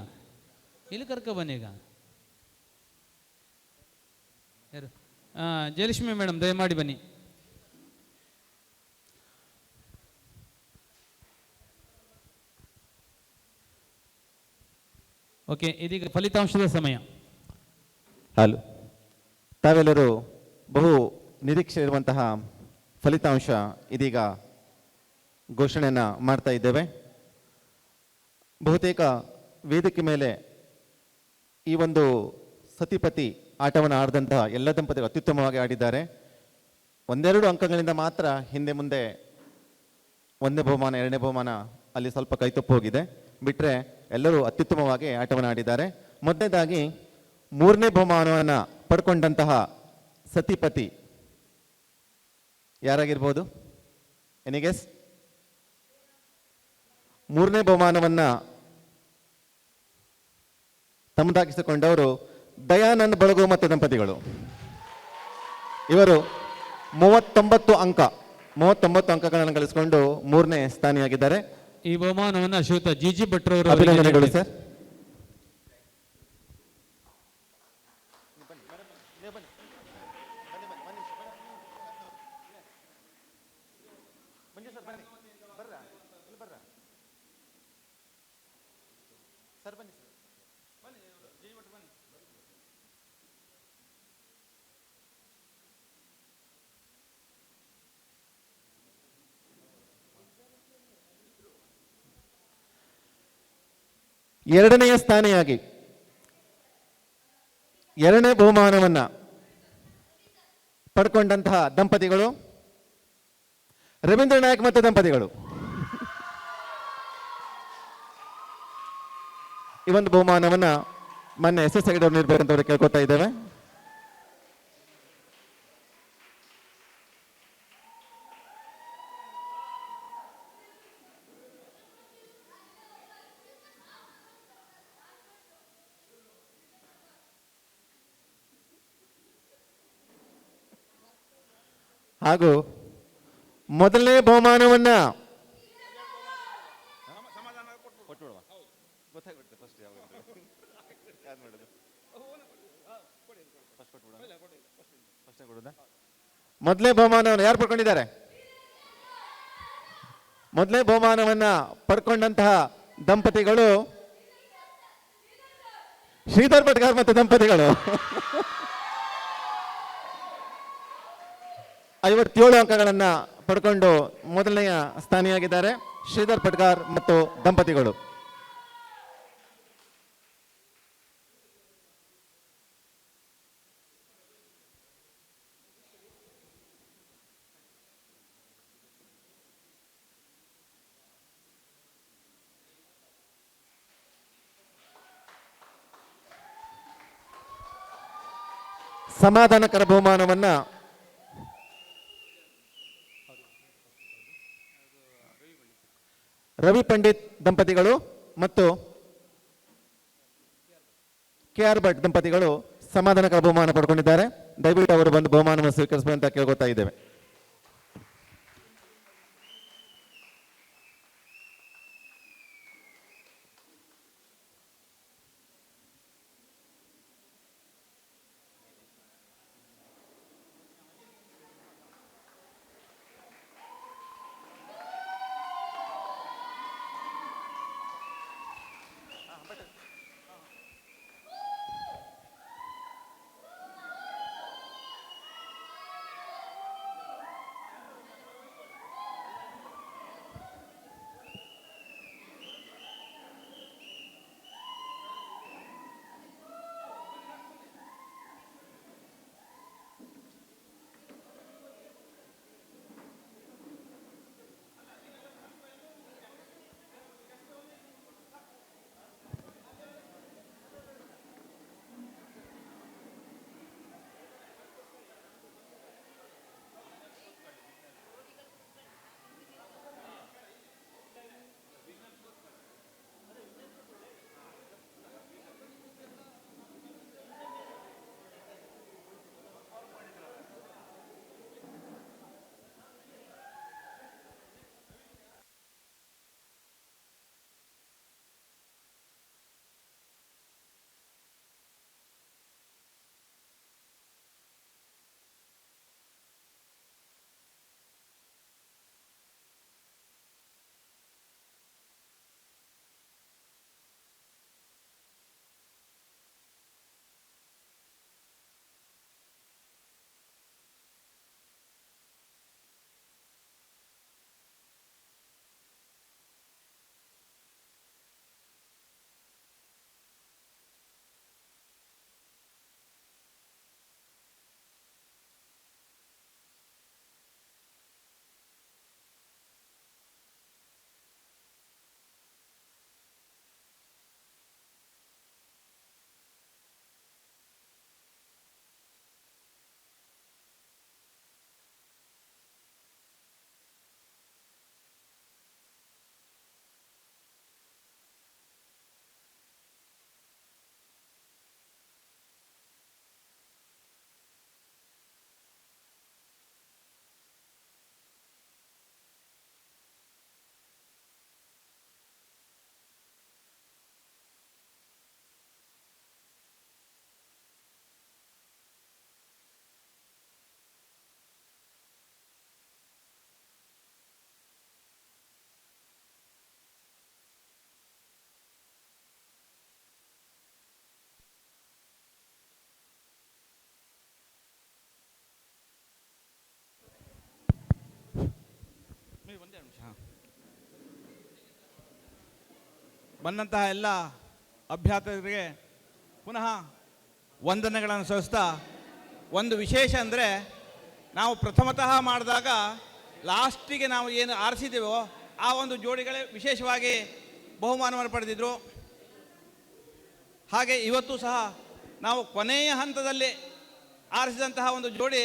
ಇಲ್ಲಿ ಕರ್ಕೊಬನ್ನಿ. ಈಗ ಯಾರು? ಜಯಲಕ್ಷ್ಮಿ ಮೇಡಮ್ ದಯಮಾಡಿ ಬನ್ನಿ. ಓಕೆ, ಇದೀಗ ಫಲಿತಾಂಶದ ಸಮಯ. ಹಲೋ, ತಾವೆಲ್ಲರೂ ಬಹು ನಿರೀಕ್ಷೆ ಇರುವಂತಹ ಫಲಿತಾಂಶ ಇದೀಗ ಘೋಷಣೆಯನ್ನು ಮಾಡ್ತಾ ಇದ್ದೇವೆ. ಬಹುತೇಕ ವೇದಿಕೆ ಮೇಲೆ ಈ ಒಂದು ಸತಿಪತಿ ಆಟವನ್ನು ಆಡಿದಂತಹ ಎಲ್ಲ ದಂಪತಿಗಳು ಅತ್ಯುತ್ತಮವಾಗಿ ಆಡಿದ್ದಾರೆ. ಒಂದೆರಡು ಅಂಕಗಳಿಂದ ಮಾತ್ರ ಹಿಂದೆ ಮುಂದೆ ಒಂದನೇ ಬಹುಮಾನ ಎರಡನೇ ಬಹುಮಾನ ಅಲ್ಲಿ ಸ್ವಲ್ಪ ಕೈತಪ್ಪು ಹೋಗಿದೆ. ಬಿಟ್ಟರೆ ಎಲ್ಲರೂ ಅತ್ಯುತ್ತಮವಾಗಿ ಆಟವನ್ನು ಆಡಿದ್ದಾರೆ. ಮೊದಲನೇದಾಗಿ ಮೂರನೇ ಬಹುಮಾನವನ್ನು ಪಡ್ಕೊಂಡಂತಹ ಸತಿಪತಿ ಯಾರಾಗಿರ್ಬೋದು? ಎನಿಗೆಸ್? ಮೂರನೇ ಬಹುಮಾನವನ್ನು ತಮ್ಮದಾಗಿಸಿಕೊಂಡವರು ದಯಾನಂದ್ ಬಳಗು ಮತ್ತು ದಂಪತಿಗಳು. ಇವರು 39 ಅಂಕಗಳನ್ನು ಗಳಿಸಿಕೊಂಡು ಮೂರನೇ ಸ್ಥಾನಿಯಾಗಿದ್ದಾರೆ. ಈ ಬಹುಮಾನವನ್ನು ಶ್ರೀಯುತ GG ಭಟ್ರವರು ಅಭಿನಂದನೆಗಳು ಸರ್. ಎರಡನೆಯ ಸ್ಥಾನಿಯಾಗಿ ಎರಡನೇ ಬಹುಮಾನವನ್ನ ಪಡ್ಕೊಂಡಂತಹ ದಂಪತಿಗಳು ರವೀಂದ್ರ ನಾಯಕ್ ಮತ್ತು ದಂಪತಿಗಳು. ಈ ಒಂದು ಬಹುಮಾನವನ್ನ ಮೊನ್ನೆ SS ಹೆಗಡೆ ಅವರು ನೀಡಬೇಕಂತ ಕೇಳ್ಕೊತಾ ಇದ್ದೇವೆ. ಹಾಗೂ ಮೊದಲನೇ ಬಹುಮಾನವನ್ನ ಮೊದಲನೇ ಬಹುಮಾನವನ್ನು ಯಾರು ಪಡ್ಕೊಂಡಿದ್ದಾರೆ? ಮೊದಲನೇ ಬಹುಮಾನವನ್ನ ಪಡ್ಕೊಂಡಂತಹ ದಂಪತಿಗಳು ಶ್ರೀಧರ್ ಭಟ್ಗಾರ್ ಮತ್ತು ದಂಪತಿಗಳು 57 ಅಂಕಗಳನ್ನ ಪಡ್ಕೊಂಡು ಮೊದಲನೆಯ ಸ್ಥಾನಿಯಾಗಿದ್ದಾರೆ ಶ್ರೀಧರ್ ಭಟ್ಗಾರ್ ಮತ್ತು ದಂಪತಿಗಳು. ಸಮಾಧಾನಕರ ಬಹುಮಾನವನ್ನ ರವಿ ಪಂಡಿತ್ ದಂಪತಿಗಳು ಮತ್ತು KR ಭಟ್ ದಂಪತಿಗಳು ಸಮಾಧಾನಕರ ಬಹುಮಾನ ಪಡ್ಕೊಂಡಿದ್ದಾರೆ. ದಯವಿಟ್ಟು ಅವರು ಬಂದು ಬಹುಮಾನವನ್ನು ಸ್ವೀಕರಿಸುವಂತ ಕೇಳ್ಕೊತಾ ಇದ್ದೇವೆ. ಬಂದಂತಹ ಎಲ್ಲ ಅಭ್ಯರ್ಥಿಗಳಿಗೆ ಪುನಃ ವಂದನೆಗಳನ್ನು ಸಲ್ಲಿಸ್ತಾ, ಒಂದು ವಿಶೇಷ ಅಂದರೆ ನಾವು ಪ್ರಥಮತಃ ಮಾಡಿದಾಗ ಲಾಸ್ಟಿಗೆ ನಾವು ಏನು ಆರಿಸಿದ್ದೇವೋ ಆ ಒಂದು ಜೋಡಿಗಳೇ ವಿಶೇಷವಾಗಿ ಬಹುಮಾನವನ್ನು ಪಡೆದಿದ್ದರು. ಹಾಗೆ ಇವತ್ತು ಸಹ ನಾವು ಕೊನೆಯ ಹಂತದಲ್ಲಿ ಆರಿಸಿದಂತಹ ಒಂದು ಜೋಡಿ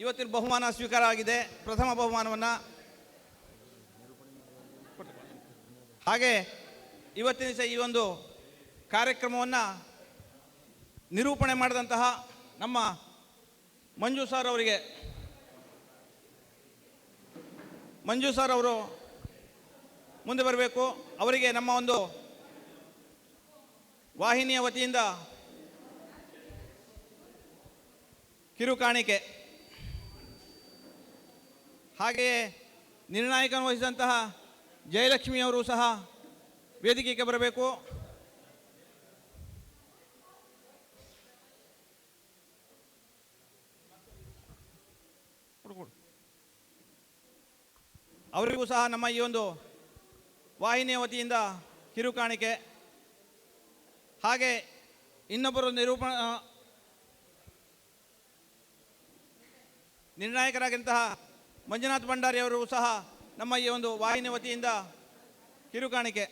ಇವತ್ತಿನ ಬಹುಮಾನ ಸ್ವೀಕಾರ ಆಗಿದೆ, ಪ್ರಥಮ ಬಹುಮಾನವನ್ನು. ಹಾಗೆ ಇವತ್ತಿನ ಸಹ ಈ ಒಂದು ಕಾರ್ಯಕ್ರಮವನ್ನು ನಿರೂಪಣೆ ಮಾಡಿದಂತಹ ನಮ್ಮ ಮಂಜು ಸರ್ ಅವರು ಮುಂದೆ ಬರಬೇಕು. ಅವರಿಗೆ ನಮ್ಮ ಒಂದು ವಾಹಿನಿಯ ವತಿಯಿಂದ ಕಿರುಕಾಣಿಕೆ. ಹಾಗೆಯೇ ನಿರ್ಣಾಯಕ ವಹಿಸಿದಂತಹ ಜಯಲಕ್ಷ್ಮಿಯವರು ಸಹ ವೇದಿಕೆಗೆ ಬರಬೇಕು. ಅವರಿಗೂ ಸಹ ನಮ್ಮ ಈ ಒಂದು ವಾಹಿನಿಯ ವತಿಯಿಂದ ಕಿರುಕಾಣಿಕೆ. ಹಾಗೆ ಇನ್ನೊಬ್ಬರು ನಿರ್ಣಾಯಕರಾಗಿಂತಹ ಮಂಜುನಾಥ್ ಭಂಡಾರಿಯವರು ಸಹ ನಮ್ಮ ಈ ಒಂದು ವಾಹಿನಿಯ ವತಿಯಿಂದ ಕಿರುಕಾಣಿಕೆ.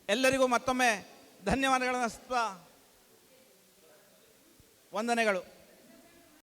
ಎಲ್ಲರಿಗೂ ಮತ್ತೊಮ್ಮೆ ಧನ್ಯವಾದಗಳನ್ನು ಸಲ್ಲಿಸುತ್ತಾ ವಂದನೆಗಳು.